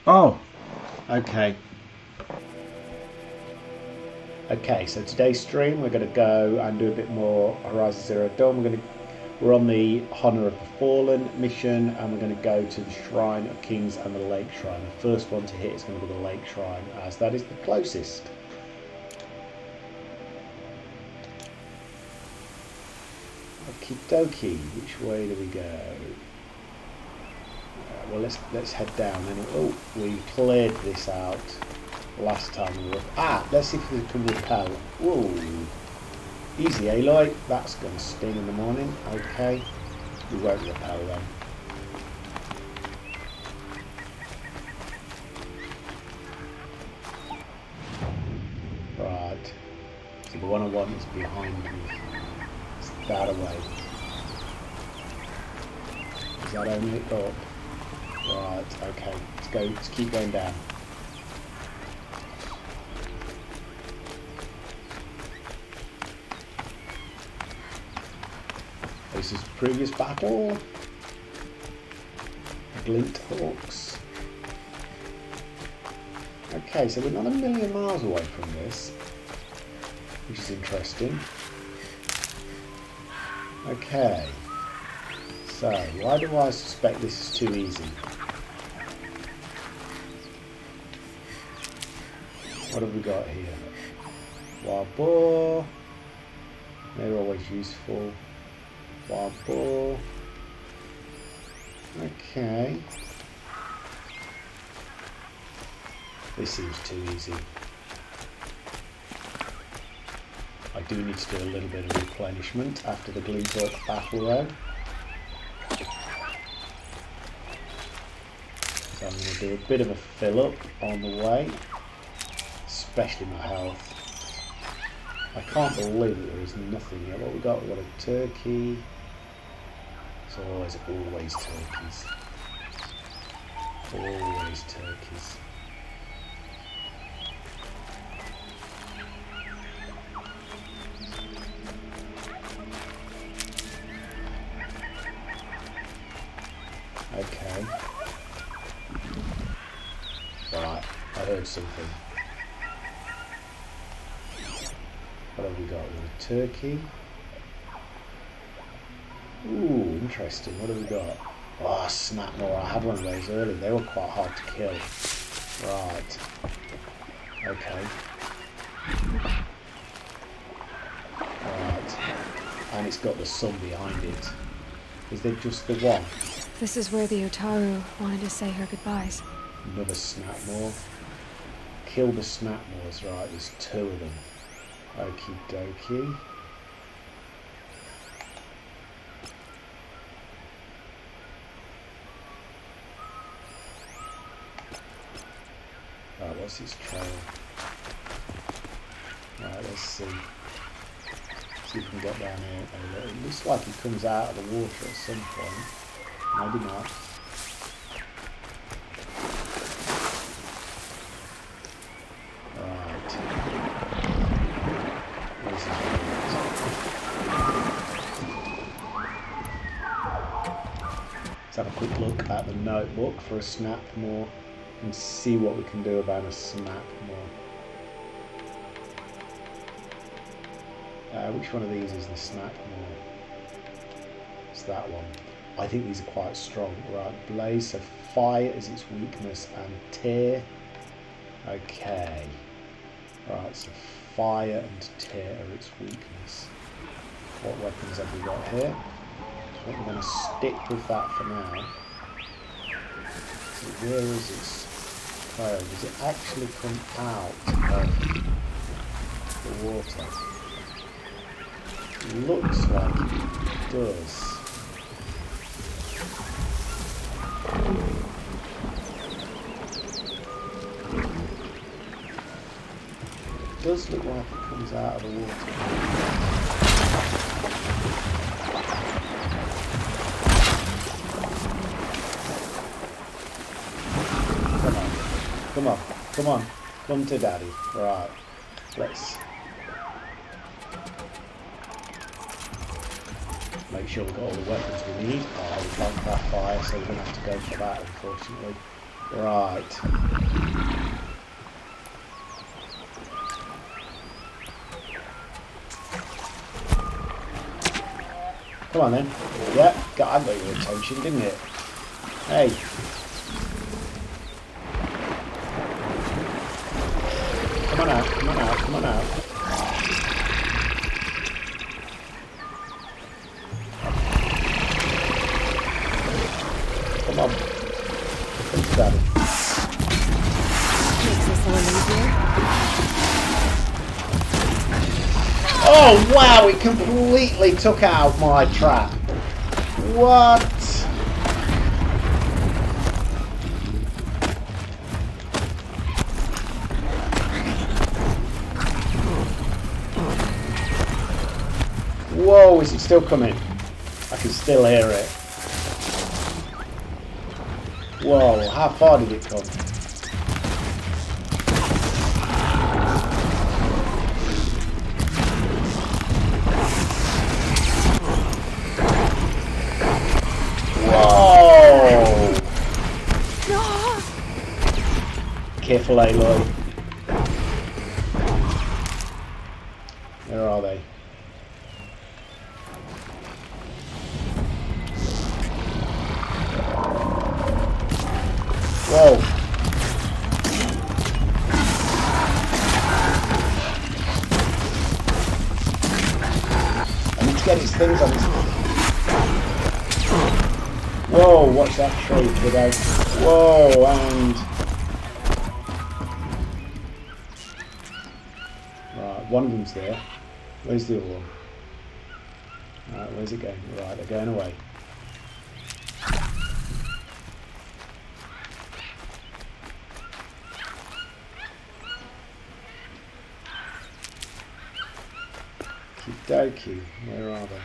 Oh, okay. Okay, so today's stream we're going to go and do a bit more Horizon Zero Dawn. We're on the Honor of the Fallen mission, and we're going to go to the Shrine of Kings and the Lake Shrine. The first one to hit is going to be the Lake Shrine, as that is the closest. Okie dokie, which way do we go? Well, let's head down. Oh, we cleared this out last time we were. Let's see if we can repel. Whoa, easy, Aloy. That's going to sting in the morning. Okay, we won't repel then. Right. So the one I want is behind me. It's that away. Is that only up? Right, okay, let's go, let's keep going down. This is previous battle. Glint Hawks. Okay, so we're not a million miles away from this, which is interesting. Okay, so why do I suspect this is too easy? What have we got here? Wild boar. They're always useful. Wild boar. Okay. This seems too easy. I do need to do a little bit of replenishment after the Glint battle though. So I'm going to do a bit of a fill up on the way. Especially my health. I can't believe that there is nothing here. What we got? We've got a turkey. It's always turkeys. Always turkeys. Okay. Right, I heard something. What have we got? With a turkey. Ooh, interesting. What have we got? Oh, Snapmore. I had one of those earlier. They were quite hard to kill. Right. Okay. Right. And it's got the sun behind it. Is there just the one? This is where the Otaru wanted to say her goodbyes. Another Snapmore. Kill the Snapmores. Right, there's two of them. Okie dokie. Right, what's his trail? Right, let's see. See if we can get down here. It looks like he comes out of the water at some point. Maybe not. Let's have a quick look at the notebook for a Snapmore and see what we can do about a Snapmore. Which one of these is the Snapmore? It's that one. I think these are quite strong. Right, blaze, so fire is its weakness and tear. Okay. Right, so fire and tear are its weakness. What weapons have we got here? I think we're going to stick with that for now. So where is its fire? Does it actually come out of the water? It looks like it does. It does look like it comes out of the water. Come on. Come on. Come on. Come to daddy. Right. Let's make sure we've got all the weapons we need. Oh, we can't craft fire, so we're going to have to go for that, unfortunately. Right. Come on then. Yeah, I got your attention, didn't it? Hey. Come on out, come on out, come on out. Come on. Come to daddy. Makes this a little easier. Oh wow, it completely took out my trap. What? Whoa, is it still coming? I can still hear it. Whoa, how far did it come? Whoa! Careful, Aloy. Where are they? Whoa! I need to get his things on his... Whoa, watch that tree, kiddo. Whoa, and... Right, one of them's there. Where's the other one? Right, where's it going? Right, they're going away. Okey-dokey, where are they?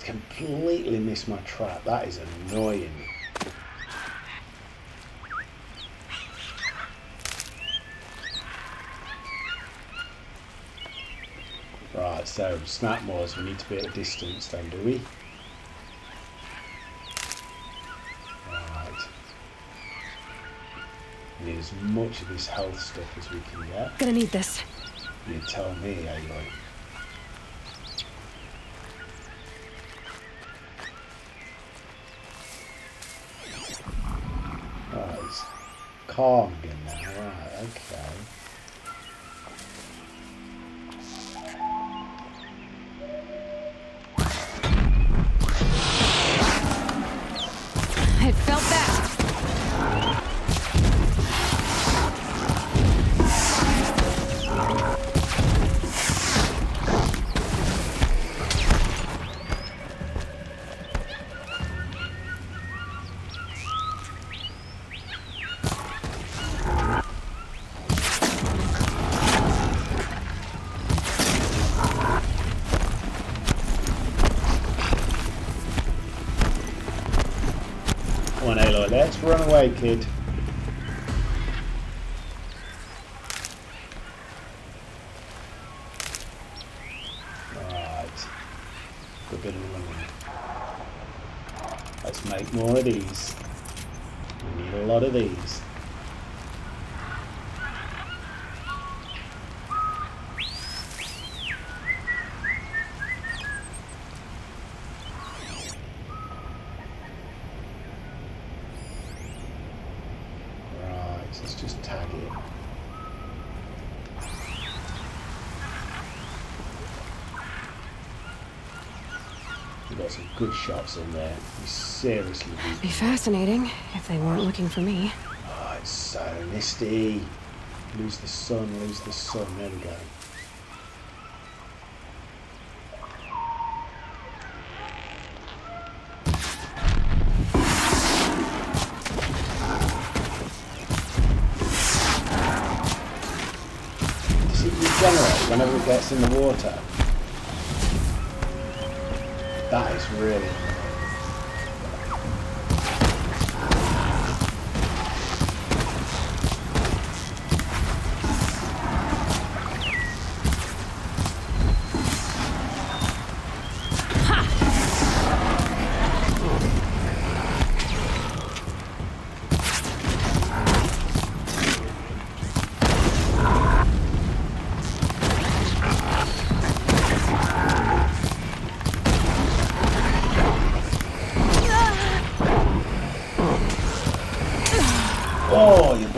Completely missed my trap. That is annoying. Right, so Snapmores, we need to be at a distance then, do we? Right. We need as much of this health stuff as we can get. Gonna need this. You tell me, Aloy. Right, it's calm again now. Right, okay. It felt that. Come on, Aloy, let's run away, kid. Right. Good bit of running. Let's make more of these. We need a lot of these. Let's just tag it. We've got some good shots in there. We seriously do. Be fascinating if they weren't looking for me. Oh, it's so misty. Lose the sun, lose the sun. There we go. Generate whenever it gets in the water. That is really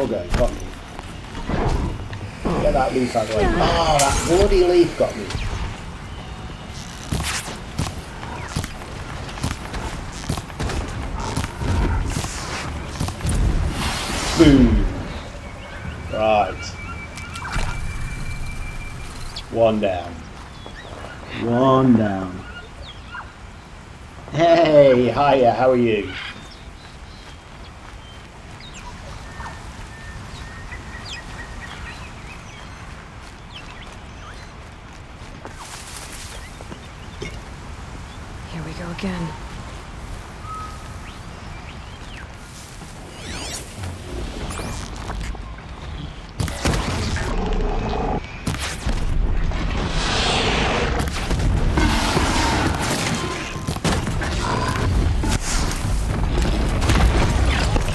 Okay, got me. Get that leaf out of the way. Oh, that bloody leaf got me. Boom. Right. One down. One down. Hey, hiya, how are you? Here we go again.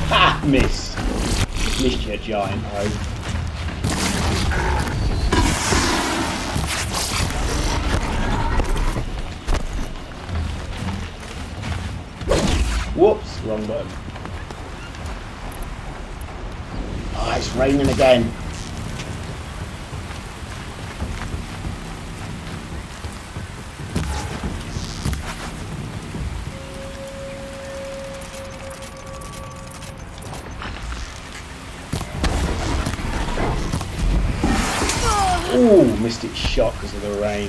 Ha! Miss. Missed your giant hoe. Whoops, wrong button. Oh, it's raining again. Ooh, missed its shot because of the rain.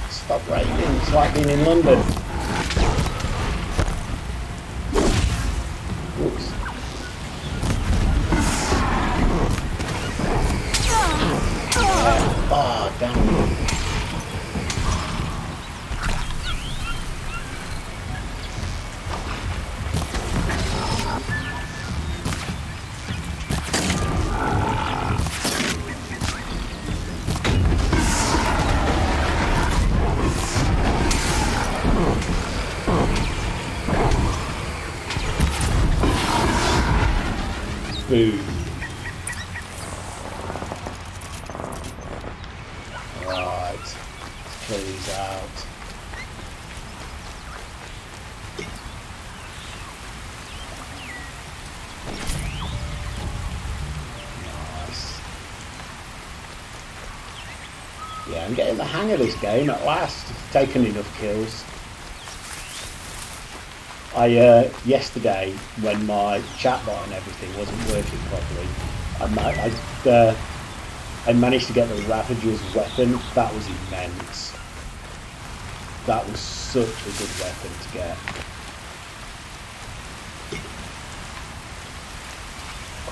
Stop raining, it's like being in London. Whoops. Oh, damn. Boom. Right. Let's clear these out. Nice. Yeah, I'm getting the hang of this game at last. It's taken enough kills. Yesterday, when my chatbot and everything wasn't working properly, I managed to get the Ravager's weapon. That was immense. That was such a good weapon to get.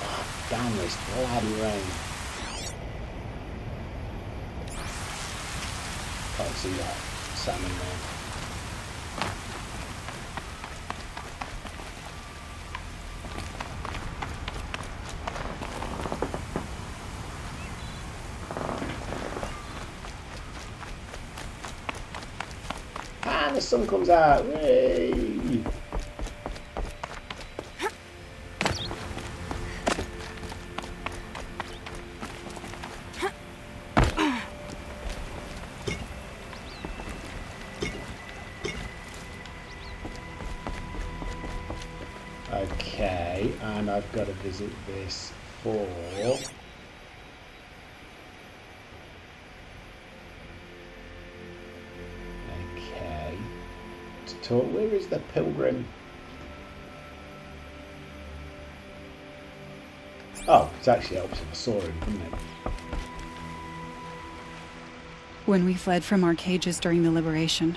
God damn this bloody rain. Can't see that salmon there. The sun comes out. Yay! Okay, and I've got to visit this for... Where is the pilgrim? Oh, it actually helps if I saw him, wouldn't it? When we fled from our cages during the liberation,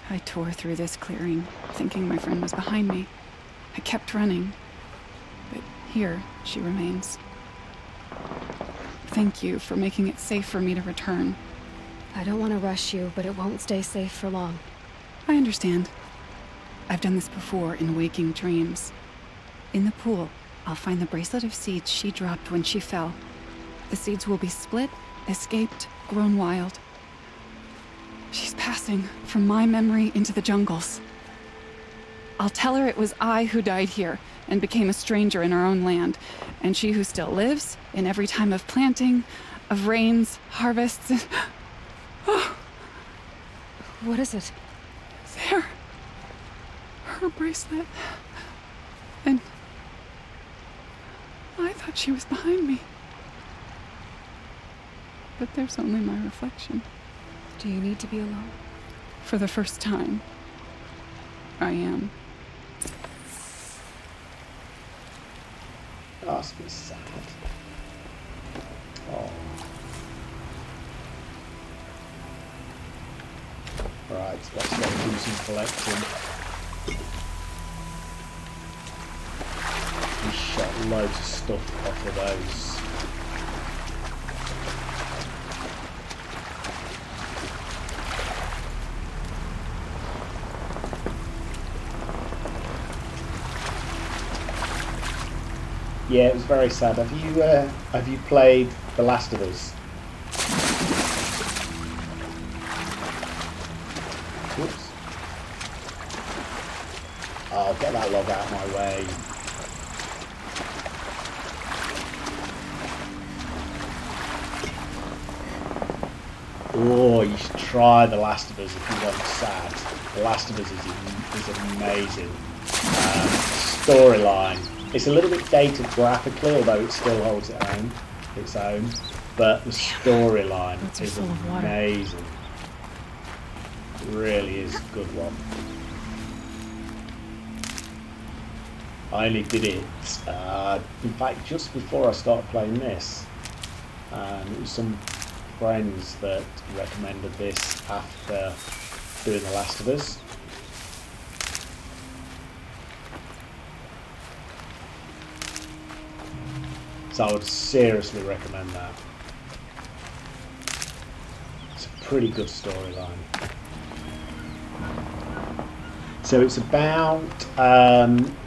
I tore through this clearing, thinking my friend was behind me. I kept running, but here she remains. Thank you for making it safe for me to return. I don't want to rush you, but it won't stay safe for long. I understand. I've done this before in waking dreams. In the pool, I'll find the bracelet of seeds she dropped when she fell. The seeds will be split, escaped, grown wild. She's passing from my memory into the jungles. I'll tell her it was I who died here and became a stranger in our own land, and she who still lives in every time of planting, of rains, harvests, and... Oh. What is it? There. Her bracelet. And I thought thought she was behind me. But there's only my reflection. Do you need to be alone? For the first time, I am. Oh, that's a bit sad. Oh. Right, let's go do some collecting. We shot loads of stuff off of those. Yeah, it was very sad. Have you played The Last of Us? Whoops. Oh, get that log out of my way. Oh, you should try The Last of Us if you want sad. The Last of Us is amazing. Storyline. It's a little bit dated graphically, although it still holds its own. But the storyline is amazing. It really is a good one. I only did it, in fact, just before I started playing this. It was some friends that recommended this after doing The Last of Us. So I would seriously recommend that. It's a pretty good storyline. So it's about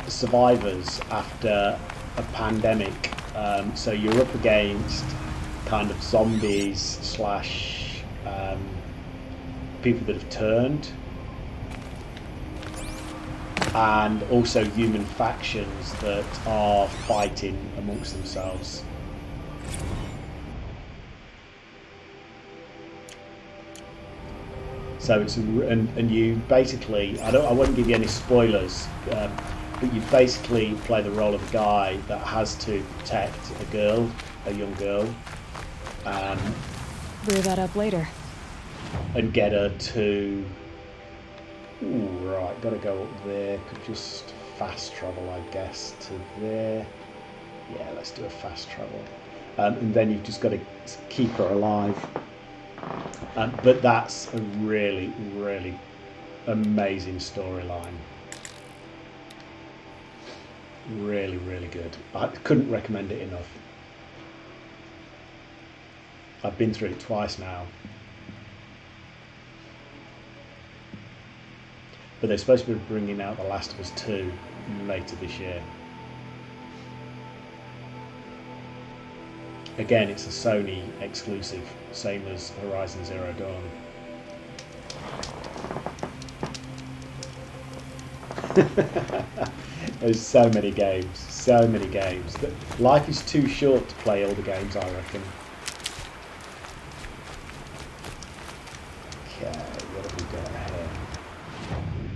survivors after a pandemic. So you're up against kind of zombies slash people that have turned, and also human factions that are fighting amongst themselves. So it's and you basically, I wouldn't give you any spoilers, but you basically play the role of a guy that has to protect a young girl, Brew that up later. and get her to. Ooh, right, gotta go up there. Could just fast travel, I guess, to there. Yeah, let's do a fast travel. And then you've just got to keep her alive. But that's a really, really amazing storyline. Really, really good. I couldn't recommend it enough. I've been through it twice now. But they're supposed to be bringing out The Last of Us 2 later this year. Again, it's a Sony exclusive, same as Horizon Zero Dawn. There's so many games, so many games. Life is too short to play all the games, I reckon. Okay, what have we got here?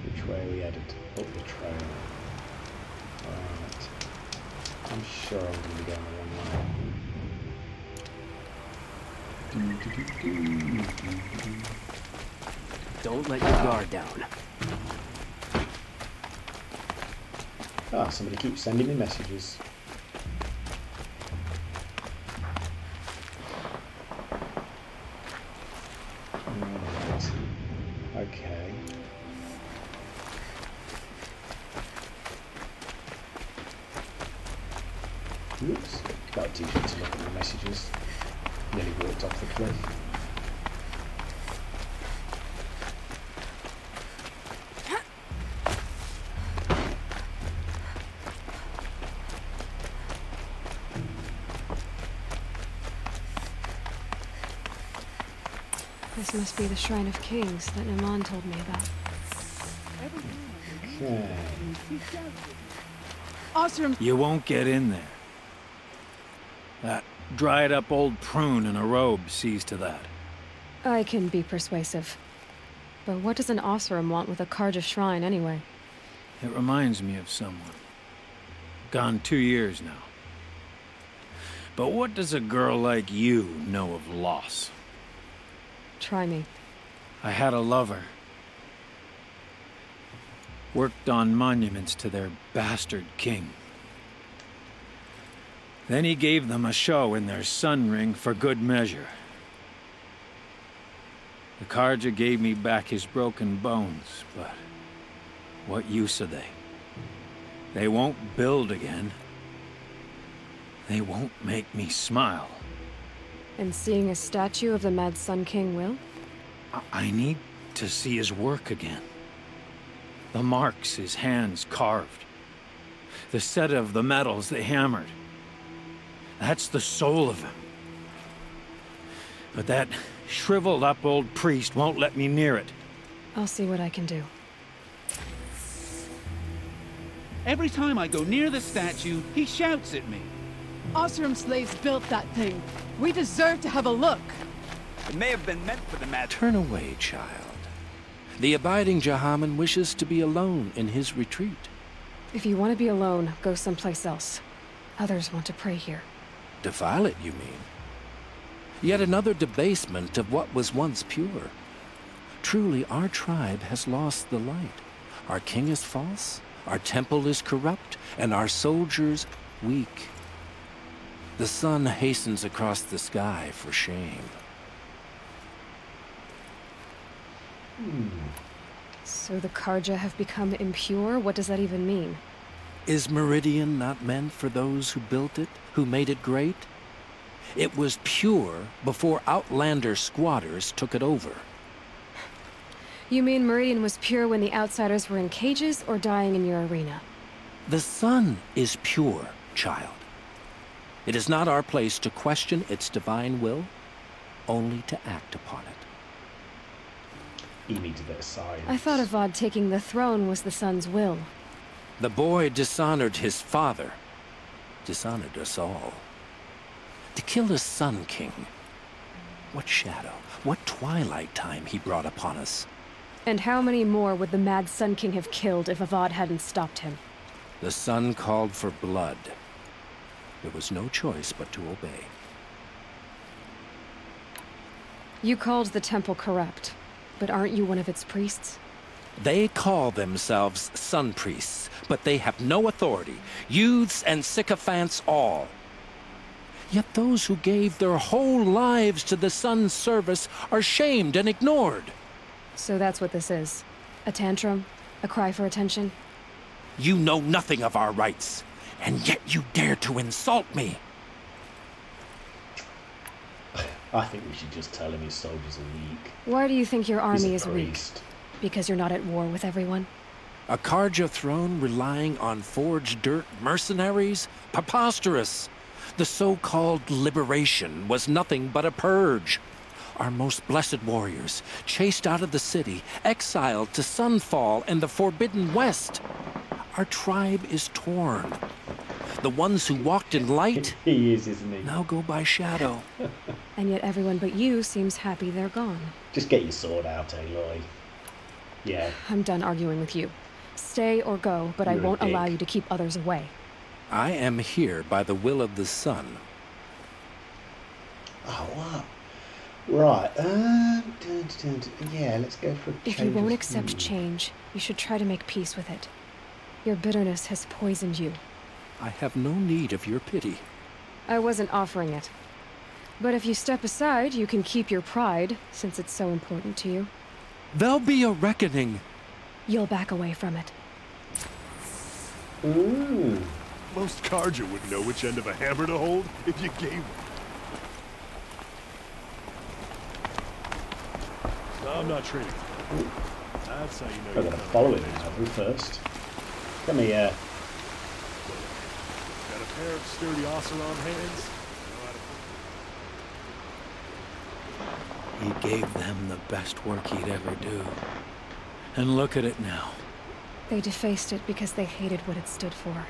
Which way are we headed? Up the trail. Right. I'm sure I'm going to be going the wrong way. Don't let your guard down. Ah, somebody keeps sending me messages. Right. Okay. Oops. Got too short to look at my messages. Nearly walked off the cliff. This must be the Shrine of Kings that Naman told me about. Okay. Awesome. You won't get in there. That dried up old prune in a robe sees to that. I can be persuasive. But what does an Osram want with a Karja shrine anyway? It reminds me of someone. Gone 2 years now. But what does a girl like you know of loss? Try me. I had a lover. Worked on monuments to their bastard king. Then he gave them a show in their sun ring for good measure. The Karja gave me back his broken bones, but what use are they? They won't build again. They won't make me smile. And seeing a statue of the Mad Sun King will? I need to see his work again. The marks his hands carved. The set of the metals they hammered. That's the soul of him. But that shriveled up old priest won't let me near it. I'll see what I can do. Every time I go near the statue, he shouts at me. Osram slaves built that thing. We deserve to have a look. It may have been meant for the mad. Turn away, child. The abiding Jahaman wishes to be alone in his retreat. If you want to be alone, go someplace else. Others want to pray here. Defile it, you mean? Yet another debasement of what was once pure. Truly, our tribe has lost the light. Our king is false, our temple is corrupt, and our soldiers weak. The sun hastens across the sky for shame. So the Karja have become impure? What does that even mean? Is Meridian not meant for those who built it, who made it great? It was pure before outlander squatters took it over. You mean Meridian was pure when the outsiders were in cages or dying in your arena? The sun is pure, child. It is not our place to question its divine will, only to act upon it. He needs a bit of science. I thought Avad taking the throne was the sun's will. The boy dishonored his father, dishonored us all. To kill a Sun King. What shadow, what twilight time he brought upon us. And how many more would the Mad Sun King have killed if Avad hadn't stopped him? The sun called for blood. There was no choice but to obey. You called the temple corrupt, but aren't you one of its priests? They call themselves sun priests, but they have no authority. Youths and sycophants all. Yet those who gave their whole lives to the sun's service are shamed and ignored. So that's what this is. A tantrum? A cry for attention? You know nothing of our rights, and yet you dare to insult me. I think we should just tell him his soldiers are weak. Why do you think your He's army a is weak? priest. Because you're not at war with everyone? A Karja throne relying on forged dirt mercenaries? Preposterous! The so-called liberation was nothing but a purge. Our most blessed warriors, chased out of the city, exiled to Sunfall and the Forbidden West. Our tribe is torn. The ones who walked in light He is, isn't he? now go by shadow. And yet everyone but you seems happy they're gone. Just get your sword out, Aloy. Yeah. I'm done arguing with you. Stay or go, but I You're a won't allow dick. you to keep others away. I am here by the will of the sun. Oh, wow. Right. Yeah, let's go for a If change you won't of accept mood. change, you should try to make peace with it. Your bitterness has poisoned you. I have no need of your pity. I wasn't offering it. But if you step aside, you can keep your pride, since it's so important to you. There'll be a reckoning. You'll back away from it. Ooh. Most Karja would know which end of a hammer to hold if you gave one. No, I'm not training. That's how you know I'm you're going to not follow him ready. now first. Come here. Got a pair of sturdy Oseram hands. He gave them the best work he'd ever do. And look at it now. They defaced it because they hated what it stood for.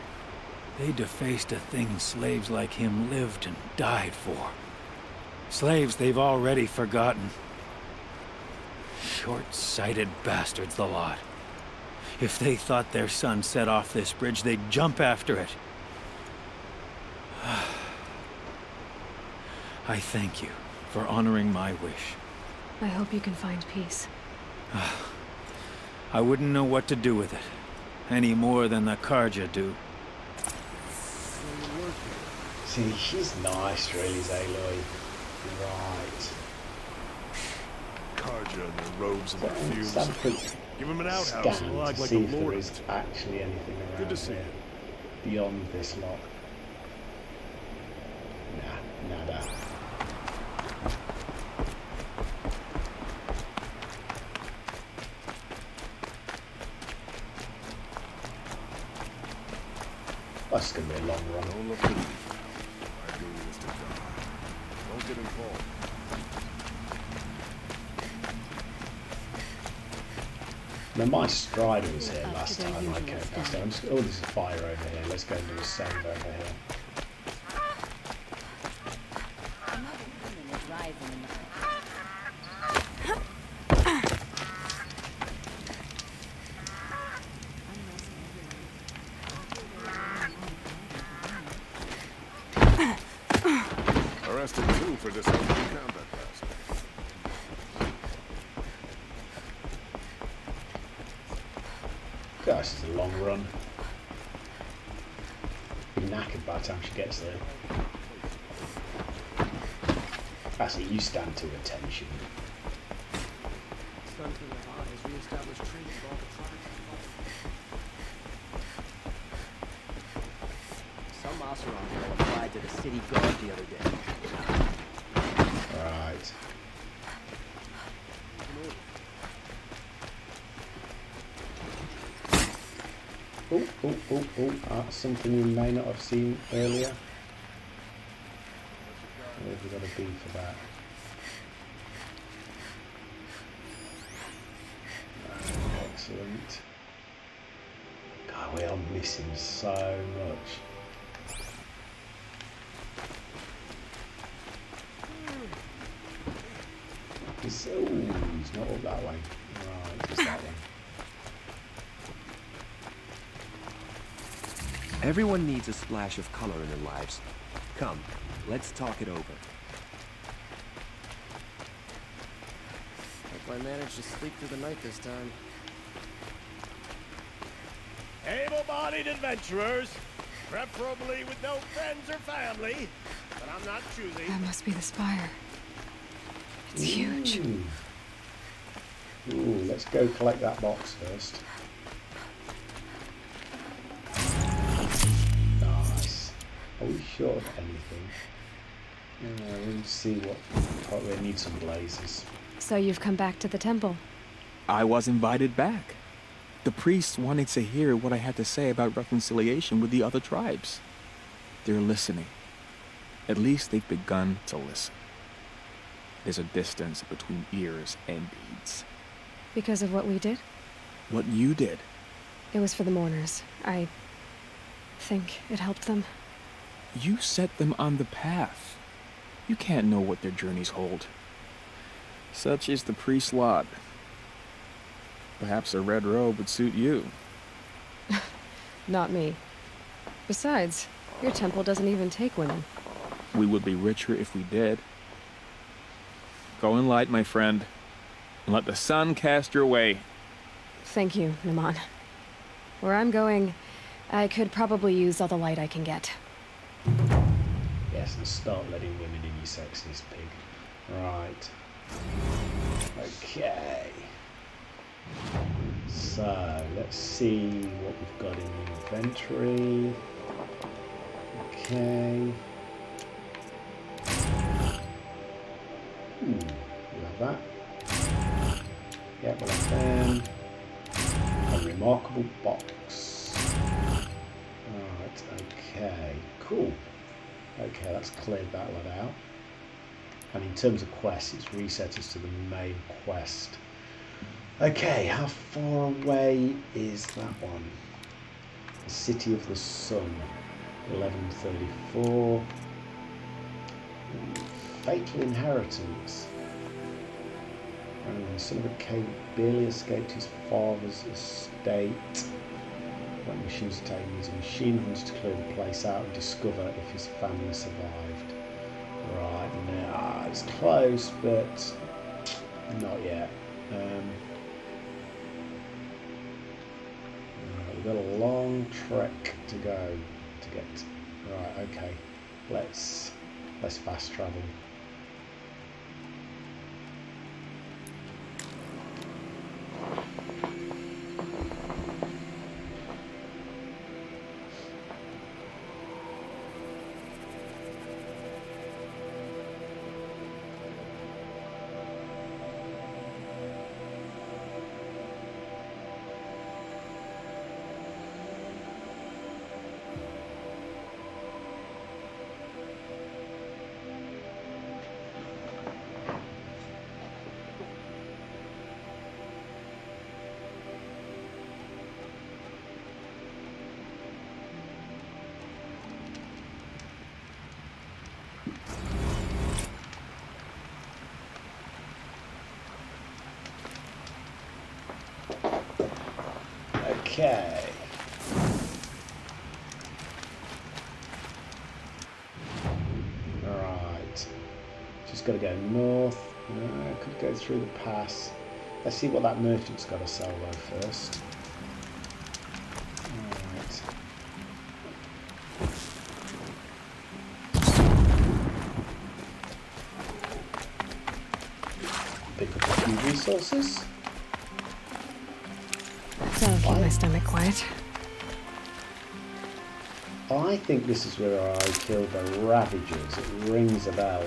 They defaced a thing slaves like him lived and died for. Slaves they've already forgotten. Short-sighted bastards, the lot. If they thought their son set off this bridge, they'd jump after it. I thank you for honoring my wish. I hope you can find peace. I wouldn't know what to do with it, any more than the Karja do. See, she's nice, really, Aloy. Right. Karja and their robes and perfumes. Have a quick Give him an outhouse and scan lag to like see a if there lord. is actually anything around Good to see here you. beyond this lot. Nah, nada. That's going to be a long run. Don't look at me. My goal is to die. Don't get involved. Now my Strider was here last time I came past. Oh, there's a fire over here. Let's go and do a save over here. Arrested too for disobeying combat pass. Gosh, it's a long run. Be knackered by the time she gets there. Actually, you stand to attention. Some Oseron applied to the city guard the other day. Right. Oh, something you may not have seen earlier. Where have we got a B for that? Excellent. God, we are missing so much. He's not up that way. Right, it's that one. Everyone needs a splash of color in their lives. Come, let's talk it over. Hope I managed to sleep through the night this time. Able-bodied adventurers, preferably with no friends or family, but I'm not choosy. That must be the spire. It's huge. Ooh, let's go collect that box first. Nice. Are we short of anything? We'll see what. Probably need some blazes. So you've come back to the temple. I was invited back. The priests wanted to hear what I had to say about reconciliation with the other tribes. They're listening. At least they've begun to listen. There's a distance between ears and deeds. Because of what we did? What you did. It was for the mourners. I think it helped them. You set them on the path. You can't know what their journeys hold. Such is the priest's lot. Perhaps a red robe would suit you. Not me. Besides, your temple doesn't even take women. We would be richer if we did. Go in light, my friend, and let the sun cast your way. Thank you, Naman. Where I'm going, I could probably use all the light I can get. Yes, and start letting women in, you sexist pig. Right. Okay. So, let's see what we've got in the inventory. Okay. We have that. Yeah, we'll have them. A remarkable box. Alright, okay, cool. Okay, that's cleared that one out. And in terms of quests, it's reset us to the main quest. Okay, how far away is that one? The City of the Sun, 1134. Fatal Inheritance. The son of a king barely escaped his father's estate. When machines are taken, using machine hunters to clear the place out and discover if his family survived. Right, now it's close, but not yet. We've got a long trek to go to get. Right, okay. Let's fast travel. Okay. Alright. Just got to go north. I could go through the pass. Let's see what that merchant's got to sell though first. Alright. Pick up a few resources. That'll keep my stomach quiet. I think this is where I killed the Ravagers. It rings a bell.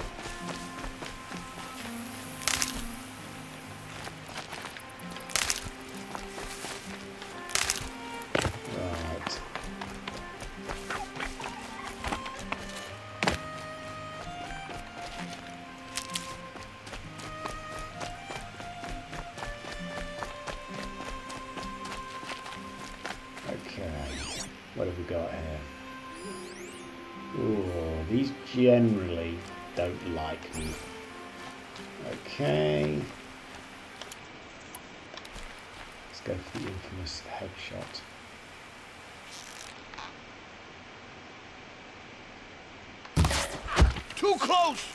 Right. Okay. What have we got here? Ooh, these generally don't like me. Okay. Let's go for the infamous headshot. Too close!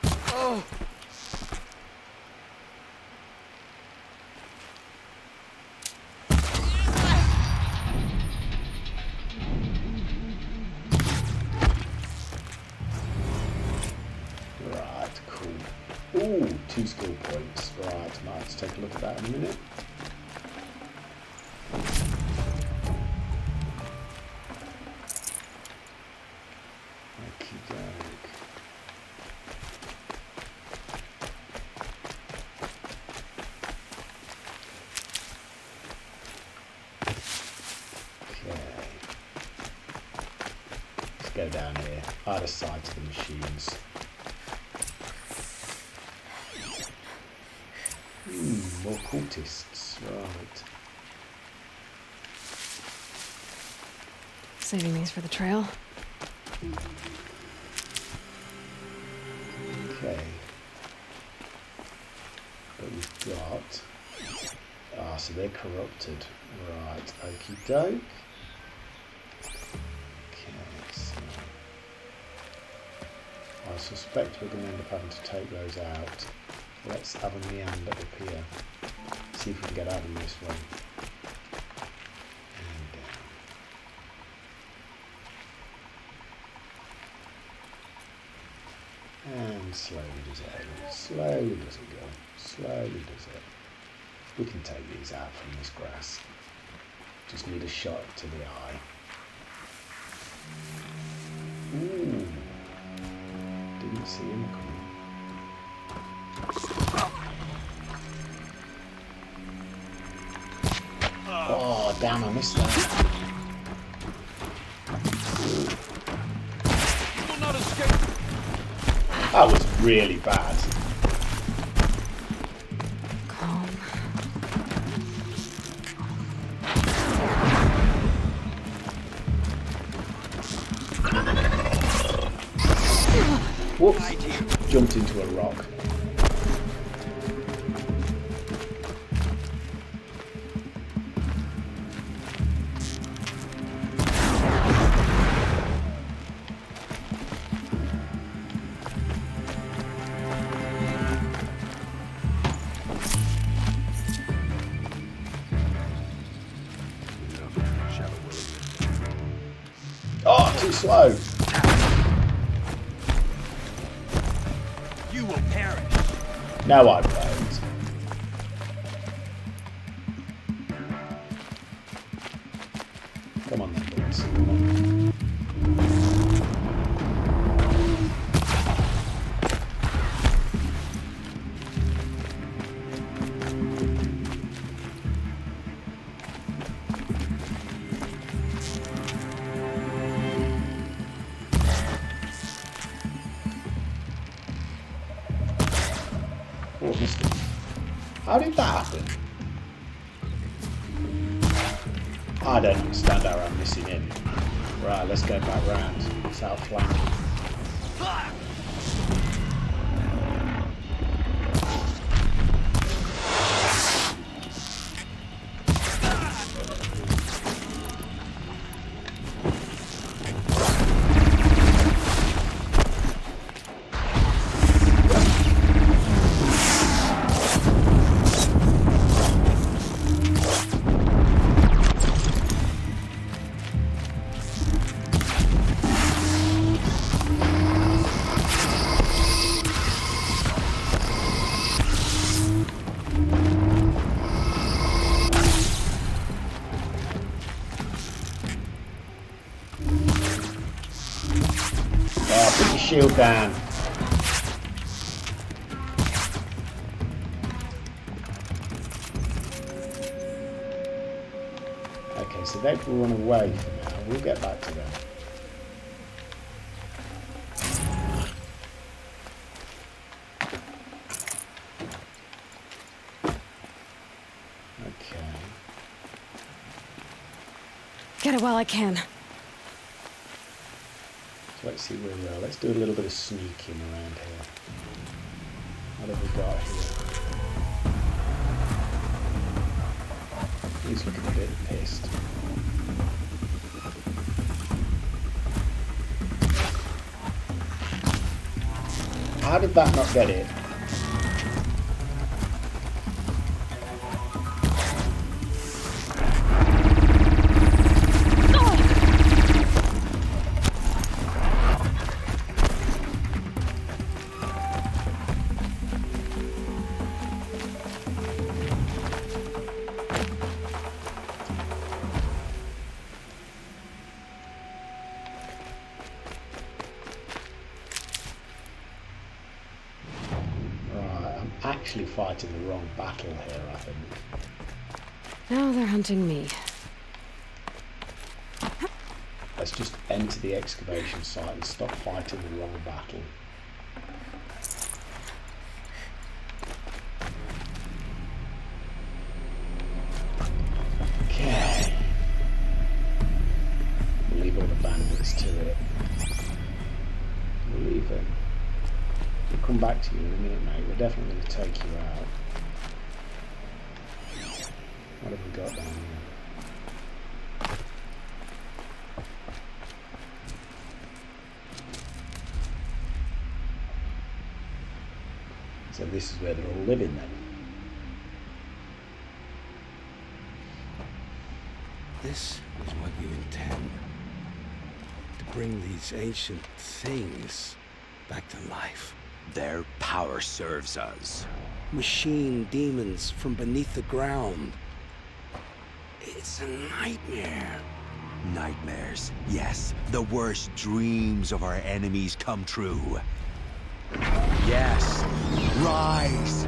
Oh. Right, cool. Ooh, 2 skill points. Right, might have to take a look at that in a minute. Okey-doke. Okay. Let's go down here. Out of sight of the machines. More cultists, right. Saving these for the trail. Okay. But we've got... Ah, so they're corrupted. Right, okie doke. Okay, so... I suspect we're going to end up having to take those out. Let's have a meander up here. See if we can get out of this one. And slowly does it go. Slowly does it go. Slowly does it. We can take these out from this grass. Just need a shot to the eye. Ooh. Didn't see him coming. Oh, damn, I missed that. You will not escape. That was really bad. Calm. Whoops. Jumped into a rock. too slow. You will perish. No, I won't. Come on then, boys. Come on. How did that happen? I don't understand how I'm missing him. Right, let's go back round. It's outflanking. Shield down. Okay, so they've run away for now. We'll get back to them. Okay. Get it while I can. So let's see where we are. Let's do a little bit of sneaking around here. What have we got here? He's looking a bit pissed. How did that not get it? Actually fighting the wrong battle here, I think. Now they're hunting me. Let's just enter the excavation site and stop fighting the wrong battle. Okay. We'll leave all the bandits to it. We'll leave them. We'll come back to you in a minute, mate. We're definitely going to take you out. What have we got down here? So this is where they're all living then. This is what you intend. To bring these ancient things back to life. Their power serves us. Machine demons from beneath the ground. It's a nightmare. Nightmares, yes. The worst dreams of our enemies come true. Yes. Rise!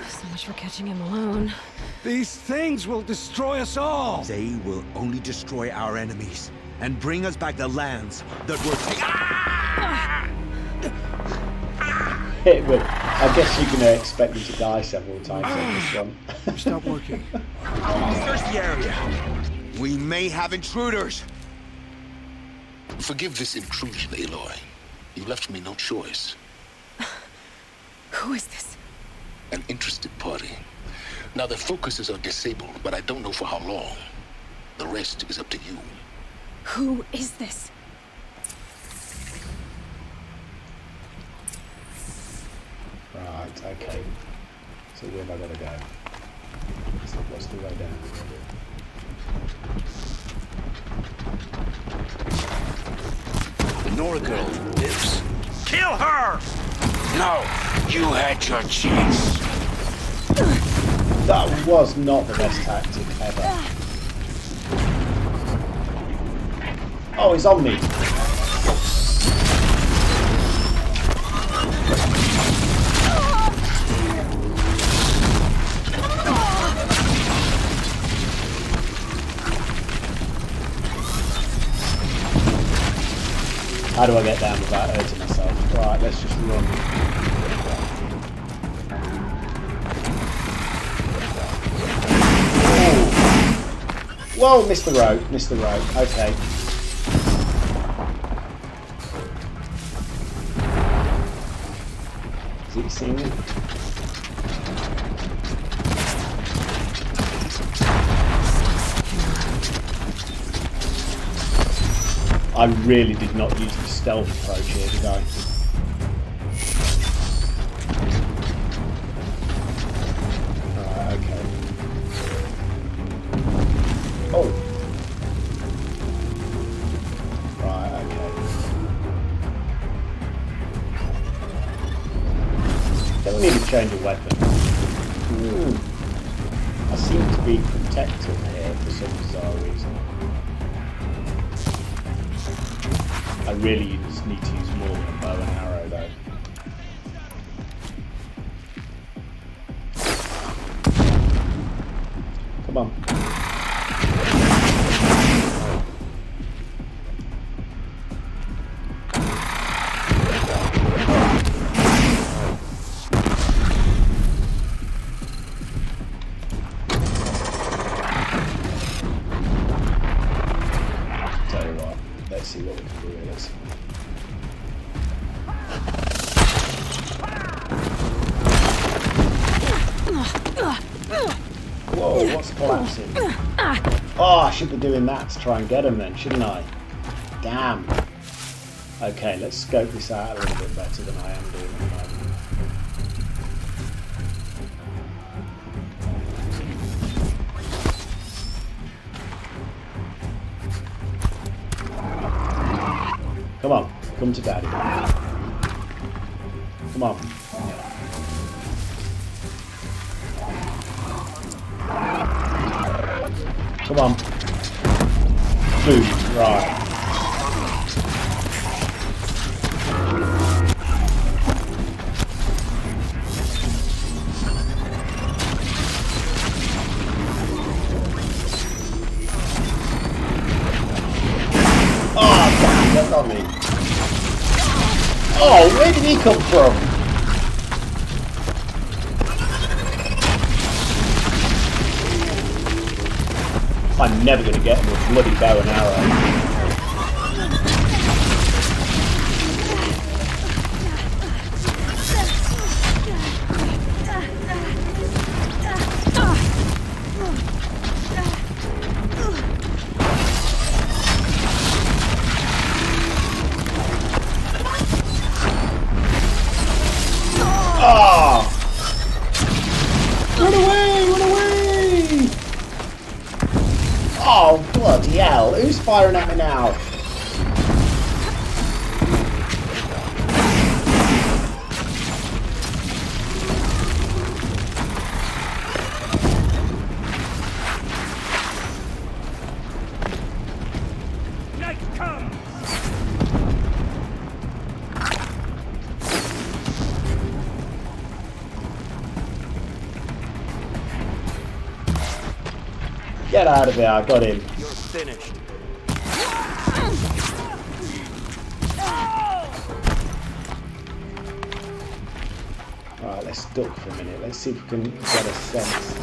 So much for catching him alone. These things will destroy us all! They will only destroy our enemies and bring us back the lands that were It would. I guess you're going to expect me to die several times on this one. Stop working. Search the area. We may have intruders. Forgive this intrusion, Aloy. You left me no choice. Who is this? an interested party. Now, the focuses are disabled, but I don't know for how long. The rest is up to you. Who is this? Right, okay. So where have I got to go? So what's the way down? The Nora girl lives. Kill her! No, you had your chance. That was not the best tactic ever. Oh, he's on me. How do I get down without hurting myself? Right, let's just run. Whoa, missed the road, missed the road. Okay. Is he seeing me? I really did not use the stealth approach here, did I? Alright, okay. Oh! Right, okay. Don't need to change a weapon. I seem to be protected here for some bizarre reason. I really just need to use more than a bow and arrow though. Come on. Tell you what, let's see what we can do with this. Whoa, what's collapsing? Oh, I should be doing that to try and get him then, shouldn't I? Damn. Okay, let's scope this out a little bit better than I am doing at the moment. Come on, come to daddy. Come on. Come on. Boom. Right. Oh, damn, that got me. Oh, where did he come from? I'm never going to get him with bloody bow and arrow. Ah! Run away! Run away! Oh, bloody hell. Who's firing at me now? Next come! Get out of here, I got him. You're finished. Alright, let's duck for a minute. Let's see if we can get a sense.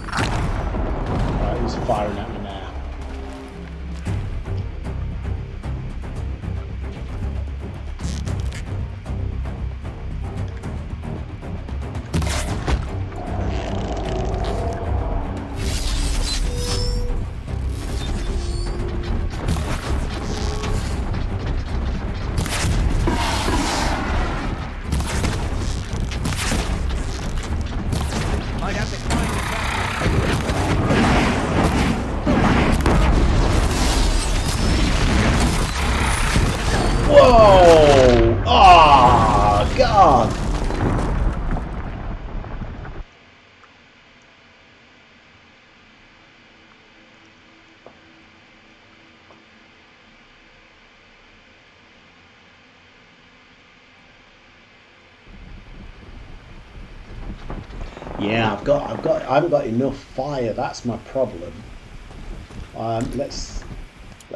Alright, who's firing at me now? Whoa! Ah, God! Yeah, I haven't got enough fire. That's my problem. Let's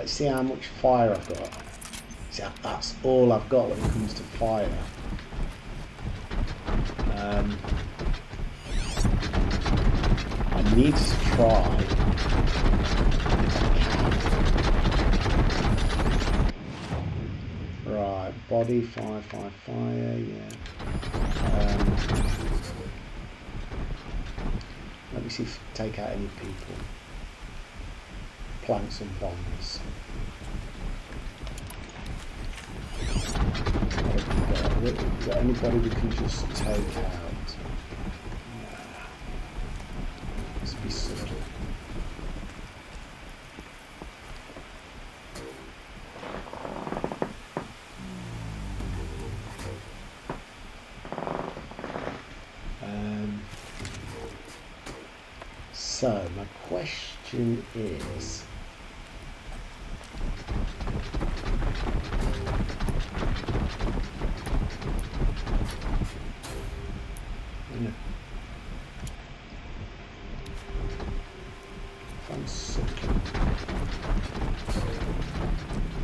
see how much fire I've got. See, that's all I've got when it comes to fire. I need to try. Right, body, fire, yeah. Let me see if I take out any people. Plants and bombs. What have we got? Anybody we can just take out? Let's be subtle. So my question is, if I'm subtle,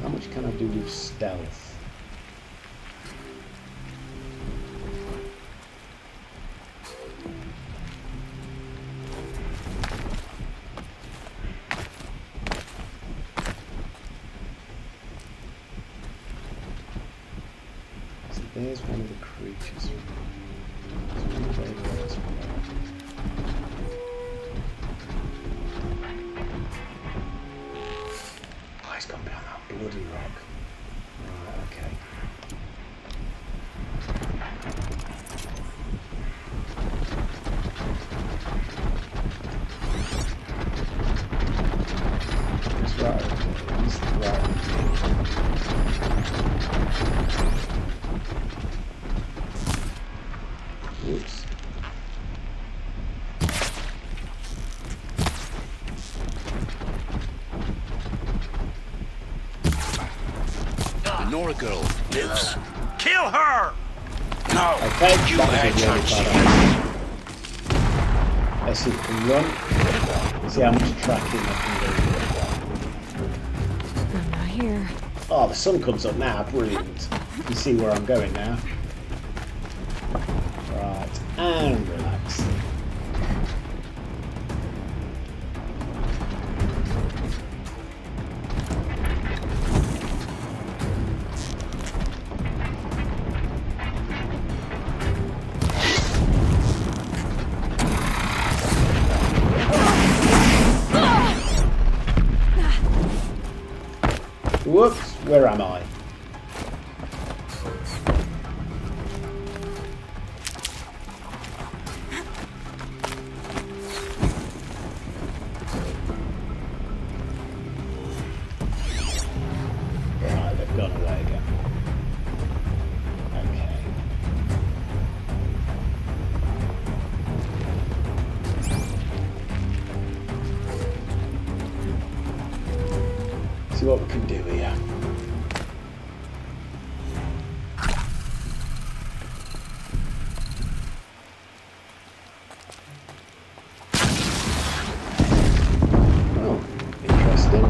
how much can I do with stealth? There's one of the creatures. There's one of those as well. Oh, he's gone behind that bloody rock. Right, okay. He's right over there. He's right over there. Whoops. The Nora girl lives. Kill her! No, okay, you had really chance. Let's see if we can run. Let's see how much tracking I can do. I'm not here. Oh, the sun comes up now. Brilliant. You can see where I'm going now. Right, and relax. Whoops, where am I? Right, they've gone away again. Okay. See what we can do here. Oh, interesting.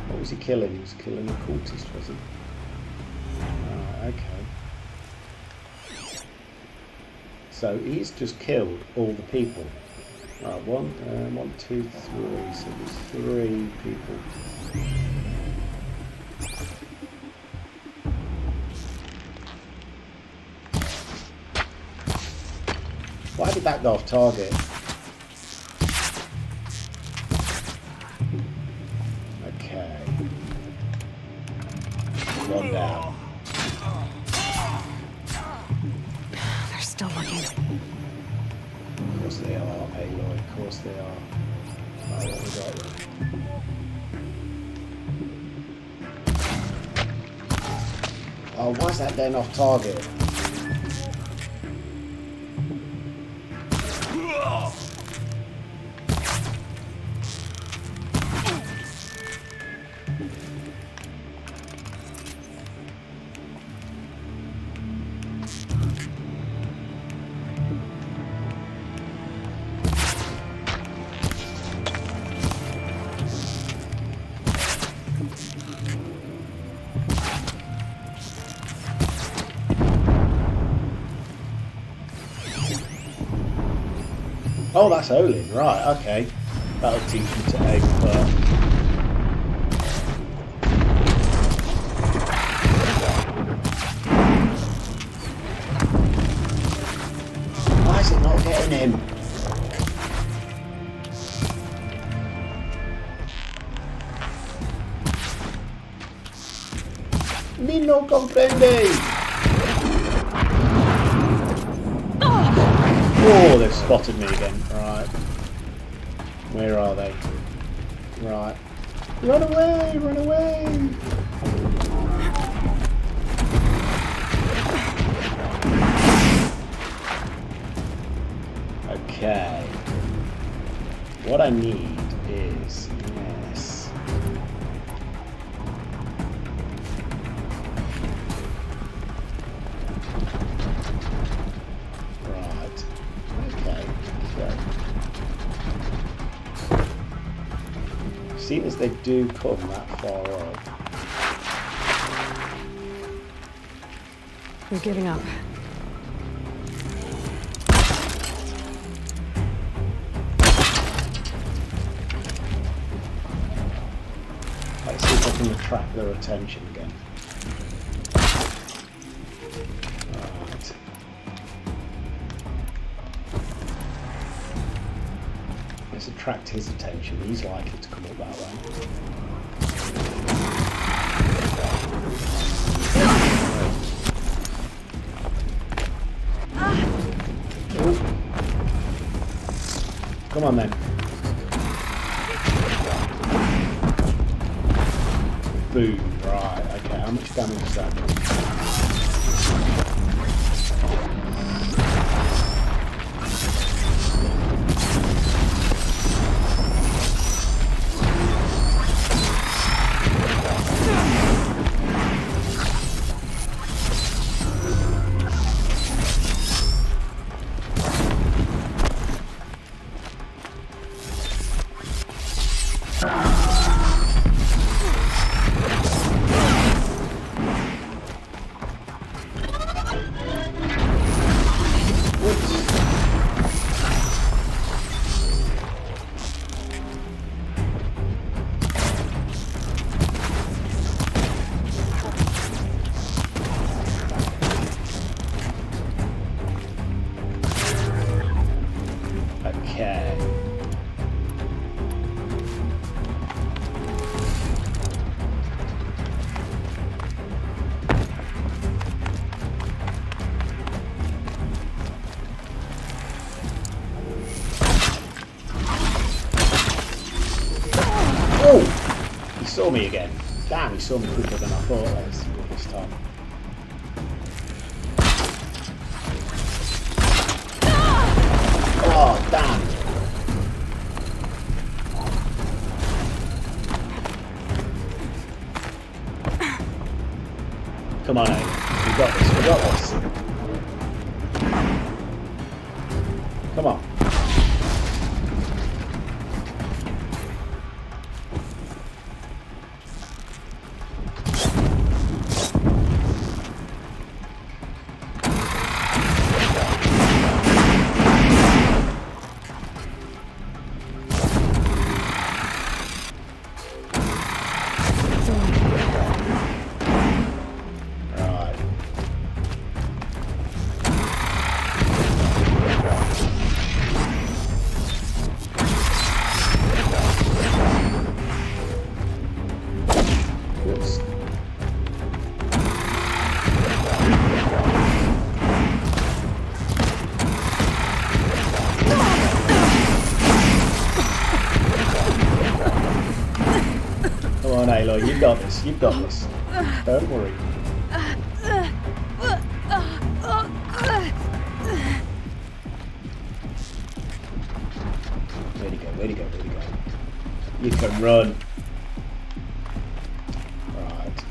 What was he killing? He was killing a cultist, was he? Oh, okay. So he's just killed all the people. Right, one, two, three. So there's 3 people. Why did that go off target? Okay. One down. They're still looking. Of course they are, Aloy. Of course they are. Right, what we got then? Oh, why is that then off target? Oh, that's Olin, right, okay. That'll teach me to aim first. Why is it not getting him? Me no comprende! Oh, they've spotted me again. Right. Where are they? Right. Run away! Run away! Okay. What I need is... Yes. Seeing as they do come that far up. You're giving up. Let's see if I can attract their attention again. Right. Let's attract his attention. He's likely to come up that way. Ooh. Come on then. Boom. Right. Okay. How much damage is that doing? He saw me again. Damn, he saw me quicker than I thought this time. Oh, damn. Come on, Aim. We got this, we got this. Come on. Aloy. You've got this. You've got this. Don't worry. Where'd he go? Where'd he go? Where'd he go? You can run. Right.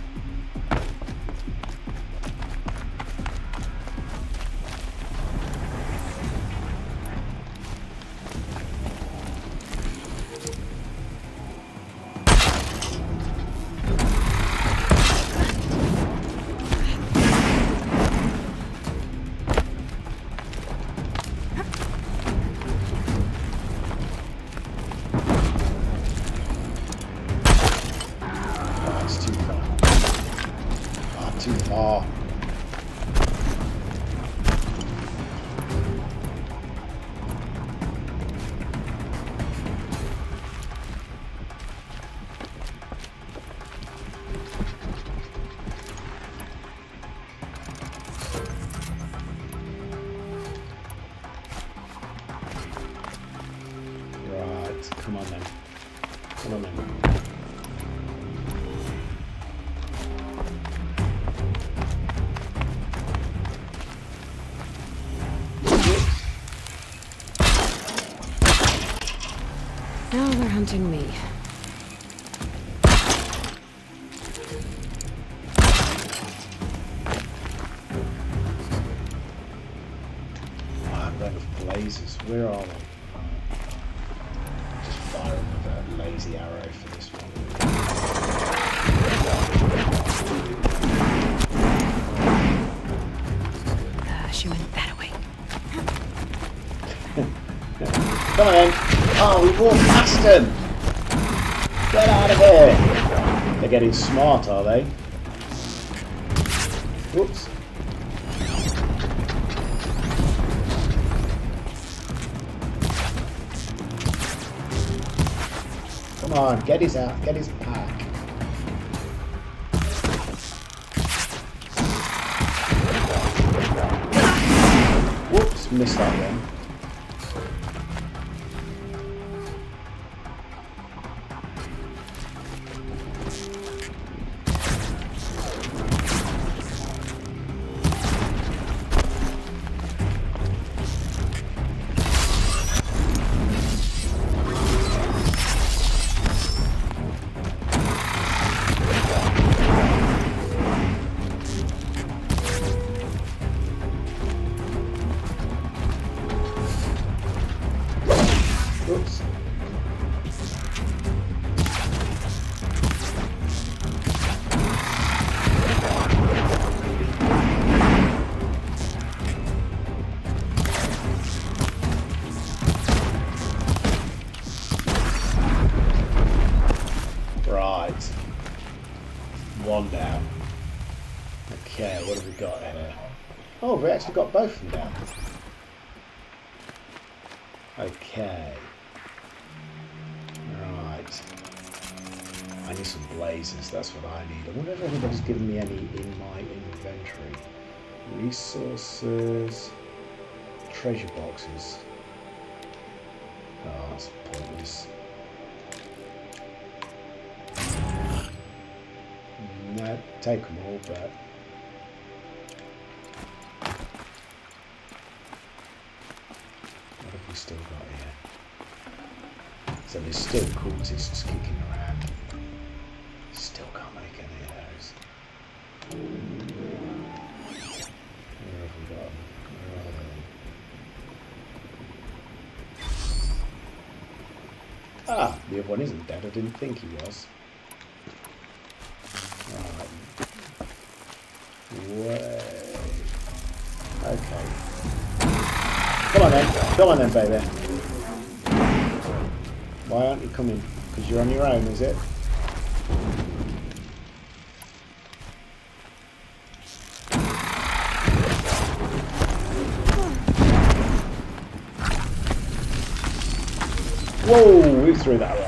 Come on then. Come on then. Now they're hunting me. I'm running with blazes. Where are they? Just firing with a lazy arrow for this one. She went that way. Come on then. Oh, we walked past them. Get out of here. They're getting smart, are they? Whoops. Come on, get his out, get his pack. Whoops, missed that one. Oops. Right. One down. Okay, what have we got here? Oh, we actually got both of them down. Okay. Right. I need some blazes, that's what I need. I wonder if anybody's given me any in my inventory. Resources. Treasure boxes. Oh, that's pointless. No, take them all, but... What have we still got here? So there's still cultists kicking around. Still can't make any of those. Where have we got them? Where are they? Ah, the other one isn't dead. I didn't think he was. Right. Way. Okay. Come on then. Come on then, baby. Why aren't you coming? Because you're on your own, is it? Whoa! Who threw that rock?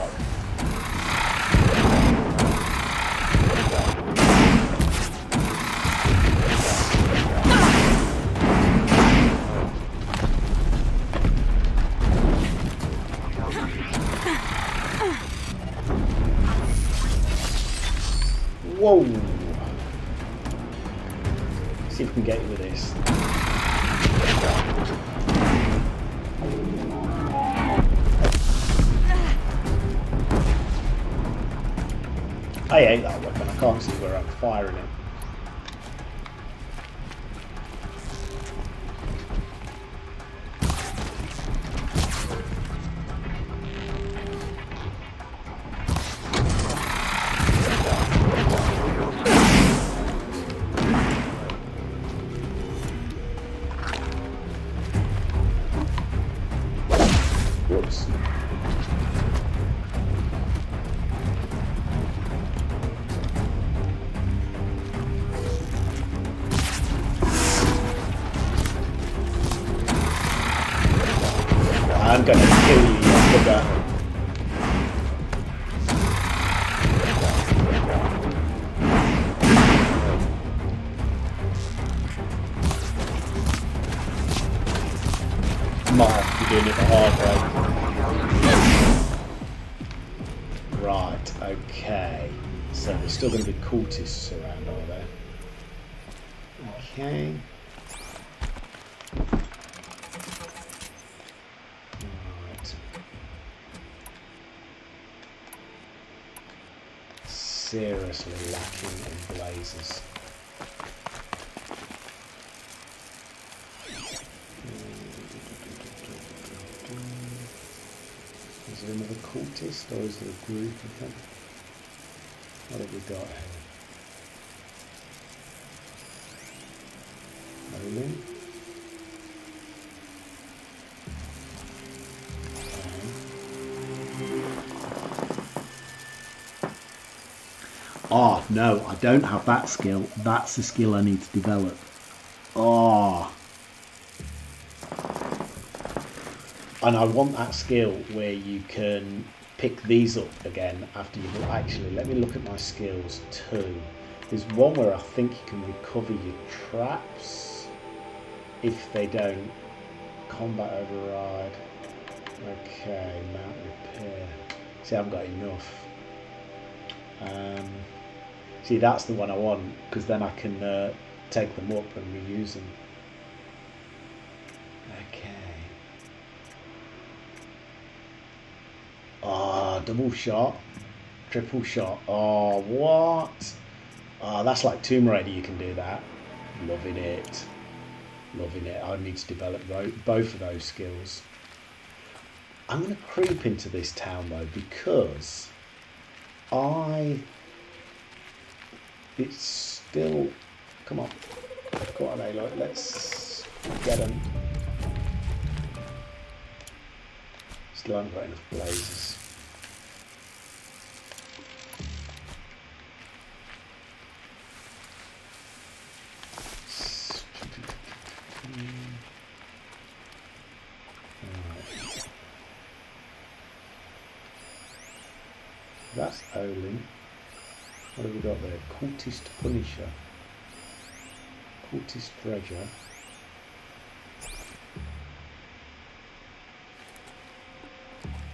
Whoa! See if we can get you with this. I hate that weapon. I can't see where I'm firing it. Whoops. I'm gonna kill you, you bugger. Might have to be doing it the hard way. Right, okay. So there's still going to be cultists around, are there? Okay. Right. Seriously lacking in blazes. Is there another cultist, or is there a group of them? What have we got here? Rolling. Oh, no, I don't have that skill. That's the skill I need to develop. Oh. And I want that skill where you can pick these up again after you've actually, let me look at my skills too. There's one where I think you can recover your traps if they don't. Combat override. Okay, mount repair. See, I haven't got enough. See, that's the one I want, because then I can take them up and reuse them. Okay. Ah, double shot, triple shot. Oh, what? Ah, that's like Tomb Raider. You can do that. Loving it, loving it. I need to develop both of those skills. I'm going to creep into this town though, because it's still. Come on, Aloy. Let's get them. Still haven't got enough blazes. Right. That's Olin. What have we got there? Cultist Punisher. Cultist Dredger.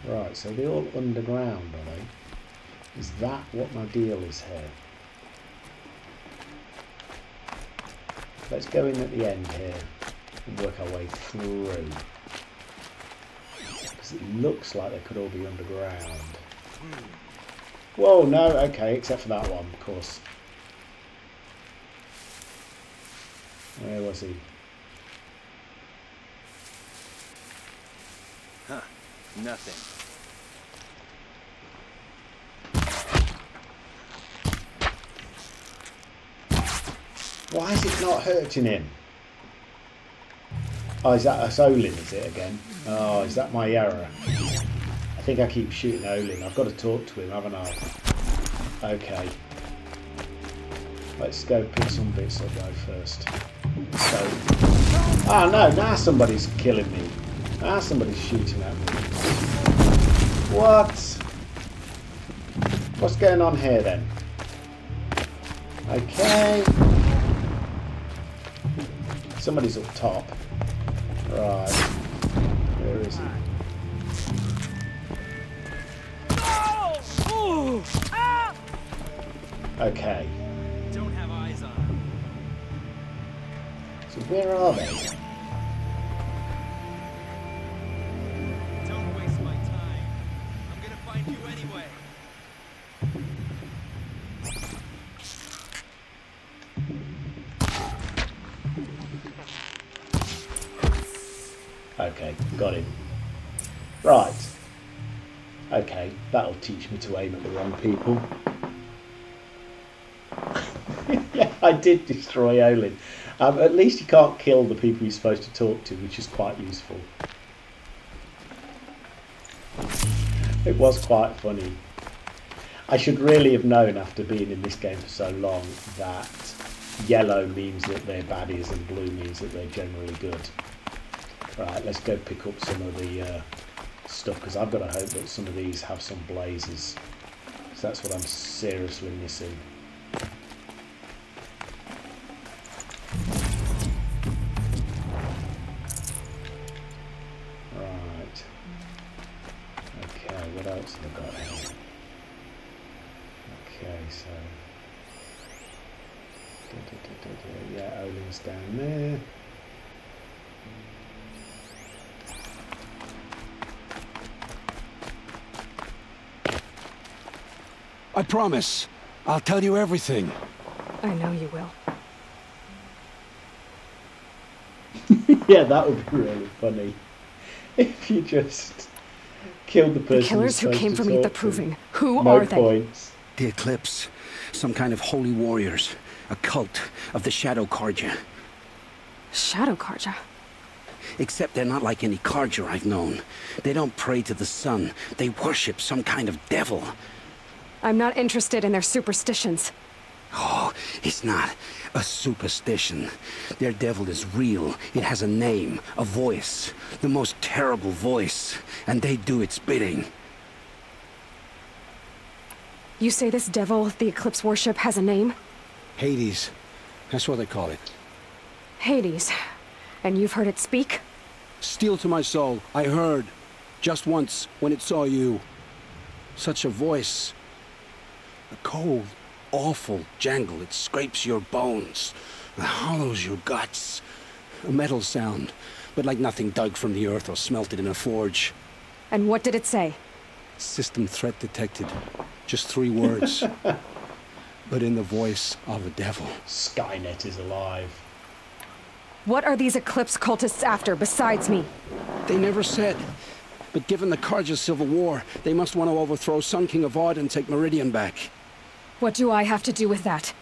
Right, so they're all underground, are they? Is that what my deal is here? Let's go in at the end here and work our way through. Because it looks like they could all be underground. Whoa, no, okay, except for that one, of course. Where was he? Huh, nothing. Why is it not hurting him? Oh, is that us Olin, is it again? Oh, is that my error? I think I keep shooting Olin. I've got to talk to him, haven't I? Okay. Let's go pick some bits up though first. So. Oh no, now somebody's killing me. Now somebody's shooting at me. What? What's going on here then? Okay. Somebody's up top. Right. Where is he? Okay. Don't have eyes on them. So where are they? Don't waste my time. I'm gonna find you anyway. Okay, got him. Right. Okay, that'll teach me to aim at the wrong people. Yeah, I did destroy Olin. At least you can't kill the people you're supposed to talk to, which is quite useful. It was quite funny. I should really have known after being in this game for so long that yellow means that they're baddies and blue means that they're generally good. Right, let's go pick up some of the stuff, because I've got to hope that some of these have some blazes. So that's what I'm seriously missing. Right. Okay, what else have I got here? Okay, so... yeah, Olin's down there. I promise. I'll tell you everything. I know you will. Yeah, that would be really funny. If you just killed the person. The killers who came from the Proving. Who no are they? Points. The Eclipse. Some kind of holy warriors. A cult of the Shadow Carja. Shadow Carja? Except they're not like any Carja I've known. They don't pray to the sun. They worship some kind of devil. I'm not interested in their superstitions. Oh, it's not a superstition. Their devil is real. It has a name, a voice. The most terrible voice. And they do its bidding. You say this devil the Eclipse worship has a name? Hades. That's what they call it. Hades. And you've heard it speak? Steel to my soul. I heard. Just once, when it saw you. Such a voice. A cold, awful jangle. It scrapes your bones. It hollows your guts. A metal sound, but like nothing dug from the earth or smelted in a forge. And what did it say? System threat detected. Just 3 words. But in the voice of a devil. Skynet is alive. What are these Eclipse cultists after besides me? They never said. But given the Carja civil war, they must want to overthrow Sun King Avad and take Meridian back. What do I have to do with that?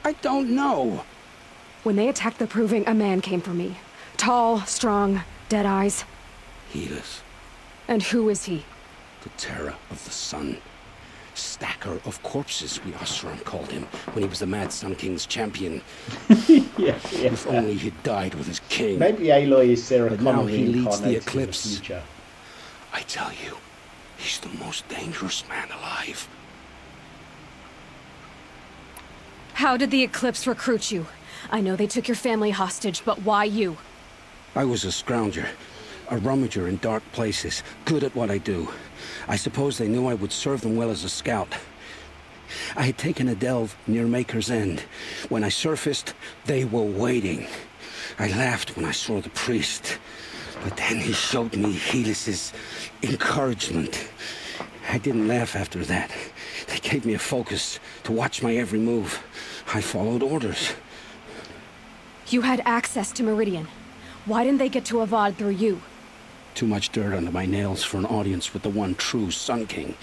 I don't know. When they attacked the Proving, a man came for me. Tall, strong, dead eyes. Helis. And who is he? The terror of the sun. Stacker of corpses, we Osram called him, when he was the Mad Sun King's champion. Yeah. If only he'd died with his king. Maybe Aloy is Sarah But now Connolly he leads the incarnated Eclipse. in the future. I tell you, he's the most dangerous man alive. How did the Eclipse recruit you? I know they took your family hostage, but why you? I was a scrounger, a rummager in dark places, good at what I do. I suppose they knew I would serve them well as a scout. I had taken a delve near Maker's End. When I surfaced, they were waiting. I laughed when I saw the priest, but then he showed me Helis's encouragement. I didn't laugh after that. They gave me a focus to watch my every move. I followed orders. You had access to Meridian. Why didn't they get to Avad through you? Too much dirt under my nails for an audience with the one true Sun King.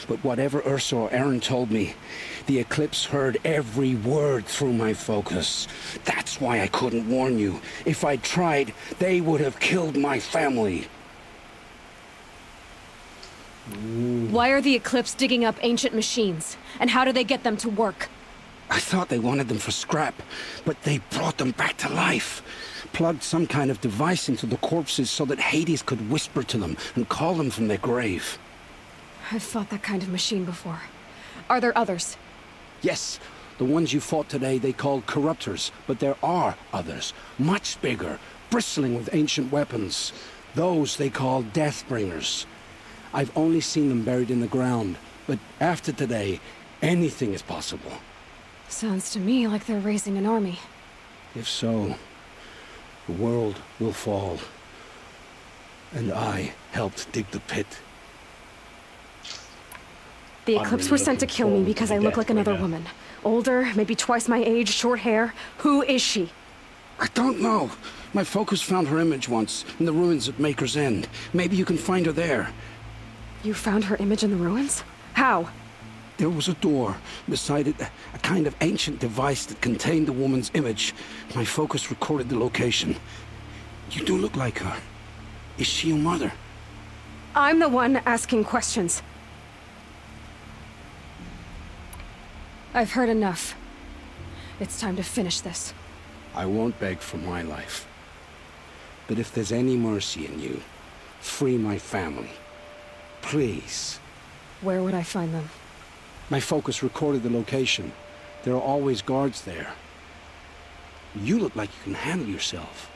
But whatever Ursa or Aaron told me, the Eclipse heard every word through my focus. That's why I couldn't warn you. If I'd tried, they would have killed my family. Why are the Eclipse digging up ancient machines? And how do they get them to work? I thought they wanted them for scrap, but they brought them back to life. Plugged some kind of device into the corpses so that Hades could whisper to them and call them from their grave. I've fought that kind of machine before. Are there others? Yes, the ones you fought today they called corruptors, but there are others, much bigger, bristling with ancient weapons. Those they call Deathbringers. I've only seen them buried in the ground, but after today, anything is possible. Sounds to me like they're raising an army. If so, the world will fall. And I helped dig the pit. The Eclipse were sent to kill me because I look like another woman. Older, maybe twice my age, short hair. Who is she? I don't know. My focus found her image once, in the ruins at Maker's End. Maybe you can find her there. You found her image in the ruins? How? There was a door. Beside it, a kind of ancient device that contained the woman's image. My focus recorded the location. You do look like her. Is she your mother? I'm the one asking questions. I've heard enough. It's time to finish this. I won't beg for my life. But if there's any mercy in you, free my family. Please. Where would I find them? My focus recorded the location. There are always guards there. You look like you can handle yourself.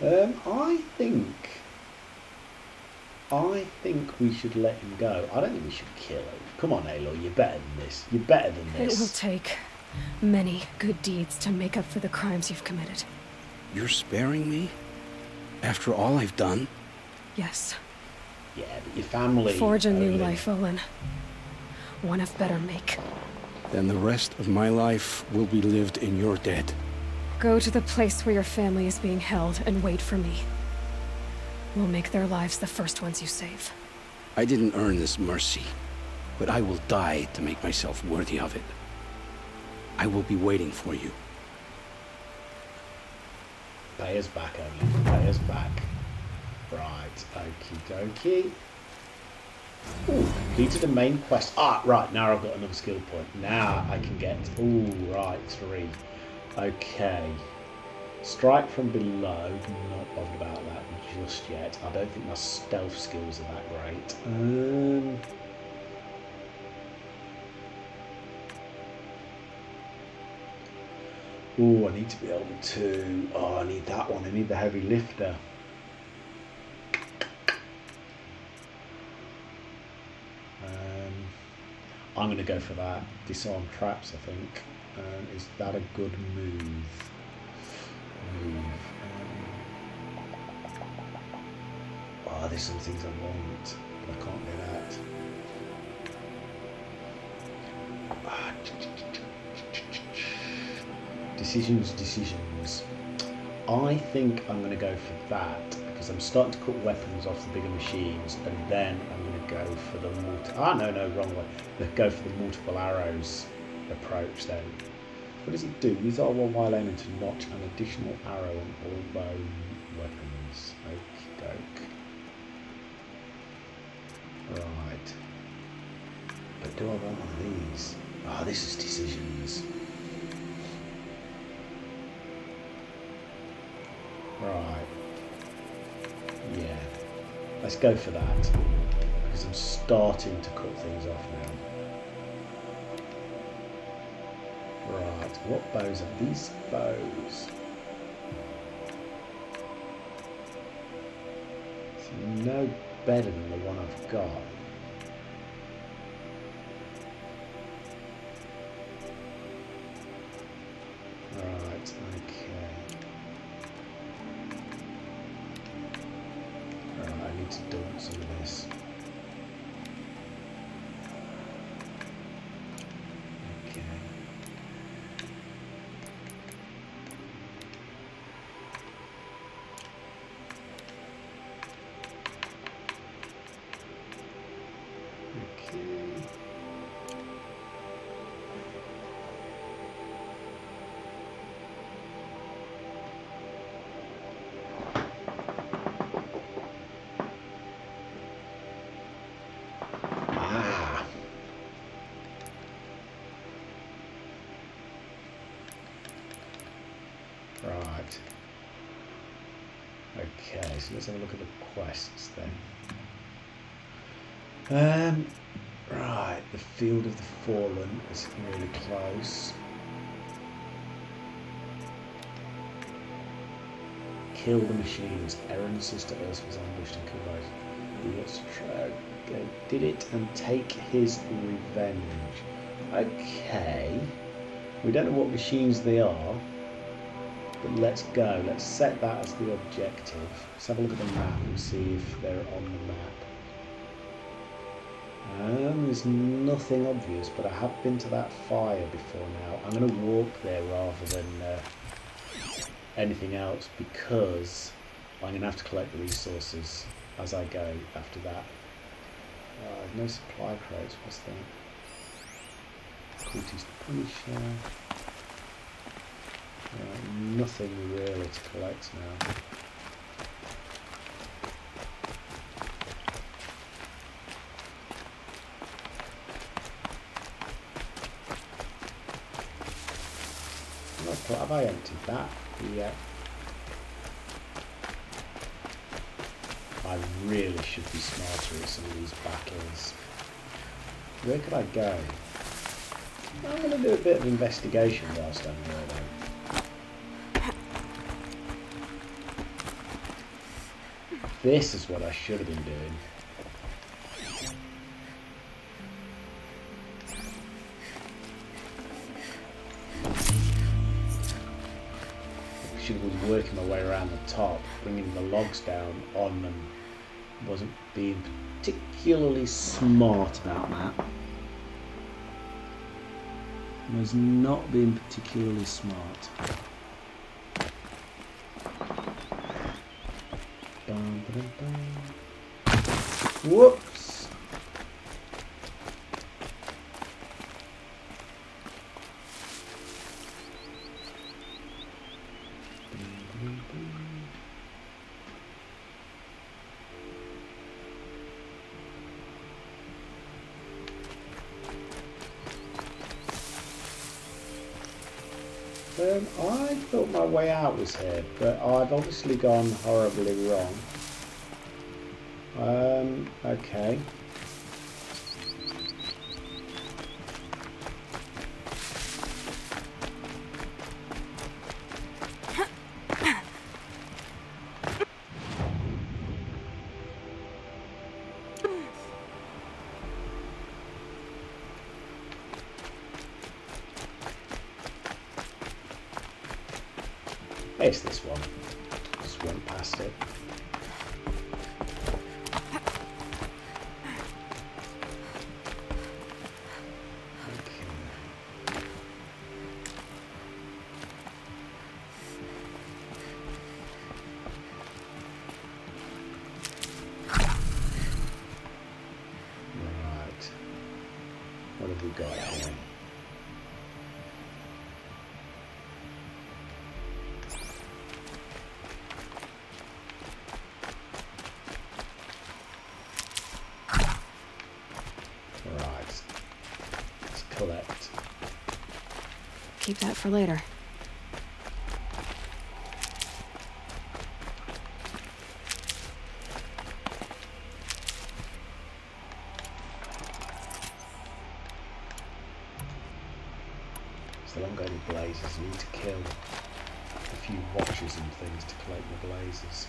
I think we should let him go. I don't think we should kill him. Come on, Aloy, you're better than this. You're better than this. It will take many good deeds to make up for the crimes you've committed. You're sparing me? After all I've done? Yes. Yeah, but your family... Forge a new life, Olin. One of better make. Then the rest of my life will be lived in your debt. Go to the place where your family is being held and wait for me. We'll make their lives the first ones you save. I didn't earn this mercy, but I will die to make myself worthy of it. I will be waiting for you. Pay us back, Olin. Pay us back. Right, okie dokie. Ooh, completed the main quest. Ah, right, now I've got another skill point. Now I can get... Ooh, right, 3. Okay. Strike from below. Not bothered about that just yet. I don't think my stealth skills are that great. Ooh, I need to be able to... Oh, I need that one. I need the heavy lifter. I'm going to go for that. Disarm traps, I think. Is that a good move? Oh, there's some things I want, but I can't do that. Decisions. I think I'm going to go for that because I'm starting to cut weapons off the bigger machines, and then I'm going to go for the wrong way. Go for the multiple arrows approach then. What does it do? Use R1 while aiming to notch an additional arrow on all bone weapons. Okie doke. Right. But do I want one of these? Ah, this is decisions. Right. Yeah. Let's go for that. Because I'm starting to cut things off now. Right, what bows are these bows? It's no better than the one I've got. Right, okay. Right, I need to dump some of this. Right. Okay, so let's have a look at the quests then. Right, the Field of the Fallen is really close. Kill the machines. Erin's sister Earth was ambushed and killed by... He wants to try, did it and take his revenge. Okay. We don't know what machines they are, but let's go. Let's set that as the objective. Let's have a look at the map and see if they're on the map. There's nothing obvious, but I have been to that fire before now. I'm going to walk there rather than anything else, because I'm going to have to collect the resources as I go after that. No supply crates, what's that? Cultist Punisher. Nothing really to collect now. Have I emptied that? Yeah. I really should be smarter at some of these battles. Where could I go? I'm going to do a bit of investigation whilst I'm here though. This is what I should have been doing. I should have been working my way around the top, bringing the logs down on them. Wasn't being particularly smart about that. Was not being particularly smart. Whoops! I thought my way out was here, but I've obviously gone horribly wrong. Okay. It's this one. Just went past it. Right. What have we got here? Collect. Keep that for later. Still haven't got any blazes. I need to kill a few watchers and things to collect the blazes.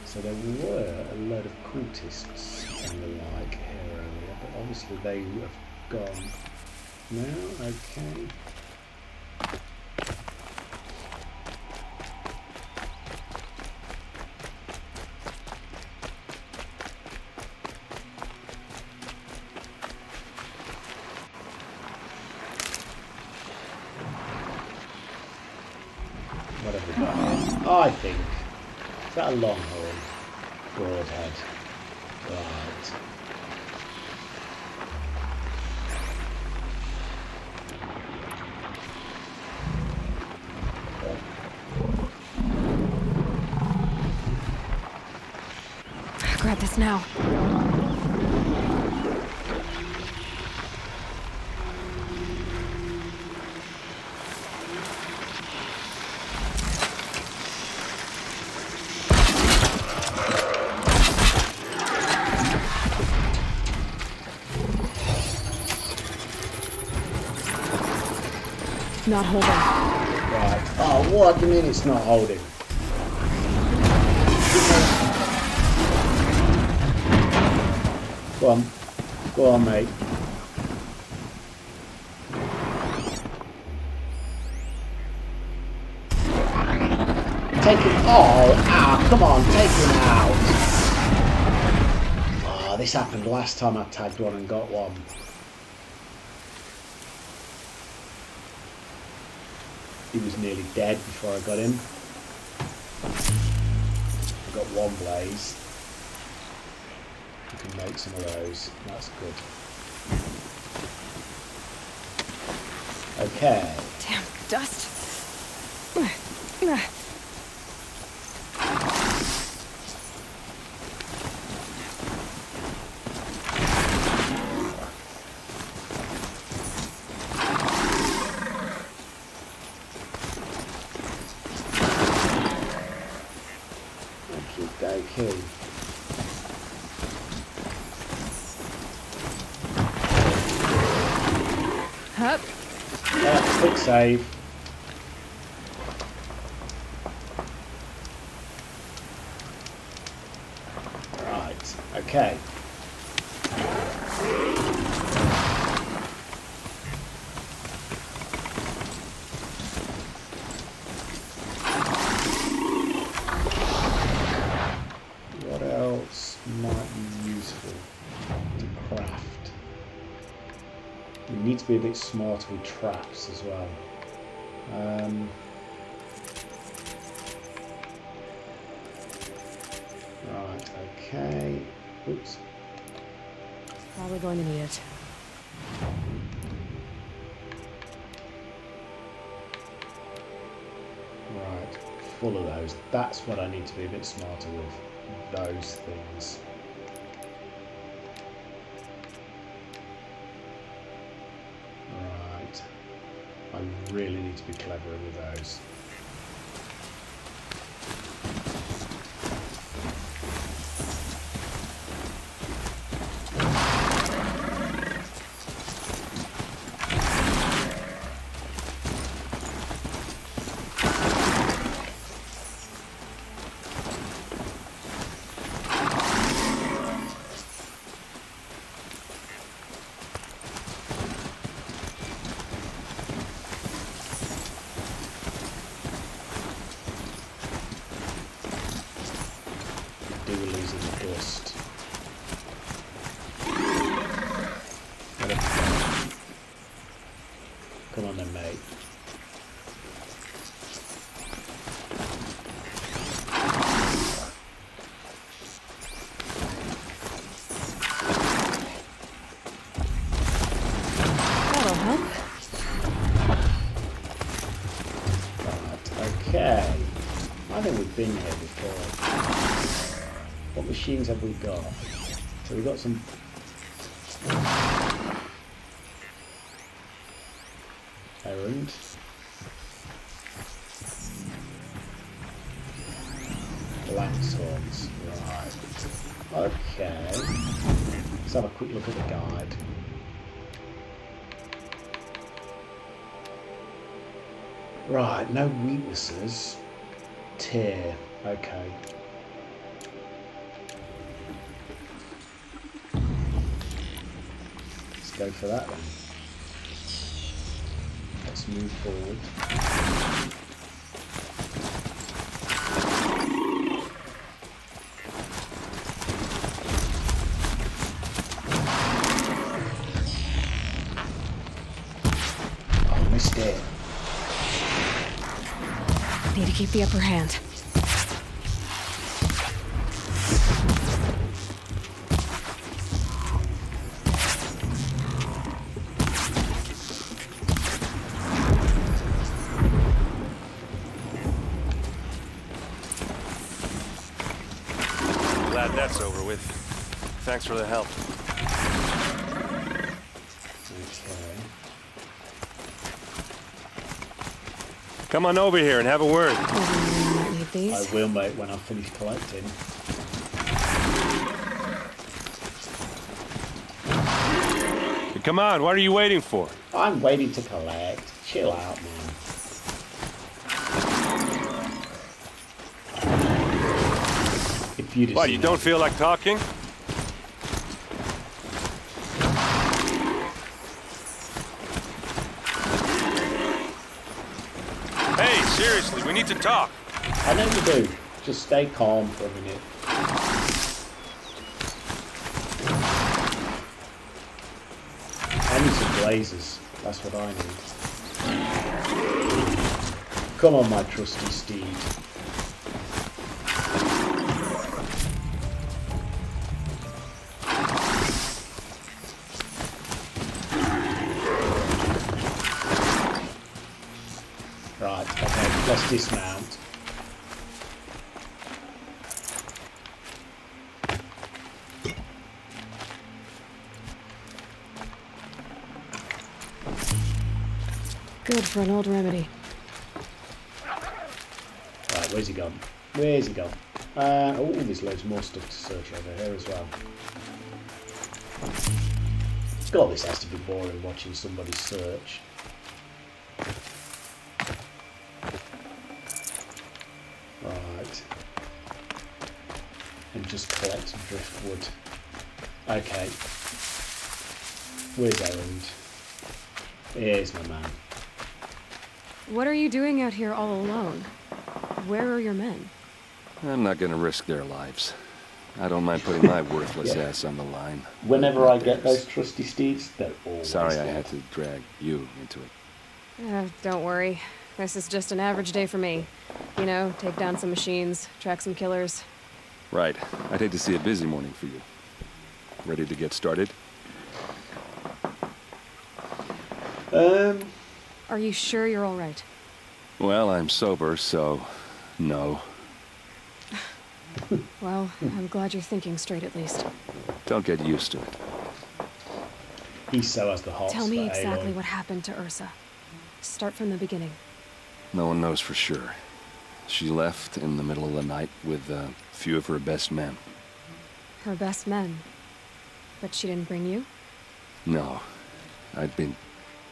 So there were a load of cultists and the like here earlier, but obviously they have gone now. Okay. What have we got here? I think. Is that a longhorn? Broadhead. Right. Grab this now. Not holding. What do you mean it's not holding? Go on. Go on, mate. Take him. Oh, come on, take him out. Oh, this happened last time I tagged one and got one. He was nearly dead before I got him. I got one blaze. We can make some of those. That's good. Okay. Damn dust. Okay. Up. Quick save. Right. Okay. What else might be useful to craft? We need to be a bit smarter with traps as well. Right, okay. Oops. Probably going to need it. Right, full of those. That's what I need to be a bit smarter with. Those things. Right. I really need to be cleverer with those. Come on then, mate. That'll help. Right, okay. I think we've been here before. What machines have we got? So we've got some... errand. Landstorms, right. Okay. Let's have a quick look at the guide. Right, no weaknesses. Tear, okay. Let's go for that then. Let's move forward. Oh, missed it. Need to keep the upper hand. Glad that's over with. Thanks for the help. Okay. Come on over here and have a word. I will, mate, when I finish collecting. Come on, what are you waiting for? I'm waiting to collect. Chill out, man. If you'd have What, seen you don't feel like talking? Hey, seriously, we need to talk. I know you do. Just stay calm for a minute. I need some blazers. That's what I need. Come on, my trusty steed. Right, okay, let's dismount. Good for an old remedy. Right, where's he gone? Where's he gone? Oh, there's loads more stuff to search over here as well. God, this has to be boring watching somebody search. Right. And just collect driftwood. Okay. Where's Errand? Here's my man. What are you doing out here all alone? Where are your men? I'm not gonna risk their lives. I don't mind putting my worthless Yeah. ass on the line. Whenever I get those trusty steeds, they're always Sorry I dead. had to drag you into it. Don't worry. This is just an average day for me. You know, take down some machines, track some killers. Right. I'd hate to see a busy morning for you. Ready to get started? Are you sure you're all right? Well, I'm sober, so no. Well, I'm glad you're thinking straight at least. Don't get used to it. He so has the hots. Tell me for exactly Aloy. what happened to Ursa. Start from the beginning. No one knows for sure. She left in the middle of the night with a few of her best men. Her best men. But she didn't bring you? No. I'd been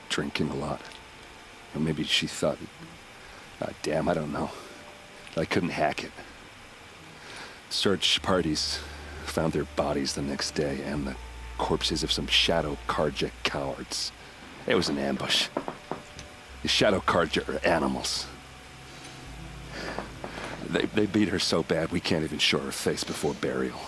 drinking a lot. Or maybe she thought... damn, I don't know. I couldn't hack it. Search parties found their bodies the next day and the corpses of some Shadow Karja cowards. It was an ambush. The Shadow Karja are animals. They beat her so bad we can't even show her face before burial.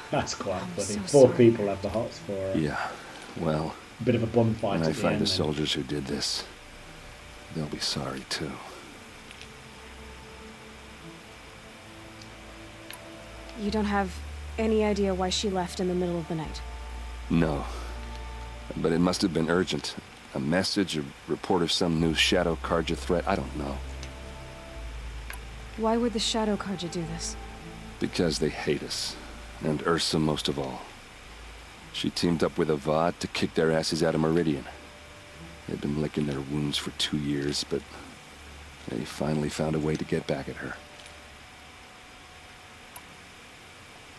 That's quite funny. so Poor sorry. people have the hots for her. Yeah, well... A bit of a bum fight When I at the find end, the then. soldiers who did this, they'll be sorry too. You don't have any idea why she left in the middle of the night? No. But it must have been urgent. A message, a report of some new Shadow Karja threat, I don't know. Why would the Shadow Karja do this? Because they hate us. And Ursa most of all. She teamed up with Avad to kick their asses out of Meridian. They'd been licking their wounds for 2 years, but they finally found a way to get back at her.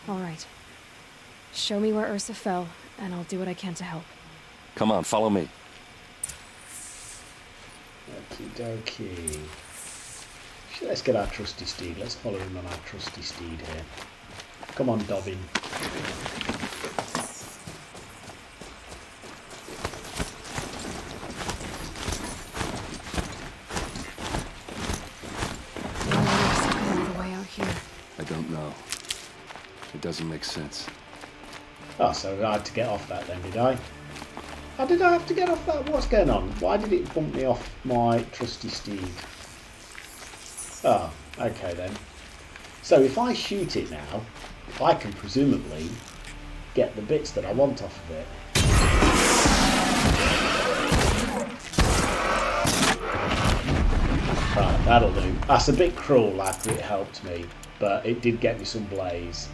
All right. Show me where Ursa fell, and I'll do what I can to help. Come on, follow me. Okie dokie. Let's get our trusty steed. Let's follow him on our trusty steed here. Come on, Dobbin. The way out here. I don't know. It doesn't make sense. Oh, so I had to get off that then, did I? How did I have to get off that? What's going on? Why did it bump me off my trusty steed? Oh, okay then. So if I shoot it now, I can presumably get the bits that I want off of it. Right, that'll do. That's a bit cruel after it helped me, but it did get me some blaze,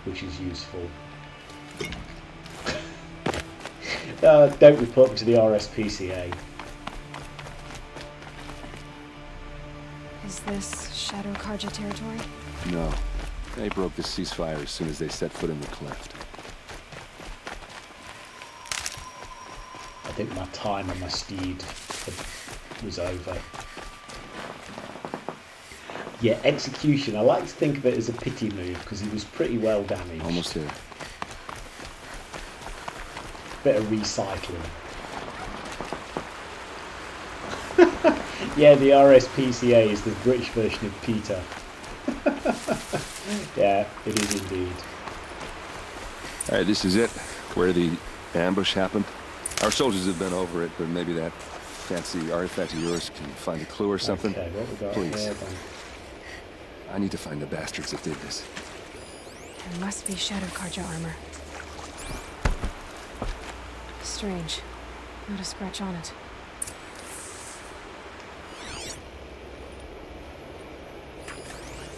which is useful. Don't report me to the RSPCA. Is this Shadow Karja territory? No. They broke the ceasefire as soon as they set foot in the cleft. I think my time on my steed was over. Yeah, execution. I like to think of it as a pity move because he was pretty well damaged. Almost there. Bit of recycling. Yeah, the RSPCA is the British version of Peter. Yeah, it is indeed. Alright, this is it. Where the ambush happened. Our soldiers have been over it, but maybe that fancy artifact of yours can find a clue or something. Okay, what we got Please. here then? I need to find the bastards that did this. There must be Shadow Karja armor. Strange. Not a scratch on it.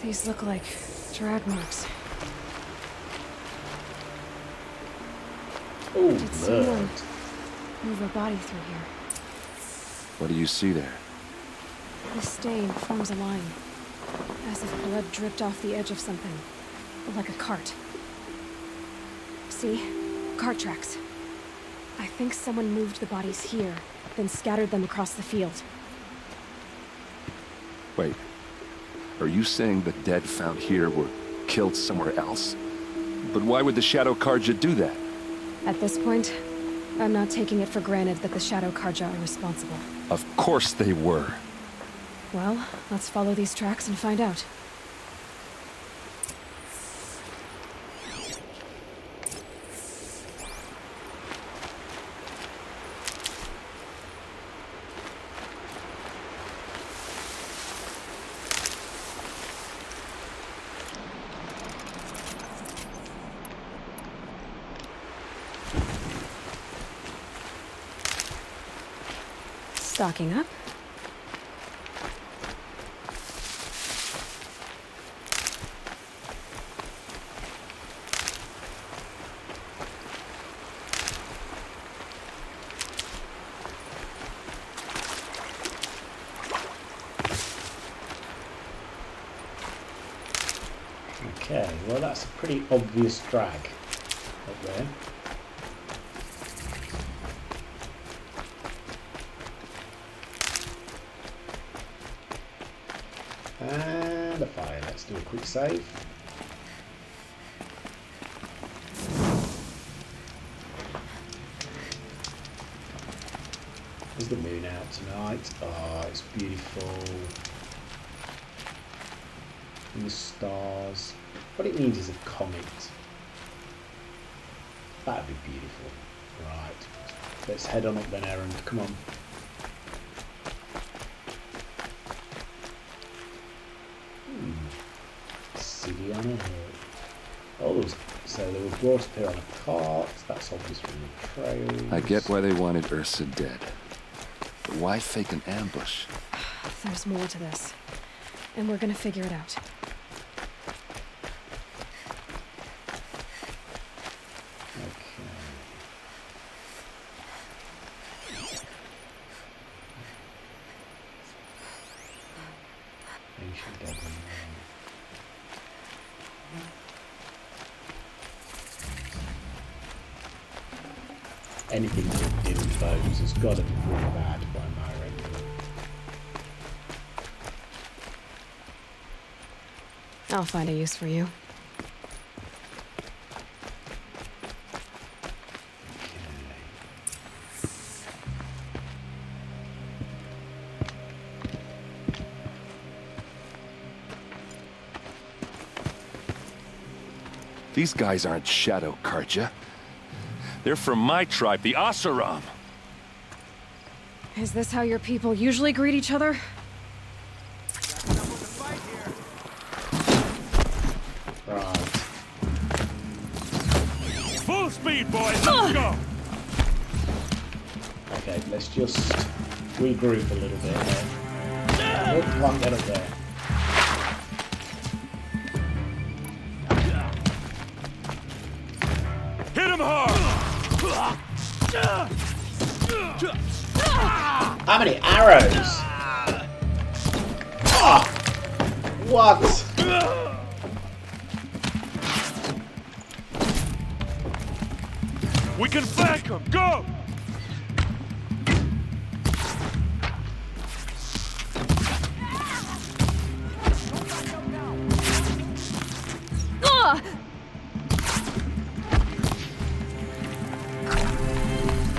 These look like drag marks. Oh, Did someone move a body through here? What do you see there? The stain forms a line, as if blood dripped off the edge of something, like a cart. See? Cart tracks. I think someone moved the bodies here, then scattered them across the field. Wait. Are you saying the dead found here were killed somewhere else? But why would the Shadow Karja do that? At this point, I'm not taking it for granted that the Shadow Karja are responsible. Of course they were. Well, let's follow these tracks and find out. Stocking up. Okay, well that's a pretty obvious drag up there. And a fire. Let's do a quick save. Is the moon out tonight? Oh, it's beautiful. And the stars. What it needs is a comet. That'd be beautiful. Right. Let's head on up then, Errand. Come on. City on a hill. Oh, so they were brought up here on a cart. That's obvious from the trails. I get why they wanted Ursa dead. But why fake an ambush? There's more to this, and we're gonna figure it out. Anything to do with bones has got to be really bad by my reckon. I'll find a use for you. These guys aren't Shadow Karja. They're from my tribe, the Asaram. Is this how your people usually greet each other? Right. Full speed, boys. Let's go. Okay, let's just regroup a little bit here. Oh, come on, get up there. Hit him hard. How many arrows? Oh, what? We can flank him. Go.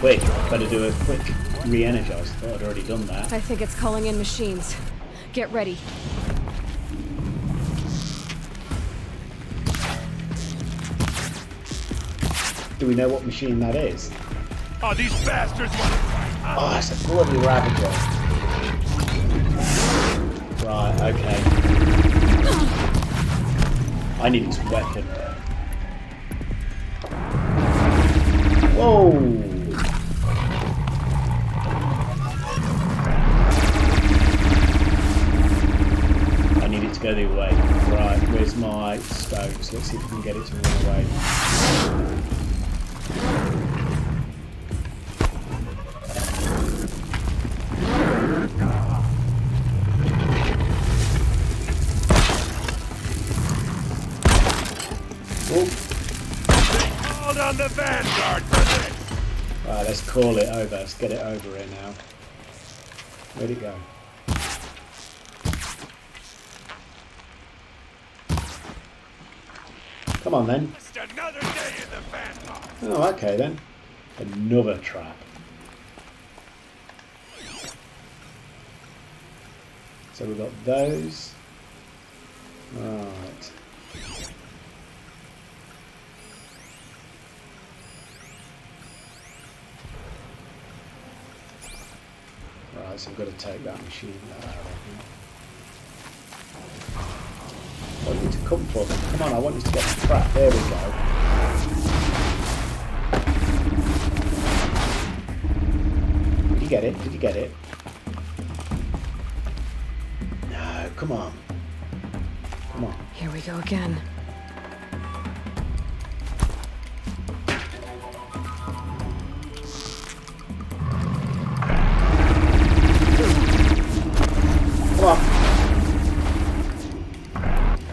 Quick, better do a quick re-energize. Thought I'd already done that. I think it's calling in machines. Get ready. Do we know what machine that is? Oh, these bastards want to fight. Oh, it's a bloody Ravager. Right, okay. I need his weapon. Whoa! I need it to go the other way. Right, where's my stones? Let's see if we can get it to run away. Hold on the vanguard for this. Right, let's call it over. Let's get it over here now. Where'd it go? Come on then. Just another day in the vanguard. Oh, okay then. Another trap. So we've got those. Right. Right, so I've got to take that machine out of here. I want you to come for them. Come on, I want you to get the trap. There we go. Did you get it? Did you get it? No, come on. Come on. Here we go again. Come on.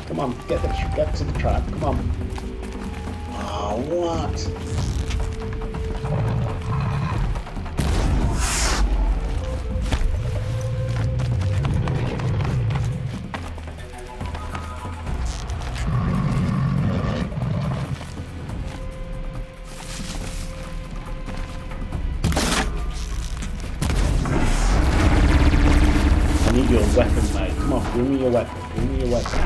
Come on, get to the trap. Come on. Oh, what? I need your weapon, mate. Come on, bring me your weapon. Bring me your weapon.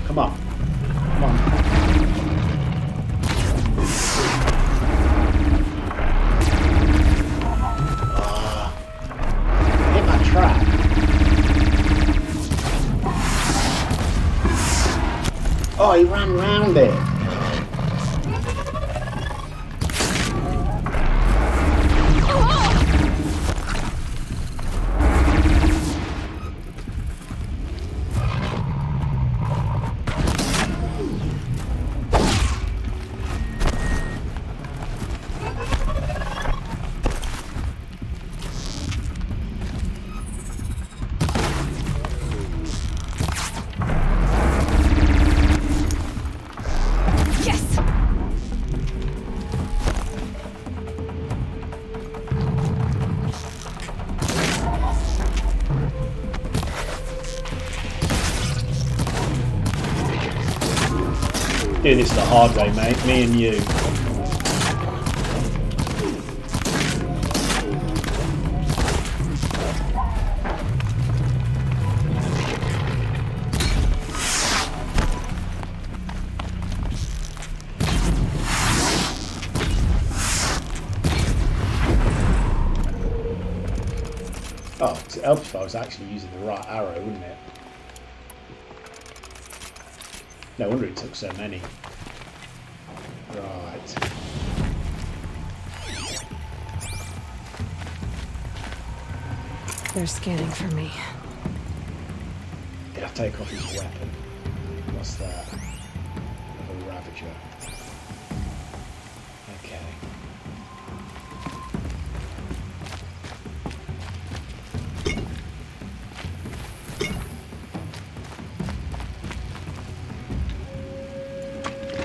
Come on. Come on. Hit my trap. Oh, he ran round it. Doing this the hard way, mate. Me and you. Oh, it helps if I was actually using the right arrow, wouldn't it? No wonder it took so many. Right. They're scanning for me. Did I take off his weapon? What's that? Another Ravager. Okay.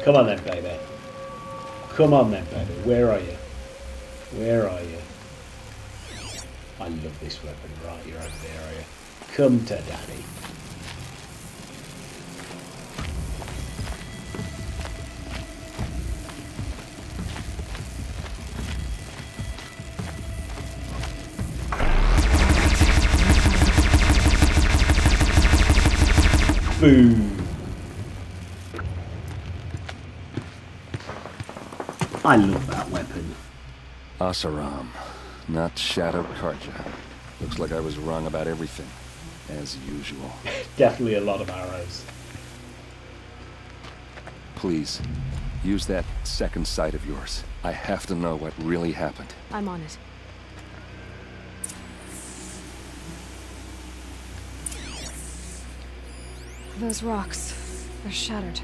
Come on then, baby. Come on then, baby. Where are you? Where are you? I love this weapon. Right, you're over there, are you? Come to daddy. Boom. I love that weapon. Asaram, not Shadow Karja. Looks like I was wrong about everything, as usual. Definitely a lot of arrows. Please, use that second sight of yours. I have to know what really happened. I'm on it. Those rocks, they're shattered.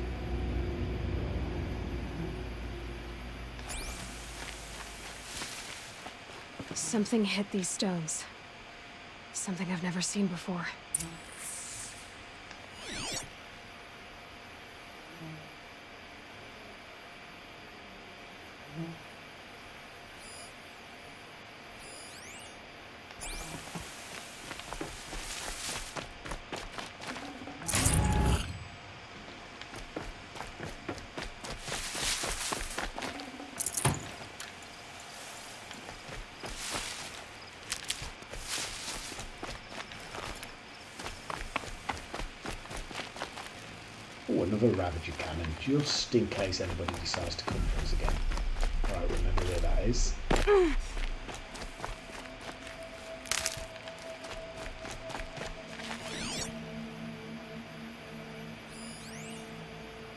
Something hit these stones. Something I've never seen before. Oh, another Ravager cannon, just in case anybody decides to come for us again. Right, remember where that is.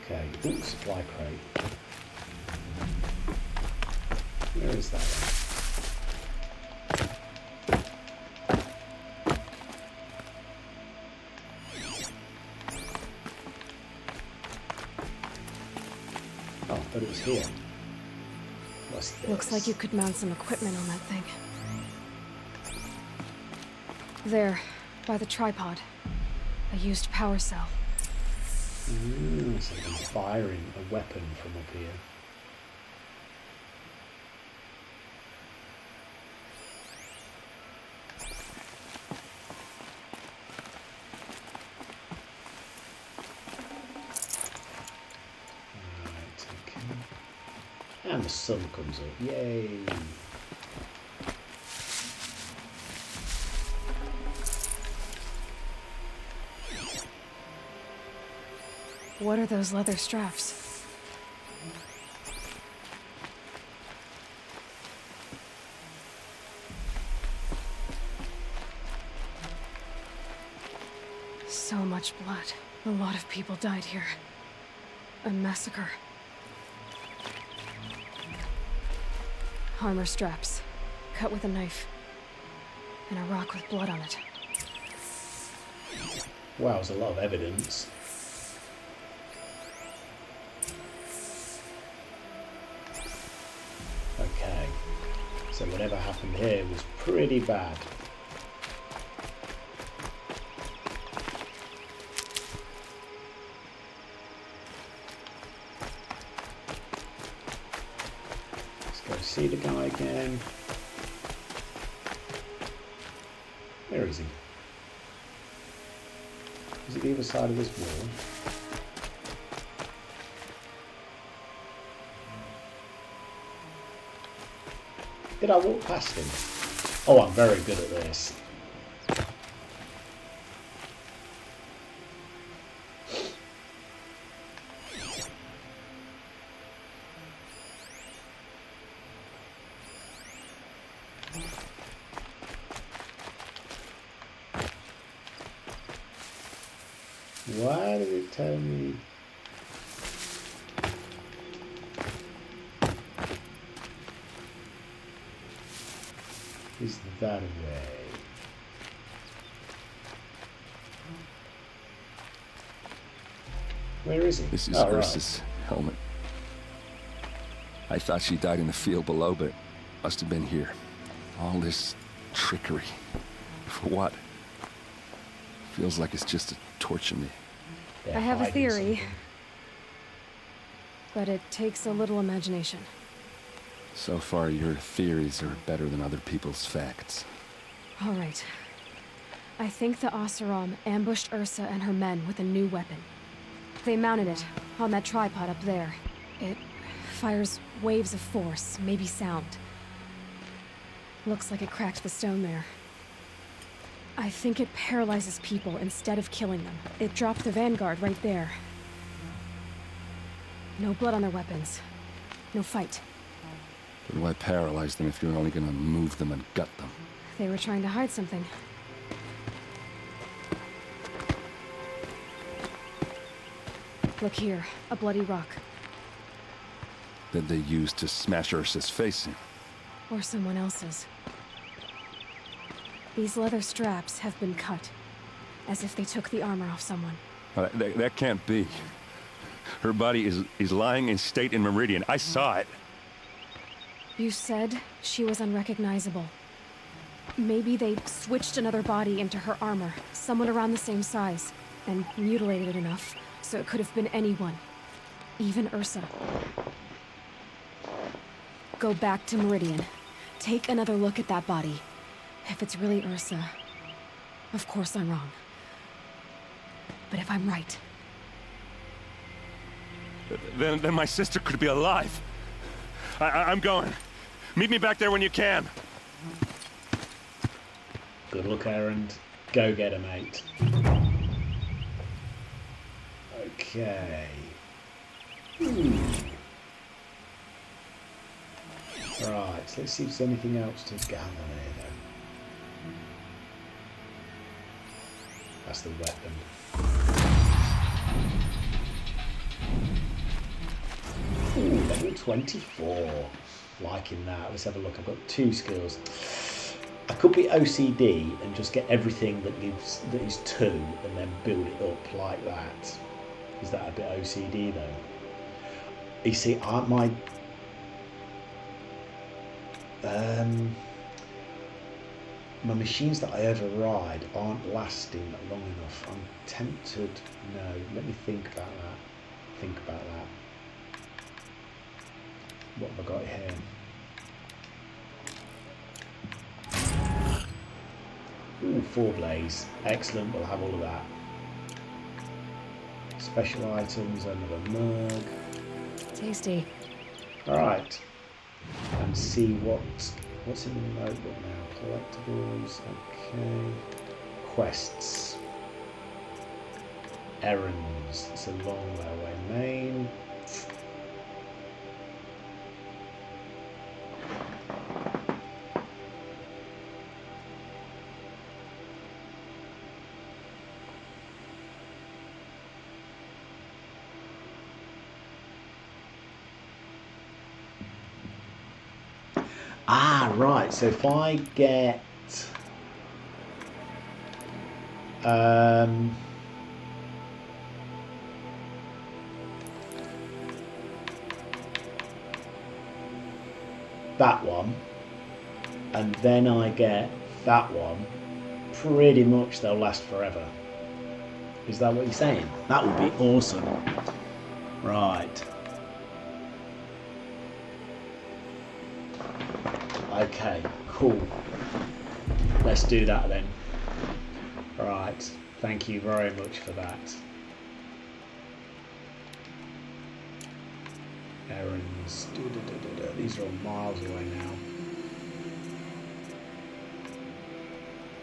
Okay, ooh, supply crate. Where is that one? Oh, but it was here. What's this? Looks like you could mount some equipment on that thing. There, by the tripod. A used power cell. Ooh, so I'm firing a weapon from up here. And the sun comes up. Yay! What are those leather straps? So much blood. A lot of people died here. A massacre. Armor straps, cut with a knife, and a rock with blood on it. Wow, there's a lot of evidence. Okay, so whatever happened here was pretty bad. Go see the guy again. Where is he? Is it the other side of this wall? Did I walk past him? Oh, I'm very good at this. Why did it tell me? Is that way? Where is he? This is oh, Ursa's helmet. I thought she died in the field below, but must have been here. All this trickery. For what? Feels like it's just to torture me. I have a theory, but it takes a little imagination. So far, your theories are better than other people's facts. All right. I think the Oseram ambushed Ursa and her men with a new weapon. They mounted it on that tripod up there. It fires waves of force, maybe sound. Looks like it cracked the stone there. I think it paralyzes people instead of killing them. It dropped the Vanguard right there. No blood on their weapons. No fight. But why paralyze them if you're only gonna move them and gut them? They were trying to hide something. Look here, a bloody rock. That they used to smash Ursa's face in. Or someone else's. These leather straps have been cut, as if they took the armor off someone. That can't be. Her body is lying in state in Meridian. I saw it. You said she was unrecognizable. Maybe they switched another body into her armor, someone around the same size, and mutilated it enough so it could have been anyone, even Ursa. Go back to Meridian. Take another look at that body. If it's really Ursa, of course I'm wrong. But if I'm right... Then my sister could be alive. I'm going. Meet me back there when you can. Good luck, Errand. Go get her, mate. Okay. Right, so let's see if there's anything else to gather here then. That's the weapon. Ooh, level 24. Liking that. Let's have a look. I've got 2 skills. I could be OCD and just get everything that is 2 and then build it up like that. Is that a bit OCD though? You see, my machines that I override aren't lasting long enough. I'm tempted. No, let me think about that. Think about that. What have I got here? Ooh, 4 blaze. Excellent, we'll have all of that. Special items, another mug. Tasty. Alright. And see what's in the notebook now. Collectibles, okay. Quests. Errands. It's a long way away. Main. Ah, right. So if I get that one, and then I get that one, pretty much they'll last forever. Is that what you're saying? That would be awesome. Right. Okay, cool. Let's do that then. Right, thank you very much for that. Errands. These are all miles away now.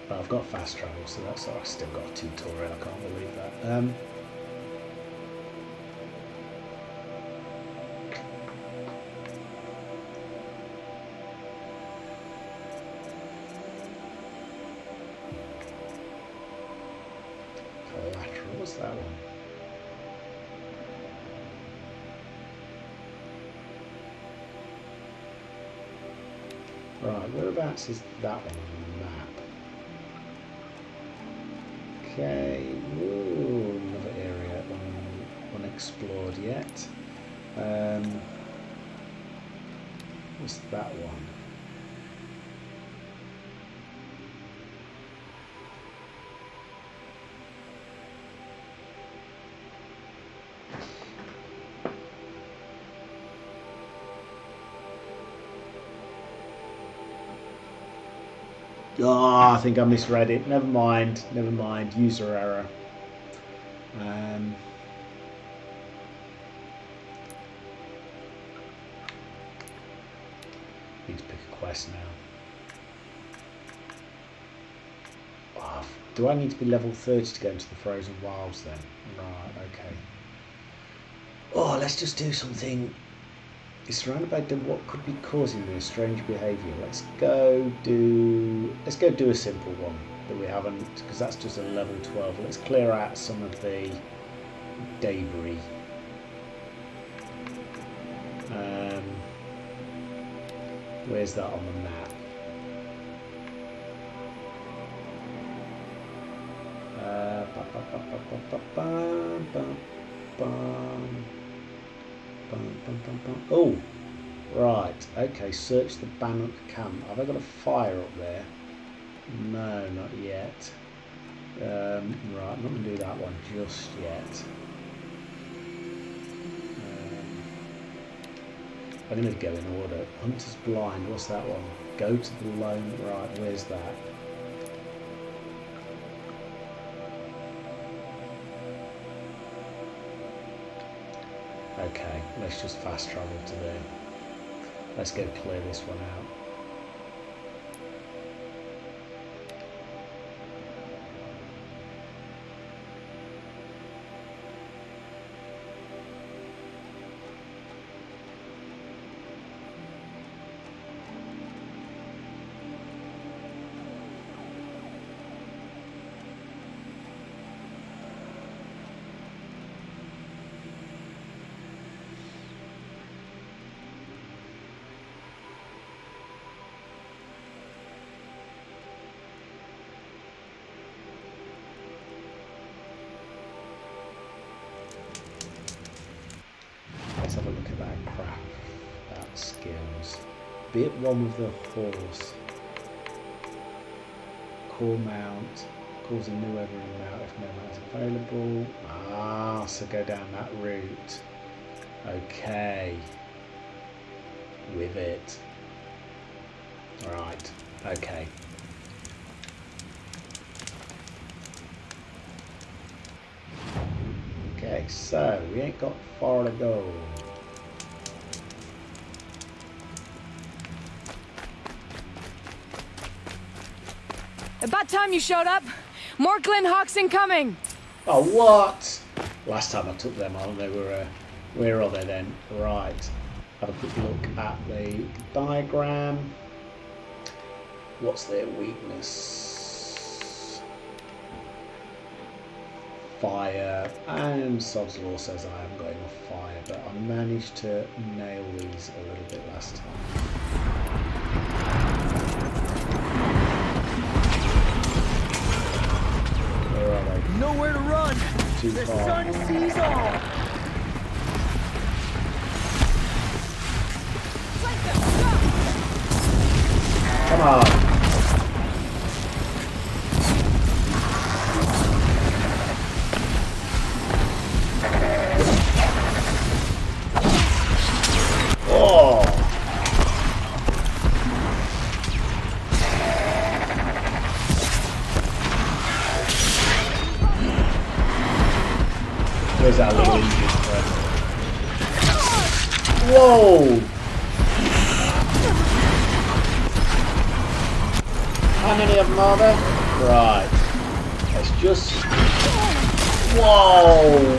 But I've got fast travel, so that's. I've still got a tutorial. I can't believe that. What's that one? Right, whereabouts is that one on the map? Okay, ooh, another area unexplored yet. What's that one? Oh, I think I misread it. Never mind. Never mind. User error. Need to pick a quest now. Oh, Do I need to be level 30 to go into the Frozen Wilds then? Right, okay. Oh, let's just do something. It's surrounded by what could be causing this strange behaviour. Let's go do a simple one that we haven't, because that's just a level 12. Let's clear out some of the debris. Where's that on the map? Oh, right. Okay, search the Bannock camp. Have I got a fire up there? No, not yet. Right, I'm not going to do that one just yet. I'm going to go in order. Hunter's Blind, what's that one? Go to the lone, right, where's that? Okay, let's just fast travel to there. Let's go clear this one out. Let's have a look at that craft, that skills. Bit one with the horse. Core mount. Calls a new every mount if no mount is available. Ah, so go down that route. Okay. With it. Right, okay. Okay, so we ain't got far to go. About time you showed up. More Glen Hawks incoming. Oh, what? Last time I took them on, they were, where are they then? Right. Have a quick look at the diagram. What's their weakness? Fire. And Sod's Law says I haven't got enough fire, but I managed to nail these a little bit last time. Nowhere to run. Too the far. sun sees all. Come on. Oh. Where's that little injured person? Whoa! How many of them are there? Right. Let's just... Whoa!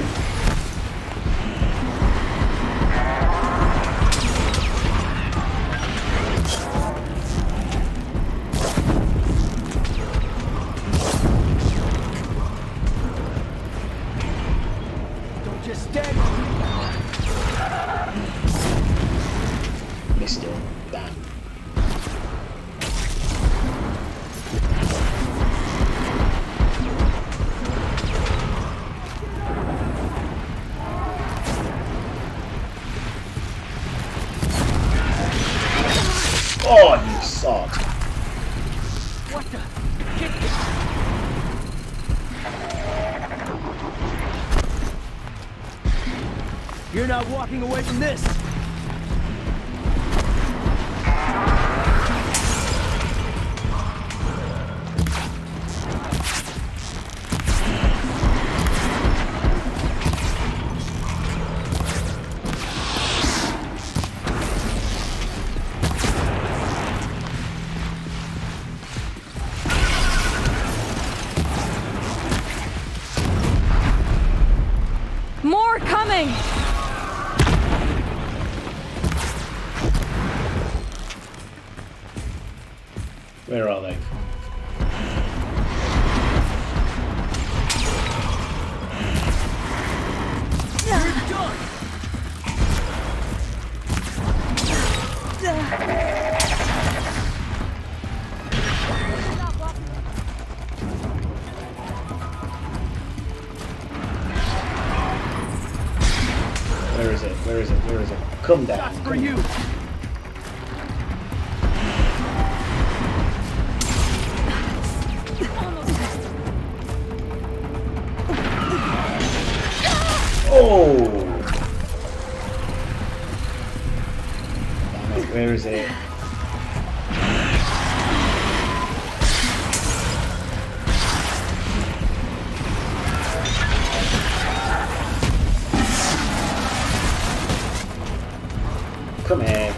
Missed it. Damn. Oh, you sod. What the? You're not walking away from this. they? Where is it? Where is it? Where is it? Come down. That's for you. Oh! Damn it, where is it? Come here.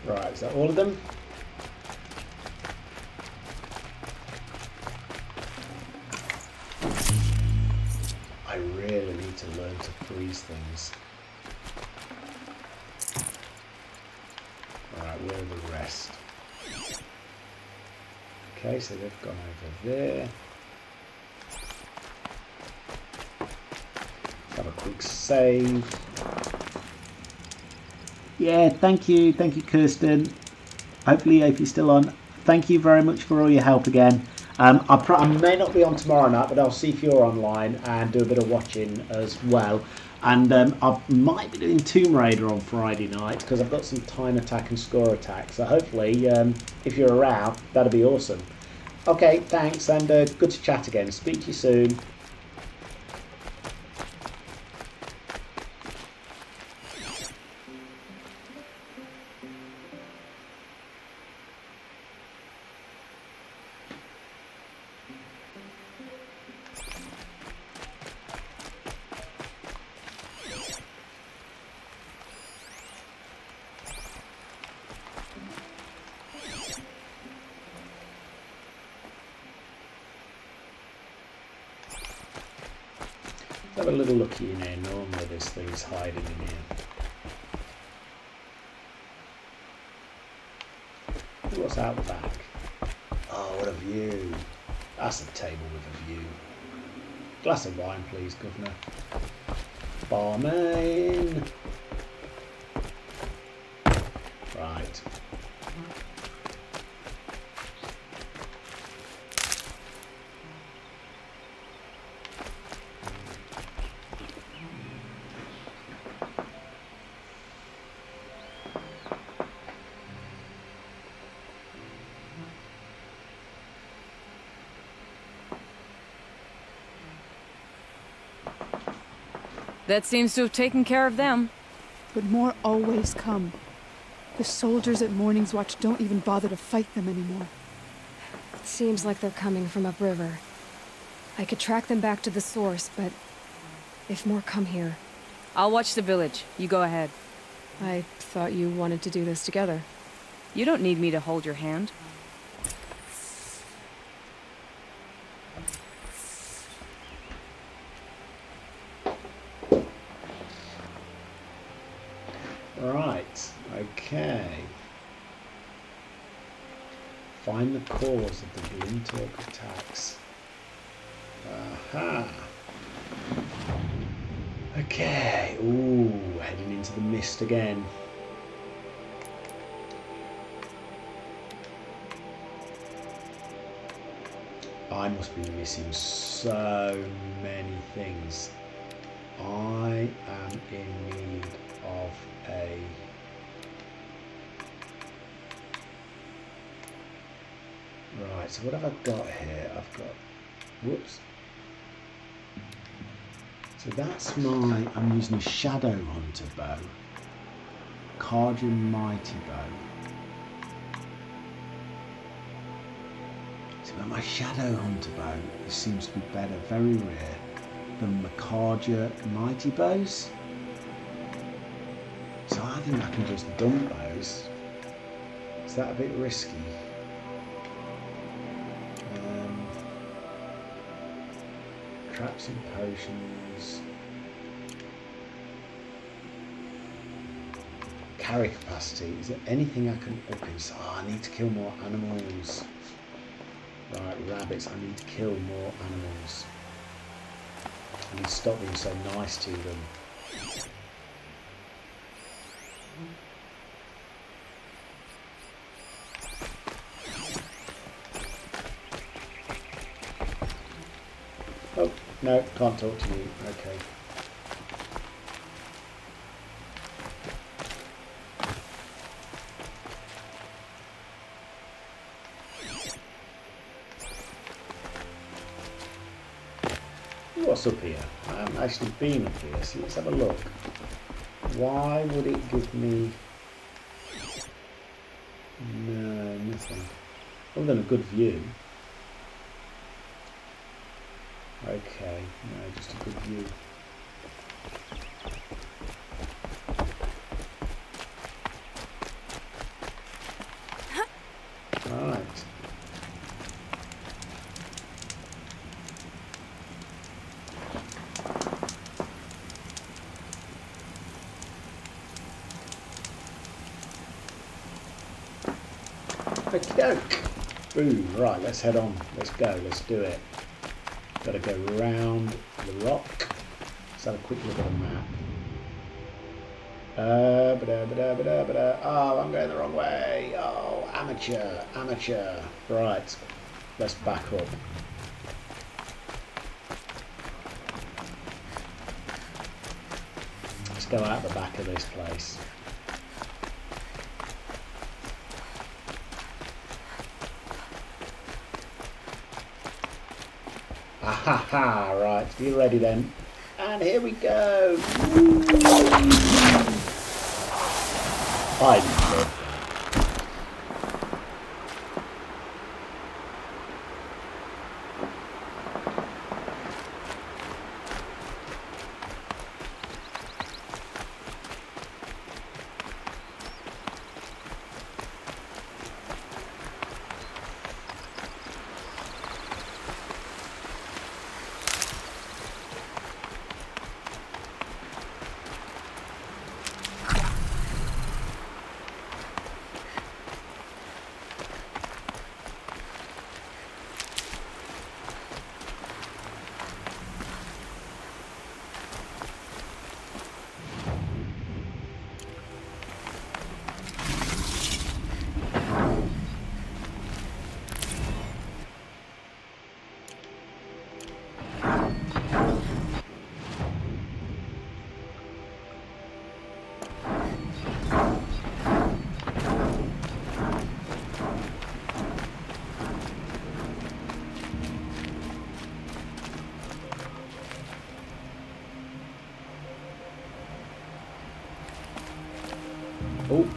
Right, is that all of them? I really need to learn to freeze things. Alright, where are the rest? Okay, so they've gone over there. Have a quick save. Yeah, thank you, Kirsten. Hopefully, if you're still on, thank you very much for all your help again. I may not be on tomorrow night, but I'll see if you're online and do a bit of watching as well. And I might be doing Tomb Raider on Friday night because I've got some time attack and score attack. So hopefully, if you're around, that'd be awesome. Okay, thanks, and good to chat again. Speak to you soon. Have a little look in here. Normally this thing's hiding in here. What's out the back? Oh, what a view. That's a table with a view. Glass of wine, please, Governor. Barman. Right. That seems to have taken care of them. But more always come. The soldiers at Morning's Watch don't even bother to fight them anymore. It seems like they're coming from upriver. I could track them back to the source, but if more come here... I'll watch the village. You go ahead. I thought you wanted to do this together. You don't need me to hold your hand. Right, okay. Find the cause of the Glintalk attacks. Aha. Okay, ooh, heading into the mist again. I must be missing so many things. I am in need of a right, so what have I got here? I've got whoops. So that's my I'm using a Shadow Hunter bow. Macardian Mighty Bow. So my Shadow Hunter bow, this seems to be better, very rare, than Macardia Mighty Bows. So I think I can just dump those. Is that a bit risky? Traps and potions. Carry capacity. Is there anything I can up in? Oh, I need to kill more animals. Right, rabbits. I need to kill more animals. I need to stop being so nice to them. Oh, no, can't talk to you. Okay. What's up here? I haven't actually been up here, so let's have a look. Why would it give me... No, nothing. Other than a good view. Okay, no, just a good view. Right. Okie doke. Boom. Right, let's head on. Let's go. Let's do it. Got to go round the rock. Let's have a quick look at the map. Oh, I'm going the wrong way. Oh, amateur, amateur. Right, let's back up. Let's go out the back of this place. Ahaha, right, you ready then? And here we go! I love it. Oh,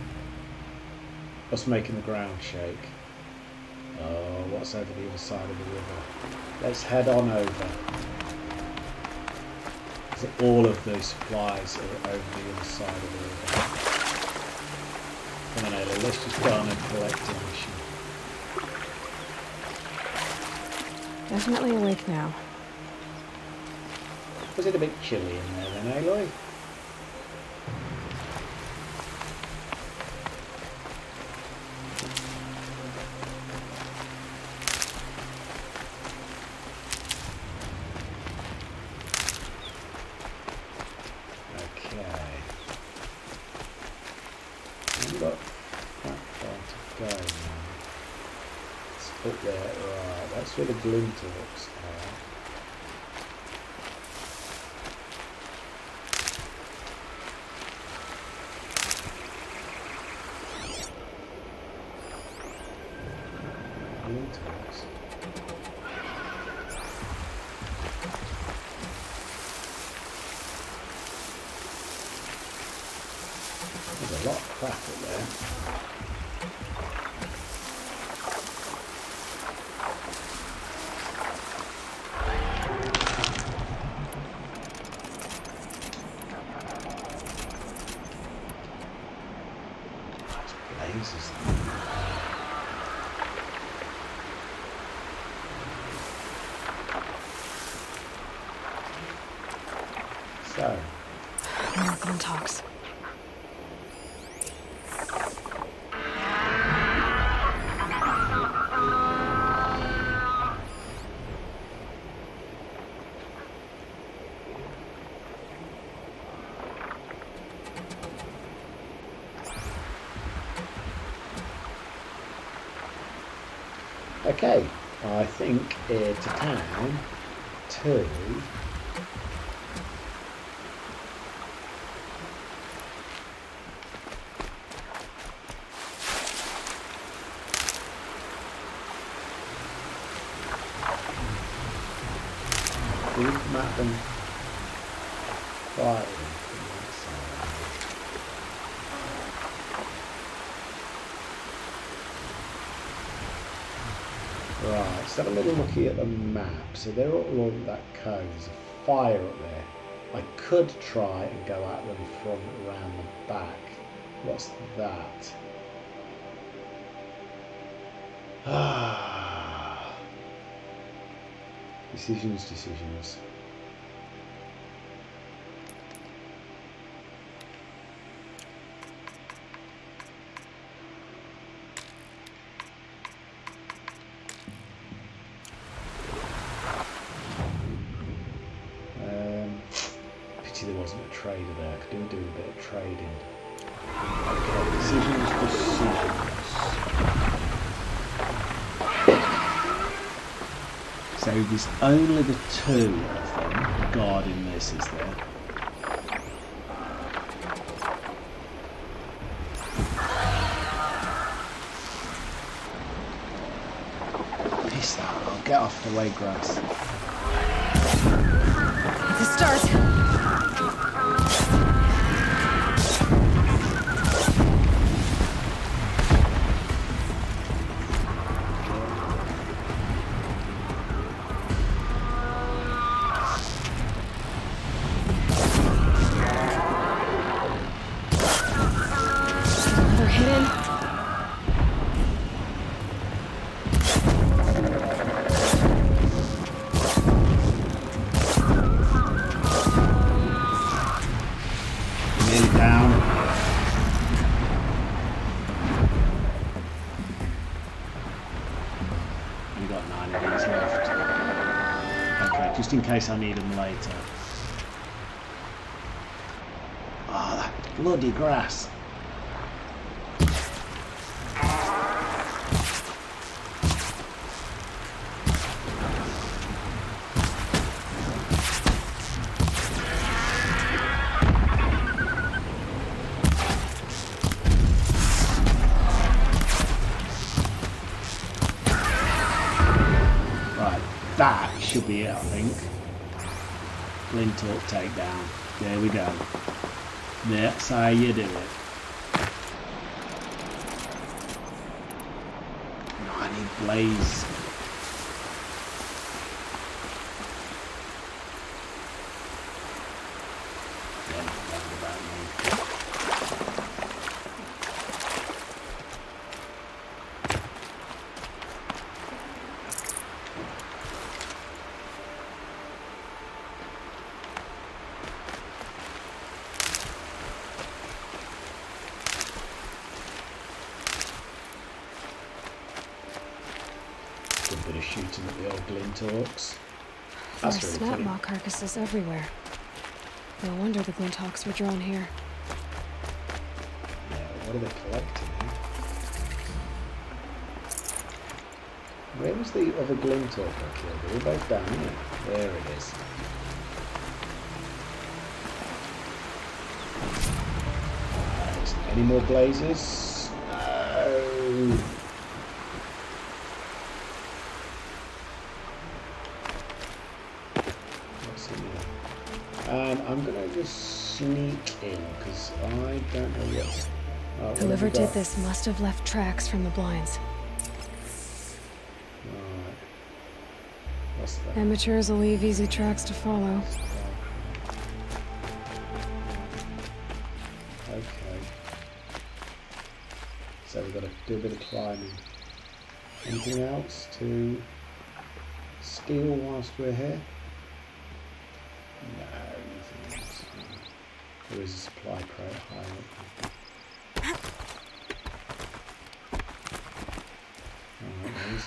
what's making the ground shake? Oh, what's over the other side of the river? Let's head on over. So all of those supplies are over the other side of the river. Come on, Ayla, let's just go on a collecting mission. Definitely awake now. Was it a bit chilly in there then, Aloy? Where the Glinthorpes are. Glinthorpes. There's a lot. crap up there. So, more Glinthawks. okay, I think it's time to map and quietly from that side. Right, let's have a little looky at the map. So they're all along that cove. There's a fire up there. I could try and go at them from around the back. What's that? Ah. Decisions. Pity there wasn't a trader there. I could do a bit of trading. Okay, decisions. So there's only the two of them guarding this, is there? Piss that, I'll get off the way grass. It's a start. In case I need them later. Oh, that bloody grass. Right, that should be it, I think. Glinthawk takedown. There we go. That's how you do it. No, I need Blaze. Yeah, that's about me. A bit of shooting at the old Glinthawks. There are snapmaw carcasses everywhere. No wonder the Glinthawks were drawn here. Yeah, what are they collecting? Where was the other Glinthawk I killed? They were both down here. There it is. Right. Any more blazes? No. And I'm going to just sneak in because I don't know what Whoever did this must have left tracks from the blinds. Right. What's that? Amateurs will leave easy tracks to follow. Okay. So we've got to do a bit of climbing. Anything else to steal whilst we're here? No, nothing else. There is a supply crate higher up.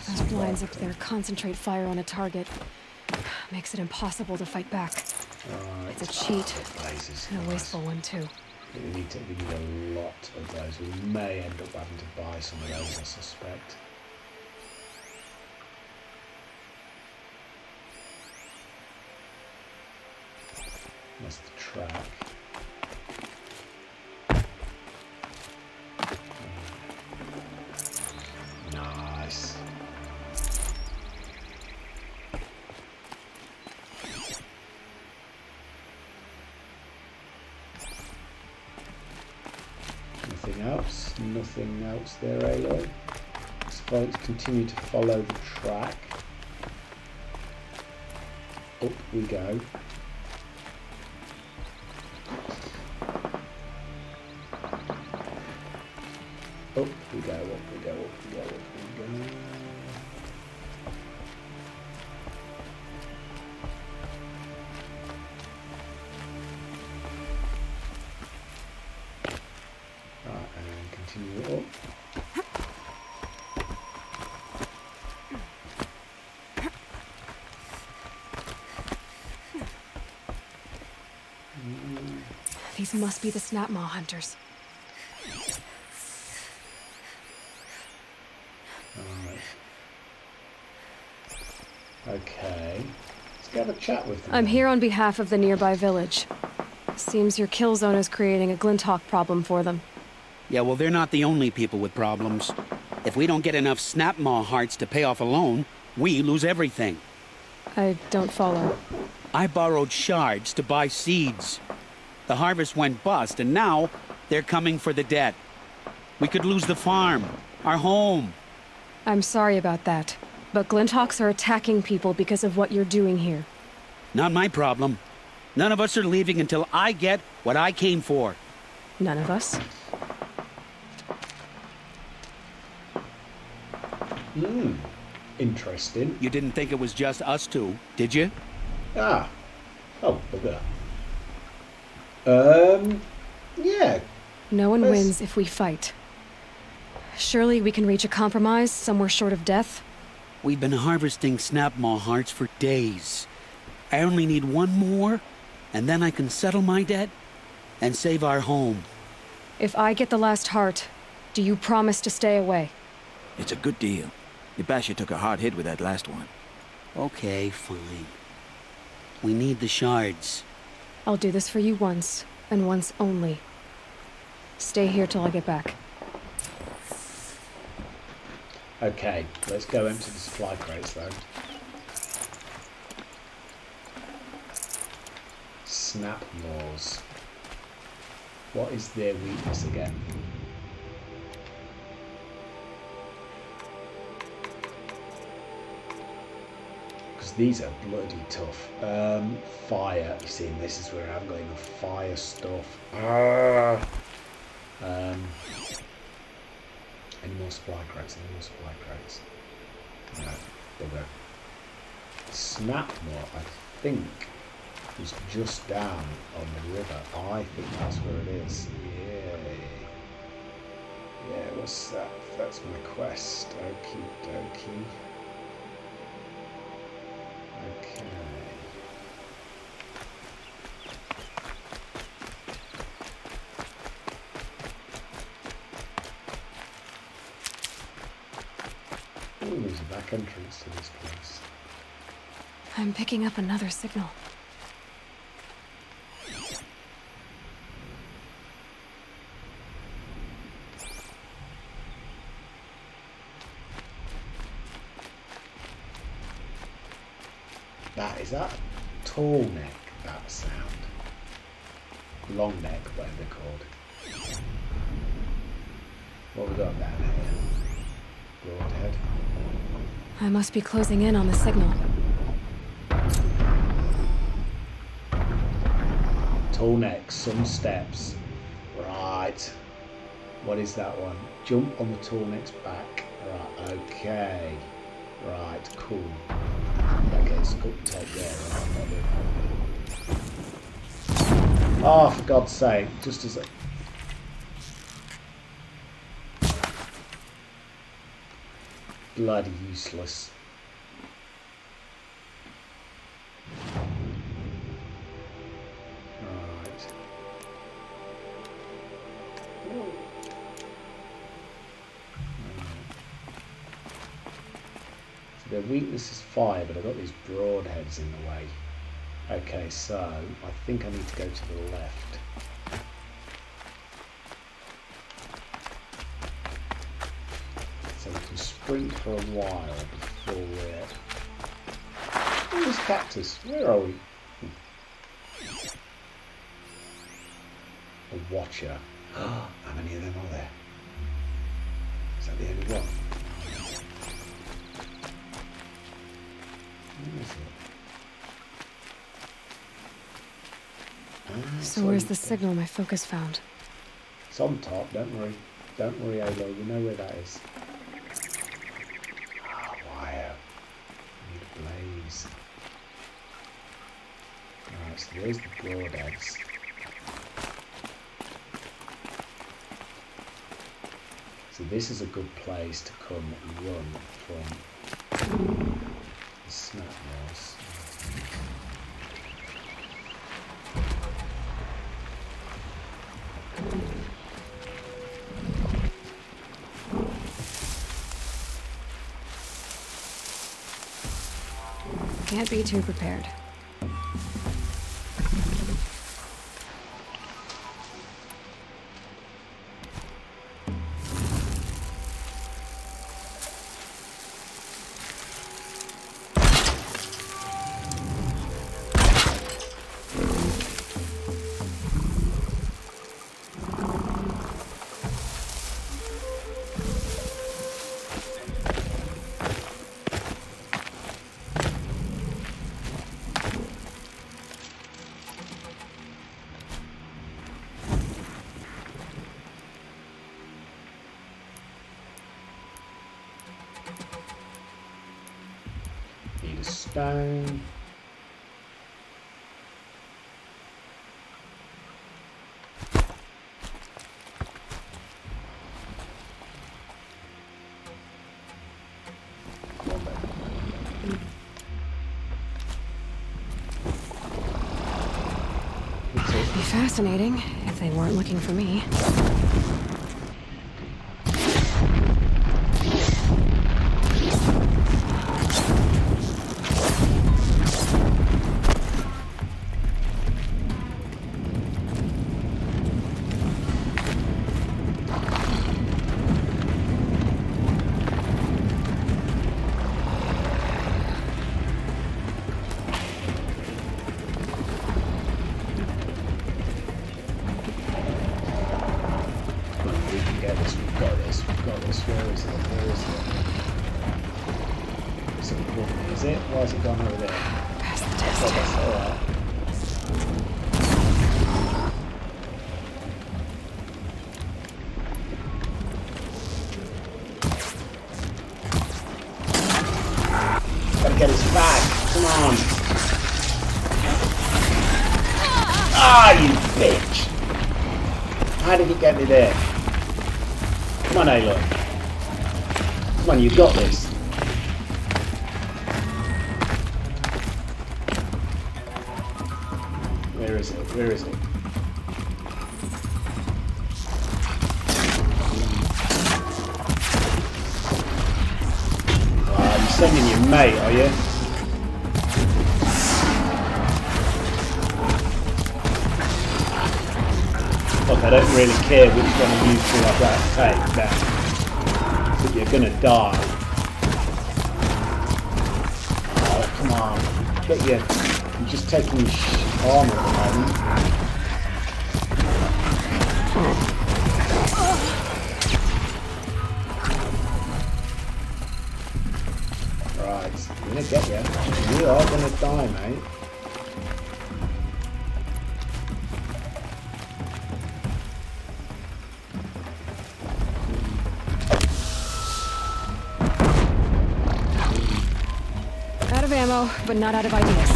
Those blinds up there concentrate fire on a target. Makes it impossible to fight back. Right. It's a cheat. Blazes. And a wasteful one too. We need a lot of those. We may end up having to buy some of those, I suspect. That's the track. Nice. Nothing else? Nothing else there, Aloy? Let's continue to follow the track. Up we go. Up we go, up we go, up we go, up we go. Right, and continue up. These must be the Snap Maw hunters. Okay, let's go have a chat with them. I'm here on behalf of the nearby village. Seems your kill zone is creating a Glinthawk problem for them. Yeah, well, they're not the only people with problems. If we don't get enough Snap Maw hearts to pay off a loan, we lose everything. I don't follow. I borrowed shards to buy seeds. The harvest went bust, and now they're coming for the debt. We could lose the farm, our home. I'm sorry about that, but Glinthawks are attacking people because of what you're doing here. Not my problem. None of us are leaving until I get what I came for. None of us? Interesting. You didn't think it was just us two, did you? Ah. Oh, bugger. Yeah. No one wins if we fight. Surely we can reach a compromise somewhere short of death? We've been harvesting Snap Maw hearts for days. I only need one more, and then I can settle my debt and save our home. If I get the last heart, do you promise to stay away? It's a good deal. Yabasha took a hard hit with that last one. Okay, fine. We need the shards. I'll do this for you once, and once only. Stay here till I get back. Okay, let's go empty the supply crates though. Snap Maws. What is their weakness again? Because these are bloody tough. Fire. You see, this is where I haven't got enough fire stuff. Any more supply crates? Any more supply crates? No, bugger. Snap Maw, I think, is just down on the river. I think that's where it is. Yay. Yeah, what's that? That's my quest. Okie dokie. Okay. Oh, there's a back entrance to this place. I'm picking up another signal. Is that tall neck, that sound? Long neck, whatever they're called. What we got down here? Broadhead. I must be closing in on the signal. Tall neck, some steps. Right. What is that one? Jump on the tall neck's back. Right, okay. Right, cool. That gets good tape there, right? Oh, for God's sake, just as a... Bloody useless. Right. So their weakness is fire, but I've got these broadheads in the way. Okay, so I think I need to go to the left. So we can sprint for a while before we're... Oh, this cactus. Where are we? A watcher. How many of them are there? Is that the only one? Where is it? So where's the signal my focus found? It's on top, don't worry. Don't worry, Alo, we know where that is. Ah, wire. I need a blaze. Alright, so there's the broadheads. So this is a good place to come and run from the snap mouse. Can't be too prepared. Need a stone. It'd be fascinating if they weren't looking for me. Why has it gone over there? Pass the test. Oh, that's alright. Gotta get his back. Come on. Ah, you bitch! How did he get me there? Come on, Aloy. Come on, you got this. Where is it? Where is it? Ah, you're sending your mate, are you? Look, I don't really care which one of you two I've got to take now. But you're gonna die. Oh, come on. Get you. I'm just taking your armor at the moment. gonna get you. You are gonna die, mate. Out of ammo, but not out of ideas.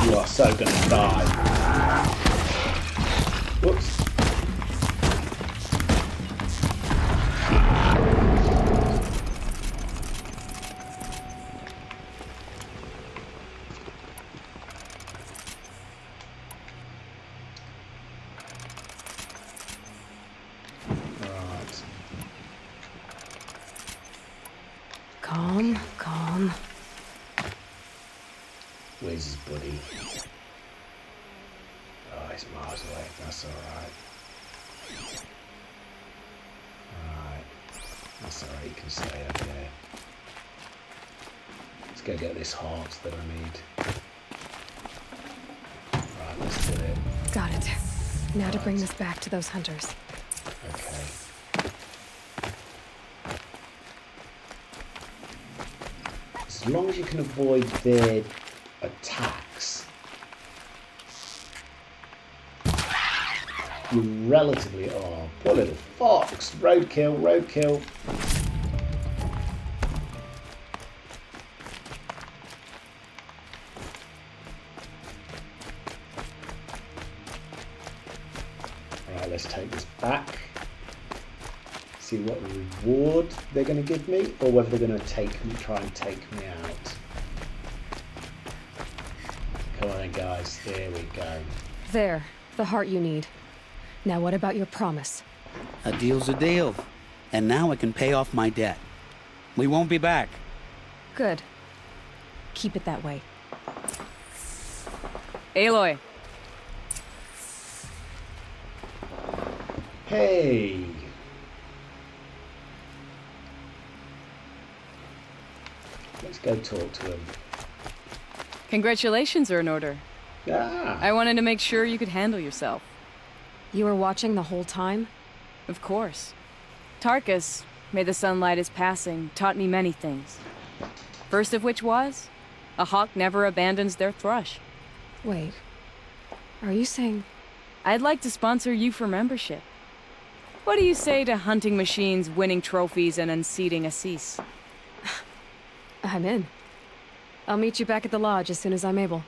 You are so gonna die. Whoops. Right. Calm, calm. Where's his buddy? Oh, he's miles away. That's alright. Alright. That's alright, you can stay over there. Let's go get this heart that I need. Right, let's do it. Got it. Now to bring this back to those hunters. Okay. As long as you can avoid their attacks, you're relatively... Oh, poor little fox. Roadkill, roadkill. Alright, let's take this back. See what reward they're going to give me, or whether they're going to try and take me out. Come on then, guys. There we go. There, the heart you need. Now what about your promise? A deal's a deal. And now I can pay off my debt. We won't be back. Good. Keep it that way. Aloy. Hey. Let's go talk to him. Congratulations are in order. Ah. I wanted to make sure you could handle yourself. You were watching the whole time? Of course. Tarkus, may the sunlight is passing, taught me many things. First of which was, a hawk never abandons their thrush. Wait. Are you saying... I'd like to sponsor you for membership. What do you say to hunting machines, winning trophies, and unseating Assis? I'm in. I'll meet you back at the lodge as soon as I'm able.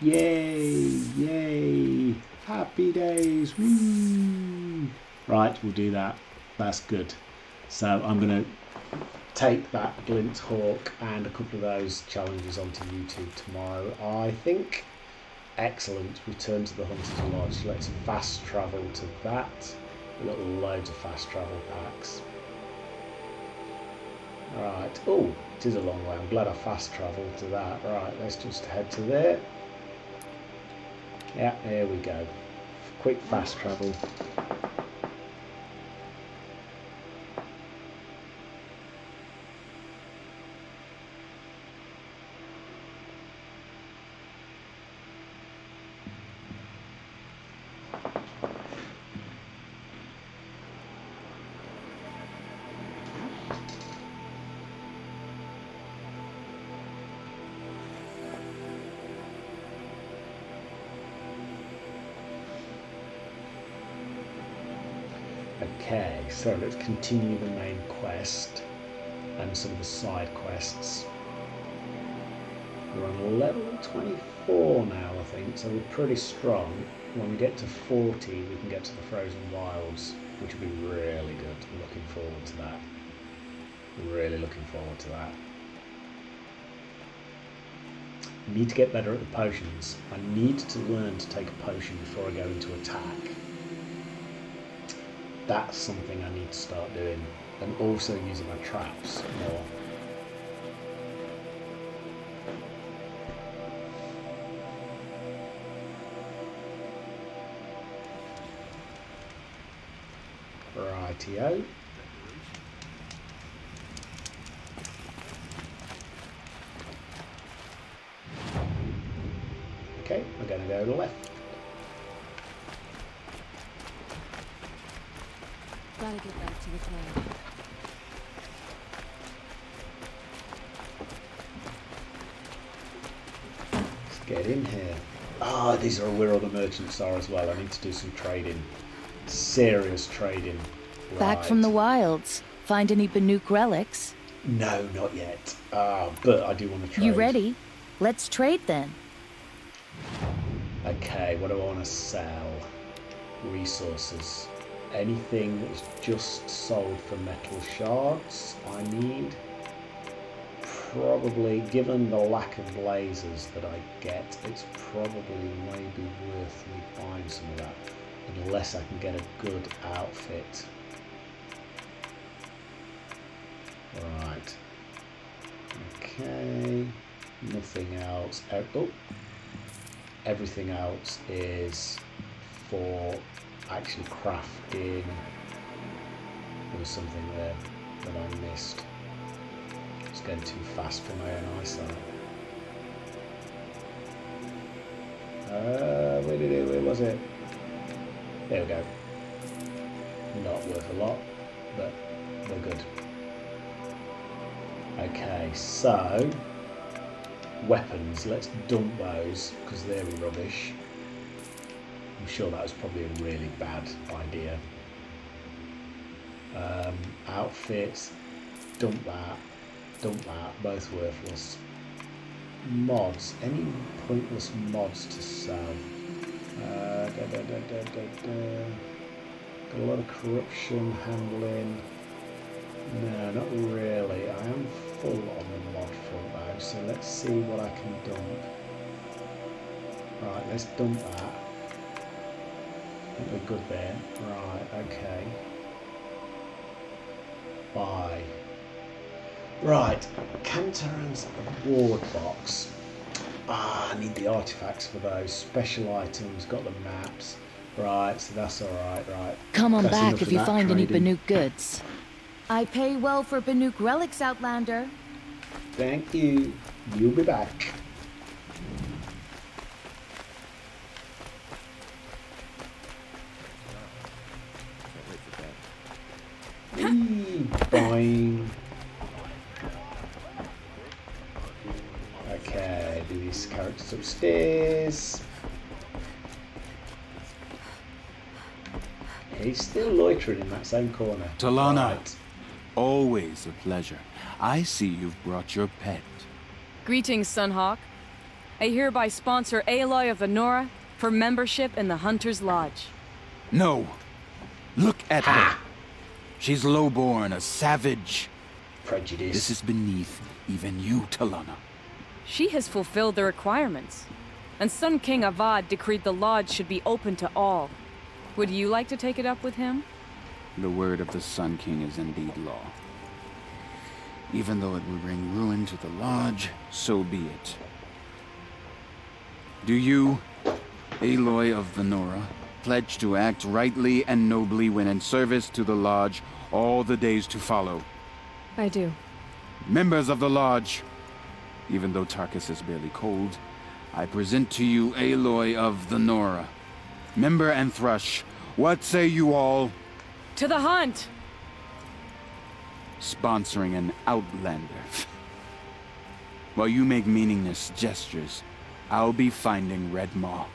Yay! Yay! Happy days! Woo! Right, we'll do that. That's good. So I'm going to take that Glint Hawk and a couple of those challenges onto YouTube tomorrow, I think. Excellent. Return to the Hunter's Lodge. Let's fast travel to that. We've got loads of fast travel packs. Right. Oh, it is a long way. I'm glad I fast travelled to that. Right, let's just head to there. Yeah, there we go. Quick fast travel. Okay, so let's continue the main quest and some of the side quests. We're on level 24 now, I think, so we're pretty strong. When we get to 40, we can get to the Frozen Wilds, which will be really good. I'm looking forward to that. Really looking forward to that. I need to get better at the potions. I need to learn to take a potion before I go into attack. That's something I need to start doing, and also using my traps more. Rightio. Okay, we're going to go left. Gotta get back to the clan. Let's get in here. Ah, these are where all the merchants are as well. I need to do some trading. Serious trading. Back from the wilds. Find any Banuk relics? No, not yet. But I do want to trade. You ready? Let's trade then. Okay, what do I want to sell? Resources. Anything that's just sold for metal shards I need. Probably, given the lack of lasers that I get, it's probably maybe worth me buying some of that. Unless I can get a good outfit. Right. Okay. Nothing else. Oh. Everything else is for actually crafting. There was something there that I missed. It's going too fast for my own eyesight. Where was it? There we go. Not worth a lot, but they're good. Okay, so weapons. Let's dump those because they're rubbish. I'm sure that was probably a really bad idea. Outfits. Dump that. Dump that. Both worthless. Mods. Any pointless mods to sell? Got a lot of corruption handling. No, not really. I am full on the mod front though, so let's see what I can dump. Right, let's dump that. I think we're good there. Right, okay. Buy. Right, Cantaran's ward box. I need the artifacts for those. Special items, got the maps. Right, so that's alright, right. Come on That's back enough if of you that find any trading. Banuk goods. I pay well for Banuk relics, Outlander. Thank you. You'll be back. Boing. Okay, do these characters upstairs. He's still loitering in that same corner. Talana, Right. always a pleasure. I see you've brought your pet. Greetings, Sunhawk. I hereby sponsor Aloy of the Nora for membership in the Hunter's Lodge. No. Look at her. She's lowborn, a savage. Prejudice. This is beneath even you, Talana. She has fulfilled the requirements, and Sun King Avad decreed the lodge should be open to all. Would you like to take it up with him? The word of the Sun King is indeed law. Even though it will bring ruin to the lodge, so be it. Do you, Aloy of the Nora, pledge to act rightly and nobly when in service to the lodge all the days to follow? I do. Members of the lodge, even though Tarkus is barely cold, I present to you Aloy of the Nora. Member and Thrush, what say you all? To the hunt! Sponsoring an outlander. While you make meaningless gestures, I'll be finding Red Maw.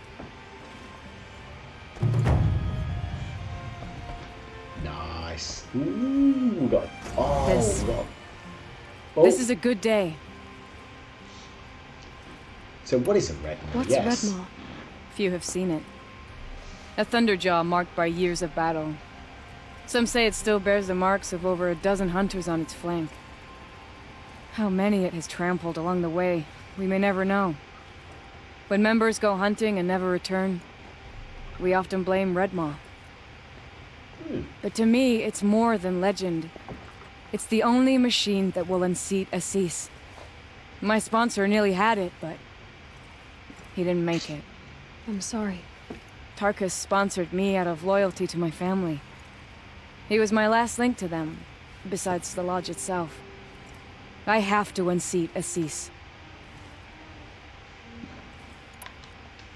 Nice. Ooh, we got. Oh, This- we got. This is a good day. So what is a red maw? What's Yes. Red Maw? Few have seen it. A thunderjaw marked by years of battle. Some say it still bears the marks of over a dozen hunters on its flank. How many it has trampled along the way, we may never know. When members go hunting and never return, we often blame Red Maw. But to me, it's more than legend. It's the only machine that will unseat Assis. My sponsor nearly had it, but he didn't make it. I'm sorry. Tarkus sponsored me out of loyalty to my family. He was my last link to them, besides the lodge itself. I have to unseat Assis.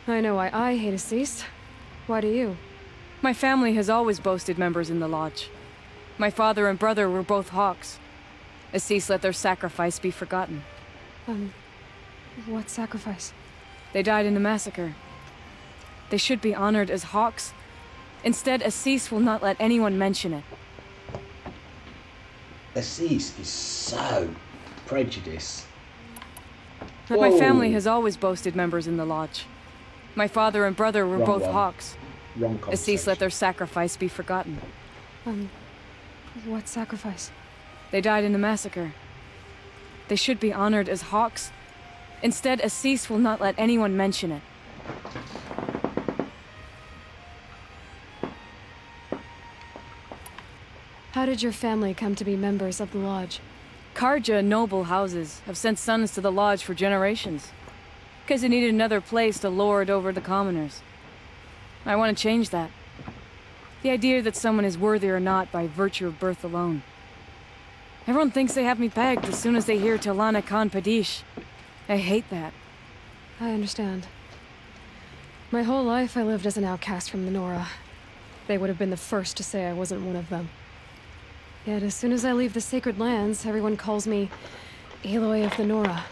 I know why I hate Assis. Why do you? My family has always boasted members in the lodge. My father and brother were both hawks. Assis let their sacrifice be forgotten. What sacrifice? They died in the massacre. They should be honored as hawks. Instead, Assis will not let anyone mention it. Assis is so prejudiced. But my family has always boasted members in the lodge. My father and brother were both hawks. Wrong conversation. Assis let their sacrifice be forgotten. What sacrifice? They died in the massacre. They should be honored as hawks. Instead, Assis will not let anyone mention it. How did your family come to be members of the lodge? Karja noble houses have sent sons to the lodge for generations. Because they needed another place to lord over the commoners. I want to change that. The idea that someone is worthy or not by virtue of birth alone. Everyone thinks they have me pegged as soon as they hear Talana Khan Padish. I hate that. I understand. My whole life I lived as an outcast from the Nora. They would have been the first to say I wasn't one of them. Yet as soon as I leave the sacred lands, everyone calls me Aloy of the Nora.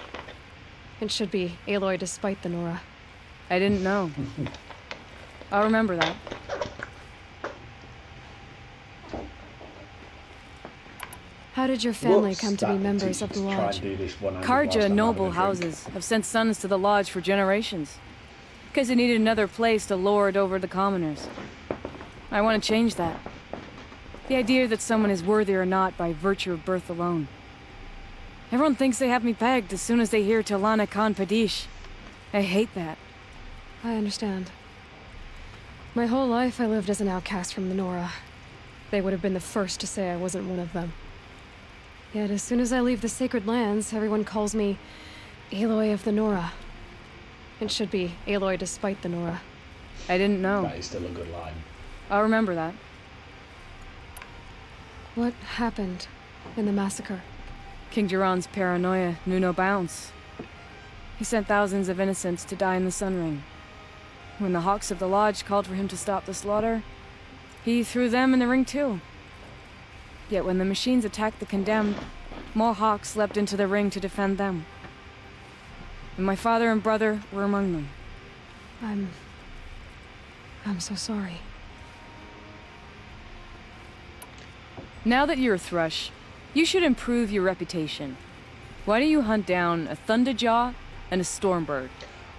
It should be Aloy despite the Nora. I didn't know. I'll remember that. How did your family come to be members of the lodge? Karja noble houses have sent sons to the lodge for generations. Because they needed another place to lord over the commoners. I want to change that. The idea that someone is worthy or not by virtue of birth alone. Everyone thinks they have me pegged as soon as they hear Talana Khan Padish. I hate that. I understand. My whole life I lived as an outcast from the Nora. They would have been the first to say I wasn't one of them. Yet as soon as I leave the sacred lands, everyone calls me Aloy of the Nora. It should be Aloy despite the Nora. I didn't know. That is still a good line. I'll remember that. What happened in the massacre? King Jiran's paranoia knew no bounds. He sent thousands of innocents to die in the Sun Ring. When the Hawks of the Lodge called for him to stop the slaughter, he threw them in the ring too. Yet when the machines attacked the condemned, more Hawks leapt into the ring to defend them. And my father and brother were among them. I'm so sorry. Now that you're a Thrush, you should improve your reputation. Why don't you hunt down a Thunderjaw and a Stormbird?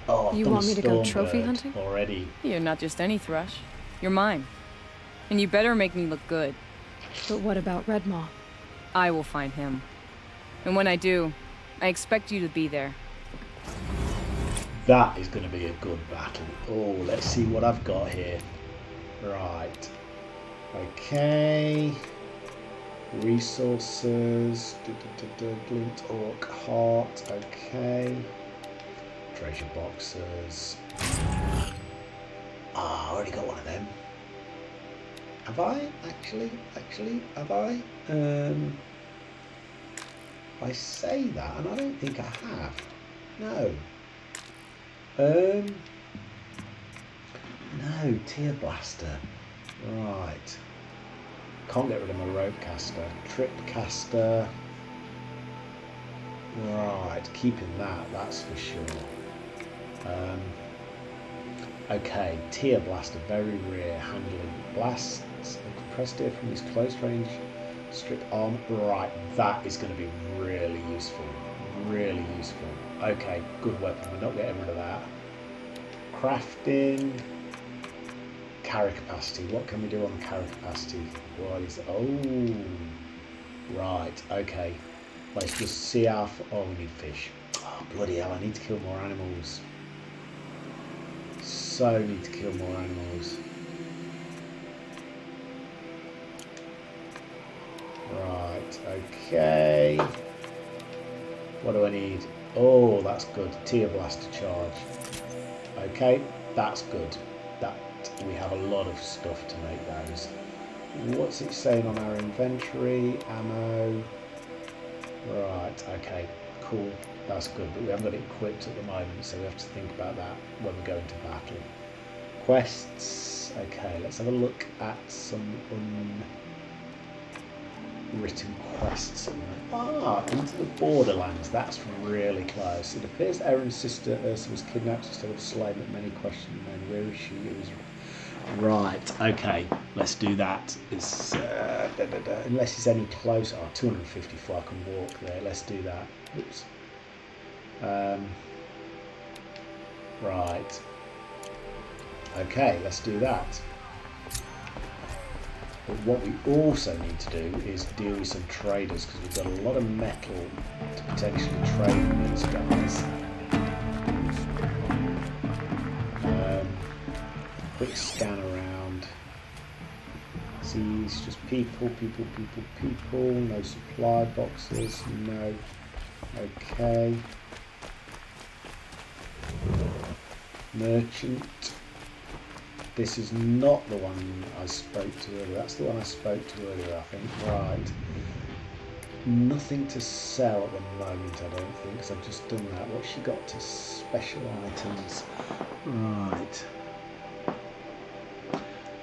Oh, you want me to go trophy hunting? Already. You're not just any Thrush. You're mine. And you better make me look good. But what about Redmaw? I will find him. And when I do, I expect you to be there. That is going to be a good battle. Oh, let's see what I've got here. Right. Okay. Resources. Glint Orc Heart. Okay. Treasure boxes. Ah, I already got one of them. Have I? Actually, have I? I say that, and I don't think I have. No. No, Tear Blaster. Right. Can't get rid of my Rope Caster. Trip Caster. Right, keeping that, that's for sure. Okay, Tear Blaster, very rare. Handling blasts. Compressed air from his close range. Strip arm. Right, that is going to be really useful. Really useful. Okay, good weapon. We're not getting rid of that. Crafting. Carry capacity. What can we do on carry capacity? What is it? Oh, right. Okay. Let's just see how. Oh, we need fish. Oh, bloody hell! I need to kill more animals. So need to kill more animals. Right. Okay. What do I need? Oh, that's good. Tear Blaster charge. Okay, that's good. That we have a lot of stuff to make those. What's it saying on our inventory? Ammo. Right, okay, cool. That's good, but we haven't got it equipped at the moment, so we have to think about that when we go into battle. Quests. Okay, let's have a look at some written quests somewhere. Ah, into the Borderlands. That's really close. It appears Erin's sister Ursa was kidnapped instead of slain, but many question remain. Where is she? It was right. Okay, let's do that. It's unless it's any closer. Oh, 254. I can walk there. Let's do that. Oops. Right. Okay, let's do that. But what we also need to do is deal with some traders, because we've got a lot of metal to potentially trade with these guys. Quick scan around. See, it's just people. No supply boxes. No. Okay. Merchant. This is not the one I spoke to earlier. That's the one I spoke to earlier, I think. Right. Nothing to sell at the moment, I don't think, because I've just done that. What's she got to special items? Right.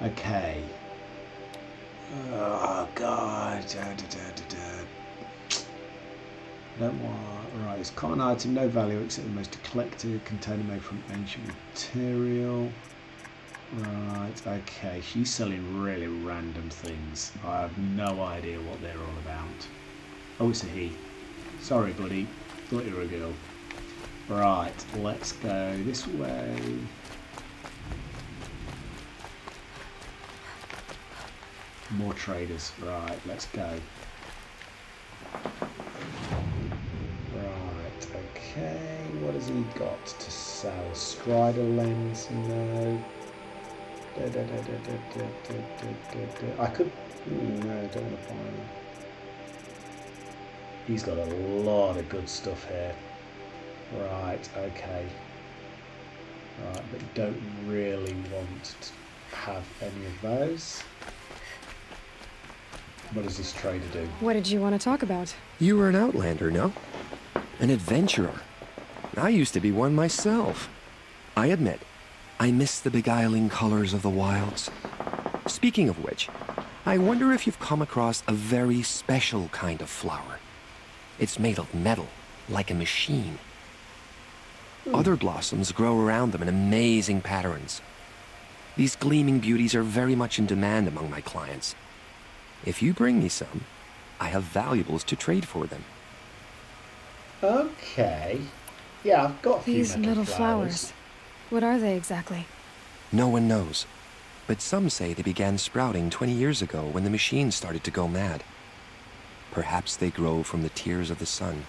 Okay. Oh, God. Don't want. Right, it's common item, no value except the most eclectic container made from ancient material. Right, okay, she's selling really random things. I have no idea what they're all about. Oh, it's a he. Sorry, buddy. Thought you were a girl. Right, let's go this way. More traders. Right, let's go. Right, okay. What has he got to sell? Strider lens? No. I could. No, I don't want to buy him. He's got a lot of good stuff here. Right, okay. Right, but don't really want to have any of those. What does this trader do? What did you want to talk about? You were an outlander, no? An adventurer. I used to be one myself. I admit, I miss the beguiling colors of the wilds. Speaking of which, I wonder if you've come across a very special kind of flower. It's made of metal, like a machine. Other blossoms grow around them in amazing patterns. These gleaming beauties are very much in demand among my clients. If you bring me some, I have valuables to trade for them. Okay. Yeah, I've got a few These metal flowers. What are they exactly? No one knows, but some say they began sprouting 20 years ago when the machine started to go mad. Perhaps they grow from the tears of the sun,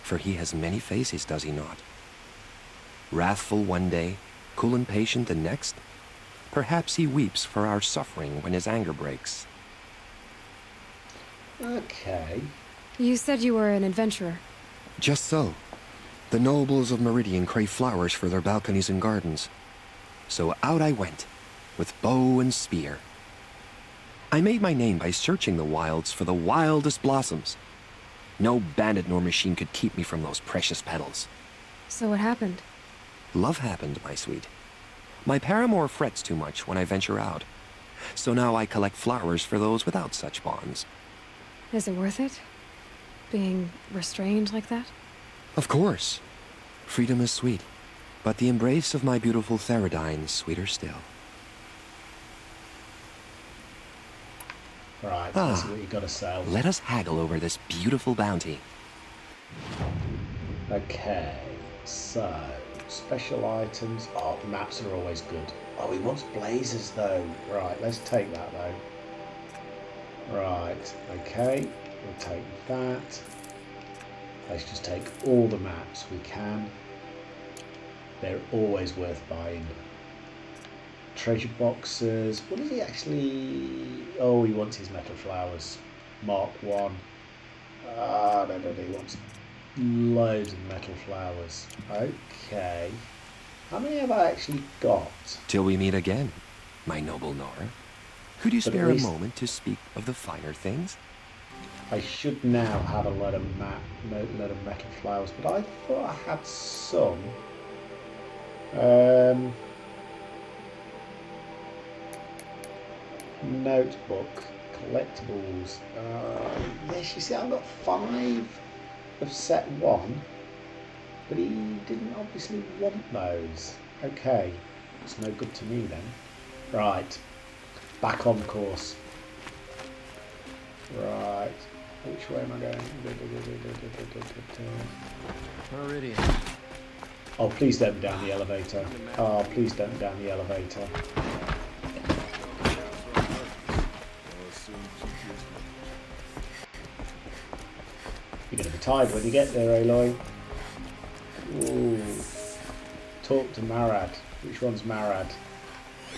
for he has many faces, does he not? Wrathful one day, cool and patient the next. Perhaps he weeps for our suffering when his anger breaks. Okay. You said you were an adventurer. Just so. The nobles of Meridian crave flowers for their balconies and gardens. So out I went, with bow and spear. I made my name by searching the wilds for the wildest blossoms. No bandit nor machine could keep me from those precious petals. So what happened? Love happened, my sweet. My paramour frets too much when I venture out. So now I collect flowers for those without such bonds. Is it worth it? Being restrained like that? Of course. Freedom is sweet, but the embrace of my beautiful Theridine is sweeter still. Right, that's what you got to sell. Let us haggle over this beautiful bounty. Okay, so special items. Oh, maps are always good. Oh, he wants blazers though. Right, let's take that though. Right, okay, we'll take that. Let's just take all the maps we can. They're always worth buying. Treasure boxes. What does he actually... Oh, he wants his metal flowers. Mark 1. No, he wants loads of metal flowers. Okay. How many have I actually got? Till we meet again, my noble Nora. Could you spare a moment to speak of the finer things? I should now have a load of metal flowers, but I thought I had some. Notebook, collectibles. Yes, you see, I've got 5 of set 1, but he didn't obviously want those. Okay, it's no good to me then. Right, back on course. Right, which way am I going? Meridian. Oh, please don't be down the elevator. Oh, please don't be down the elevator. You're going to be tired when you get there, Aloy. Ooh. Talk to Marad. Which one's Marad?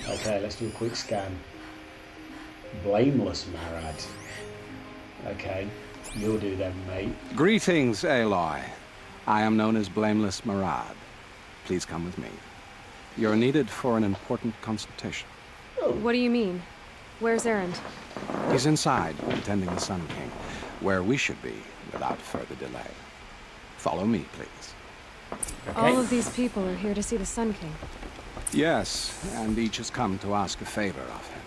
Okay, let's do a quick scan. Blameless Marad. Okay, you'll do then, mate. Greetings, Aloy. I am known as Blameless Marad. Please come with me. You're needed for an important consultation. What do you mean? Where's Erend? He's inside, attending the Sun King, where we should be without further delay. Follow me, please. Okay. All of these people are here to see the Sun King. Yes, and each has come to ask a favor of him.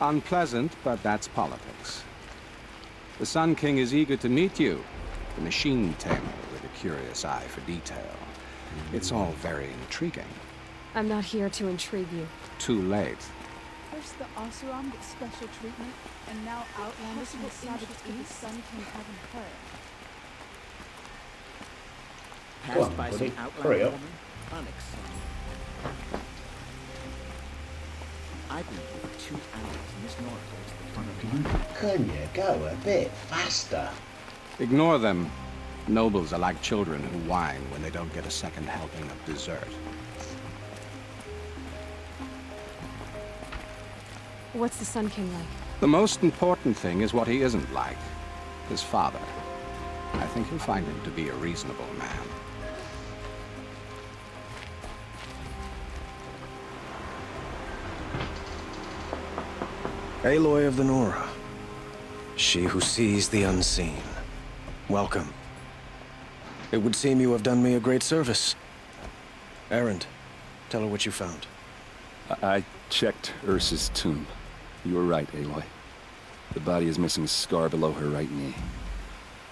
Unpleasant, but that's politics. The Sun King is eager to meet you, the machine tamer with a curious eye for detail. It's all very intriguing. I'm not here to intrigue you. Too late. First the Oseram gets special treatment, and now Outlanders from the Savage East Sun King haven't heard. Passed by some Outlander woman? Unacceptable. I've been here for 2 hours, and Miss Nora goes to the front of the line. Can you go a bit faster? Ignore them. Nobles are like children who whine when they don't get a second helping of dessert. What's the Sun King like? The most important thing is what he isn't like. His father. I think you'll find him to be a reasonable man. Aloy of the Nora. She who sees the unseen. Welcome. It would seem you have done me a great service. Erend, tell her what you found. I checked Ursa's tomb. You were right, Aloy. The body is missing a scar below her right knee.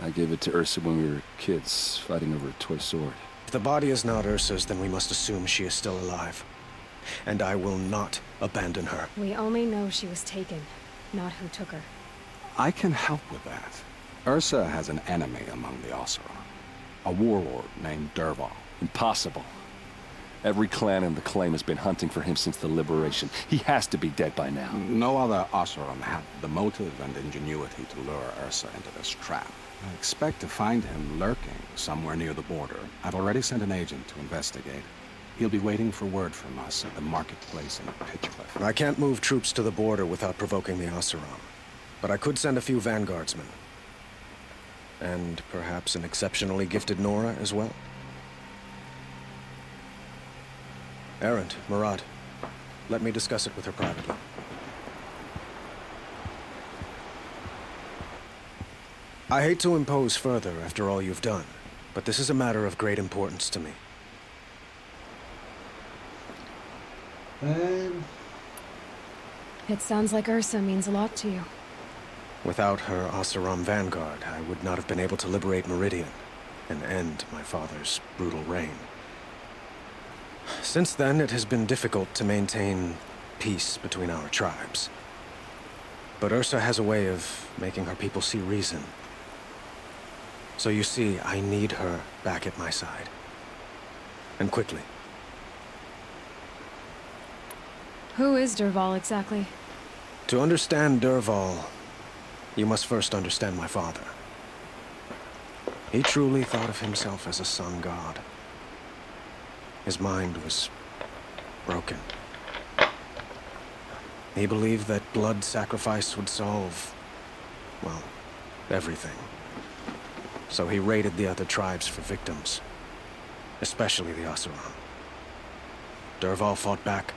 I gave it to Ursa when we were kids, fighting over a toy sword. If the body is not Ursa's, then we must assume she is still alive. And I will not abandon her. We only know she was taken, not who took her. I can help with that. Ursa has an enemy among the Oseram. A warlord named Dervahl. Impossible. Every clan in the claim has been hunting for him since the liberation. He has to be dead by now. No other Oseram had the motive and ingenuity to lure Ursa into this trap. I expect to find him lurking somewhere near the border. I've already sent an agent to investigate. He'll be waiting for word from us at the marketplace in Pitchcliff. I can't move troops to the border without provoking the Oseram. But I could send a few vanguardsmen. And perhaps an exceptionally gifted Nora as well. Erend, Marad, let me discuss it with her privately. I hate to impose further after all you've done, but this is a matter of great importance to me. It sounds like Ursa means a lot to you. Without her Oseram vanguard, I would not have been able to liberate Meridian and end my father's brutal reign. Since then, it has been difficult to maintain peace between our tribes. But Ursa has a way of making her people see reason. So you see, I need her back at my side. And quickly. Who is Dervahl exactly? To understand Dervahl, you must first understand my father. He truly thought of himself as a sun god. His mind was broken. He believed that blood sacrifice would solve, well, everything. So he raided the other tribes for victims, especially the Oseram. Dervahl fought back.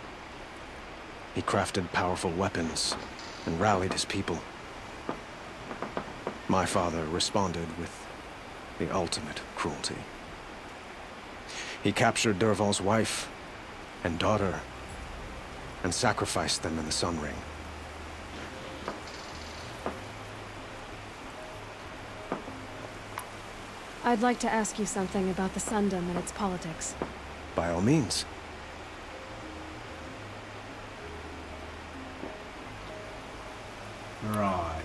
He crafted powerful weapons and rallied his people. My father responded with the ultimate cruelty. He captured Dervahl's wife and daughter and sacrificed them in the Sun Ring. I'd like to ask you something about the Sundom and its politics. By all means. Right,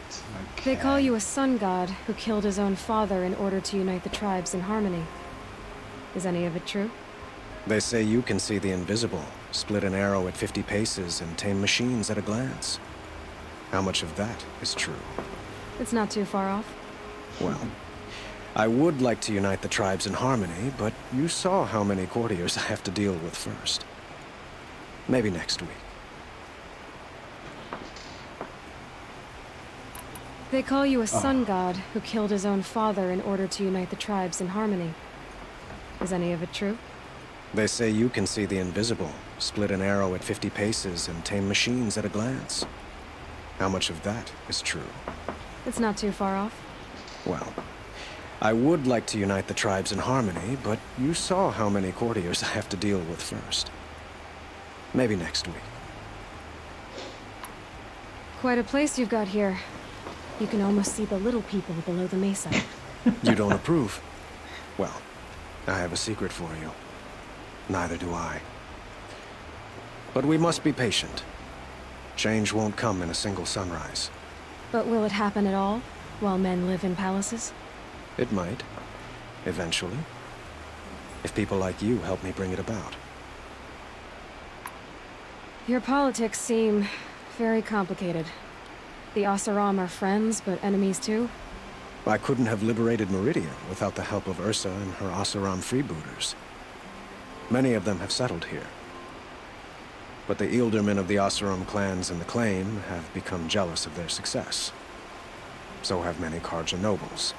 okay. They call you a sun god who killed his own father in order to unite the tribes in harmony. Is any of it true? They say you can see the invisible, split an arrow at 50 paces, and tame machines at a glance. How much of that is true? It's not too far off. Well, I would like to unite the tribes in harmony, but you saw how many courtiers I have to deal with first. Maybe next week. They call you a sun god who killed his own father in order to unite the tribes in harmony. Is any of it true? They say you can see the invisible, split an arrow at 50 paces, and tame machines at a glance. How much of that is true? It's not too far off. Well, I would like to unite the tribes in harmony, but you saw how many courtiers I have to deal with first. Maybe next week. Quite a place you've got here. You can almost see the little people below the mesa. You don't approve? Well, I have a secret for you. Neither do I. But we must be patient. Change won't come in a single sunrise. But will it happen at all, while men live in palaces? It might. Eventually. If people like you help me bring it about. Your politics seem very complicated. The Oseram are friends, but enemies too? I couldn't have liberated Meridian without the help of Ursa and her Oseram freebooters. Many of them have settled here. But the Ealdormen of the Oseram clans in the Claim have become jealous of their success. So have many Carja nobles.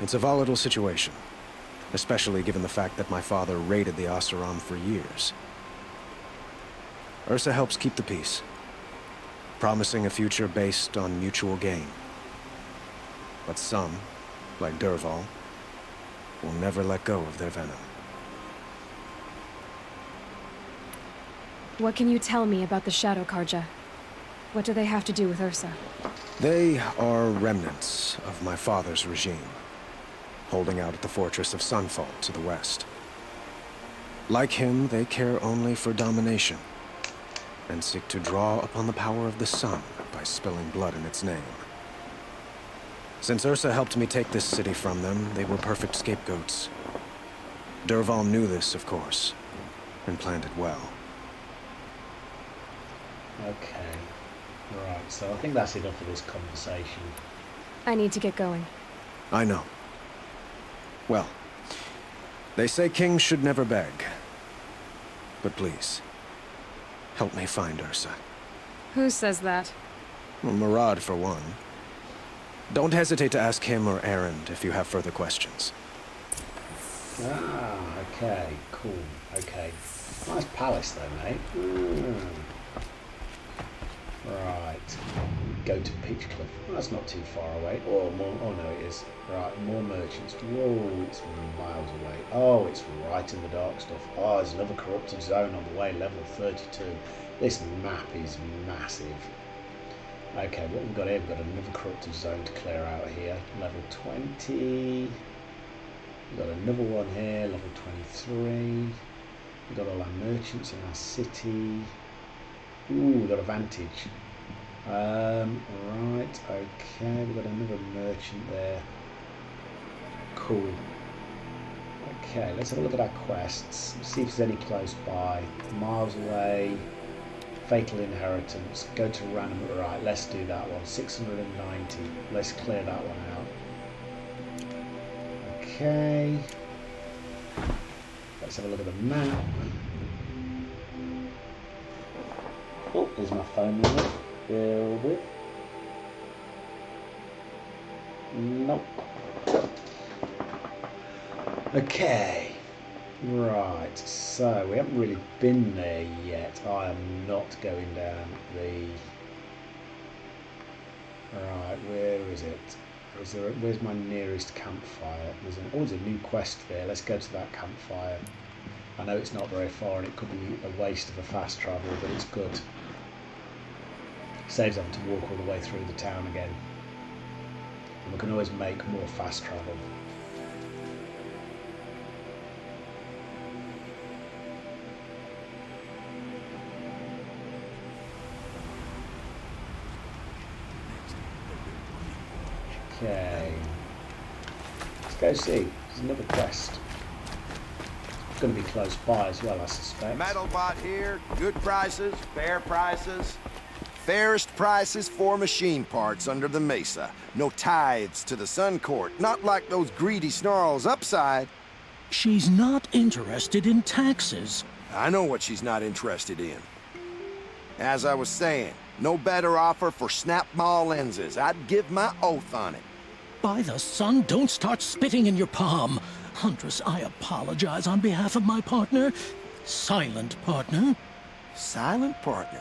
It's a volatile situation, especially given the fact that my father raided the Oseram for years. Ursa helps keep the peace, promising a future based on mutual gain. But some, like Dervahl, will never let go of their venom. What can you tell me about the Shadow Carja? What do they have to do with Ursa? They are remnants of my father's regime, holding out at the fortress of Sunfall to the west. Like him, they care only for domination, and seek to draw upon the power of the sun by spilling blood in its name. Since Ursa helped me take this city from them, they were perfect scapegoats. Dervahl knew this, of course, and planned it well. Okay. Right, so I think that's enough of this conversation. I need to get going. I know. Well, they say kings should never beg. But please, help me find Ursa. Who says that? Well, Murad, for one. Don't hesitate to ask him or Erend if you have further questions. Ah, okay, cool, okay. Nice palace though, mate. Right, go to Peach Cliff. Oh, that's not too far away. Oh, more, oh no, it is. Right, more merchants. Whoa, it's miles away. Oh, it's right in the dark stuff. Oh, there's another corrupted zone on the way, level 32. This map is massive. Okay, what we've got here, we've got another corrupted zone to clear out here. Level 20. We've got another one here, level 23. We've got all our merchants in our city. Ooh, we've got a vantage. Right, okay, we've got another merchant there. Cool. Okay, let's have a look at our quests. See if there's any close by. Miles away. Fatal Inheritance. Go to random. Right, let's do that one. 690. Let's clear that one out. Okay. Let's have a look at the map. Oh, there's my phone number. Build it. Nope. Okay. Right, so we haven't really been there yet. I am not going down the... Right, where is it? Where's my nearest campfire? There's a new quest there. Let's go to that campfire. I know it's not very far and it could be a waste of a fast travel, but it's good. Saves having to walk all the way through the town again. And we can always make more fast travel. Okay. Let's go see. There's another quest. It's going to be close by as well, I suspect. Metal bot here. Good prices, fair prices. Fairest prices for machine parts under the mesa. No tithes to the Sun Court. Not like those greedy snarls upside. She's not interested in taxes. I know what she's not interested in. As I was saying, no better offer for snap maw lenses. I'd give my oath on it. By the sun, don't start spitting in your palm. Huntress, I apologize on behalf of my partner. Silent partner. Silent partner?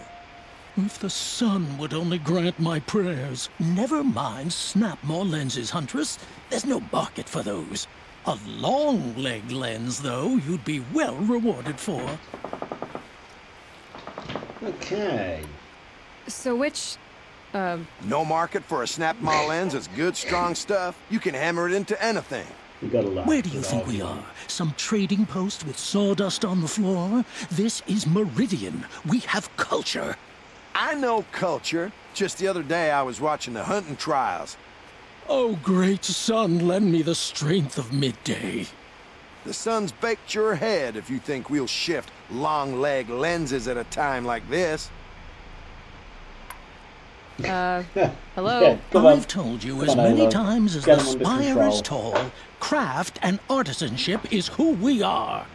If the sun would only grant my prayers. Never mind snap maw lenses, Huntress. There's no market for those. A long leg lens, though, you'd be well rewarded for. Okay. So which, No market for a snap maw lens is good, strong stuff. You can hammer it into anything. We got a lot. Where do you think we are? Some trading post with sawdust on the floor? This is Meridian. We have culture. I know culture. Just the other day I was watching the hunting trials. Oh, great sun, lend me the strength of midday. The sun's baked your head if you think we'll shift long leg lenses at a time like this. Hello? Yeah, I've told you as many Aloy. times as Get the them under spire control. is tall, craft and artisanship is who we are.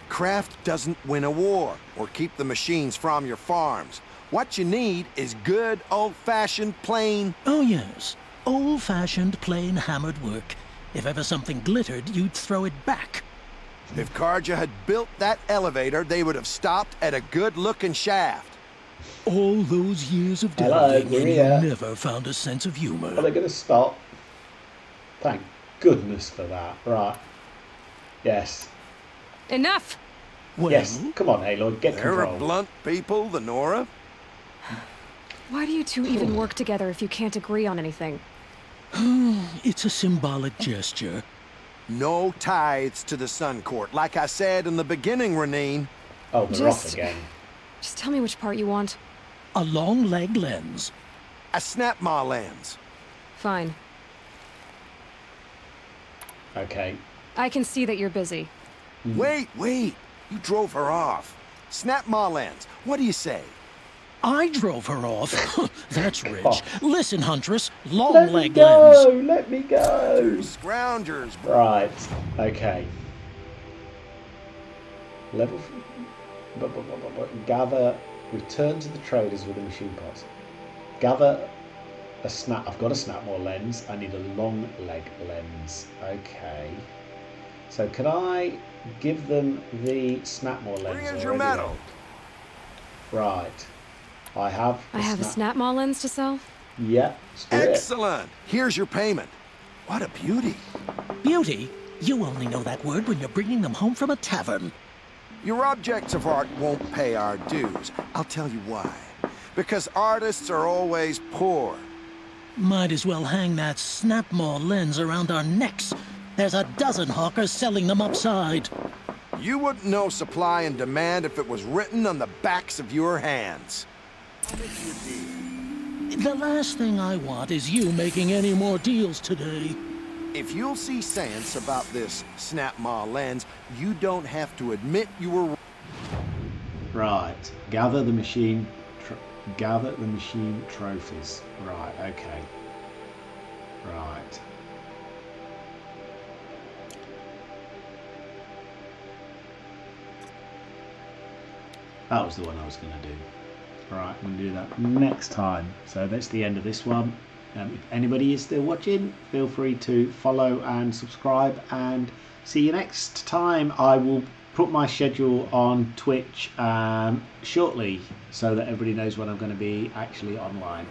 Craft doesn't win a war or keep the machines from your farms. What you need is good, old-fashioned, plain... Oh, yes. Old-fashioned, plain hammered work. If ever something glittered, you'd throw it back. If Karja had built that elevator, they would have stopped at a good-looking shaft. All those years of Hello, delving, and Maria. you never found a sense of humor. Are they going to stop? Thank goodness for that. Right. Yes. Enough! Yes. Come on, Aloy, get They're control. a blunt people, the Nora. why do you two even work together if you can't agree on anything? It's a symbolic gesture. No tithes to the Sun Court. Like I said in the beginning, Renine. Oh, they're off again. Just tell me which part you want. A long leg lens. A snap maw lens. Fine. Okay. I can see that you're busy. Wait. You drove her off. Snap maw lens. What do you say? I drove her off. That's rich. Oh. Listen, Huntress, long Let me leg go! lens. Let me go! Scroungers. Right. Okay. Level... Gather... Return to the traders with the machine parts. Gather a snap... I've got a snap maw lens. I need a long leg lens. Okay. So can I give them the snap maw lens? Bring us your already medal. then? Right. I have a snap maw lens to sell? Yeah. Let's do it. Excellent. Here's your payment. What a beauty. Beauty? You only know that word when you're bringing them home from a tavern. Your objects of art won't pay our dues. I'll tell you why. Because artists are always poor. Might as well hang that snap maw lens around our necks. There's a dozen hawkers selling them upside. You wouldn't know supply and demand if it was written on the backs of your hands. The last thing I want is you making any more deals today. If you'll see sense about this snap maw lens, you don't have to admit you were... Right. Gather the machine trophies. Right, okay. Right. That was the one I was going to do. Right, I'm going to do that next time. So that's the end of this one. If anybody is still watching, feel free to follow and subscribe, and see you next time. I will put my schedule on Twitch shortly so that everybody knows when I'm going to be actually online.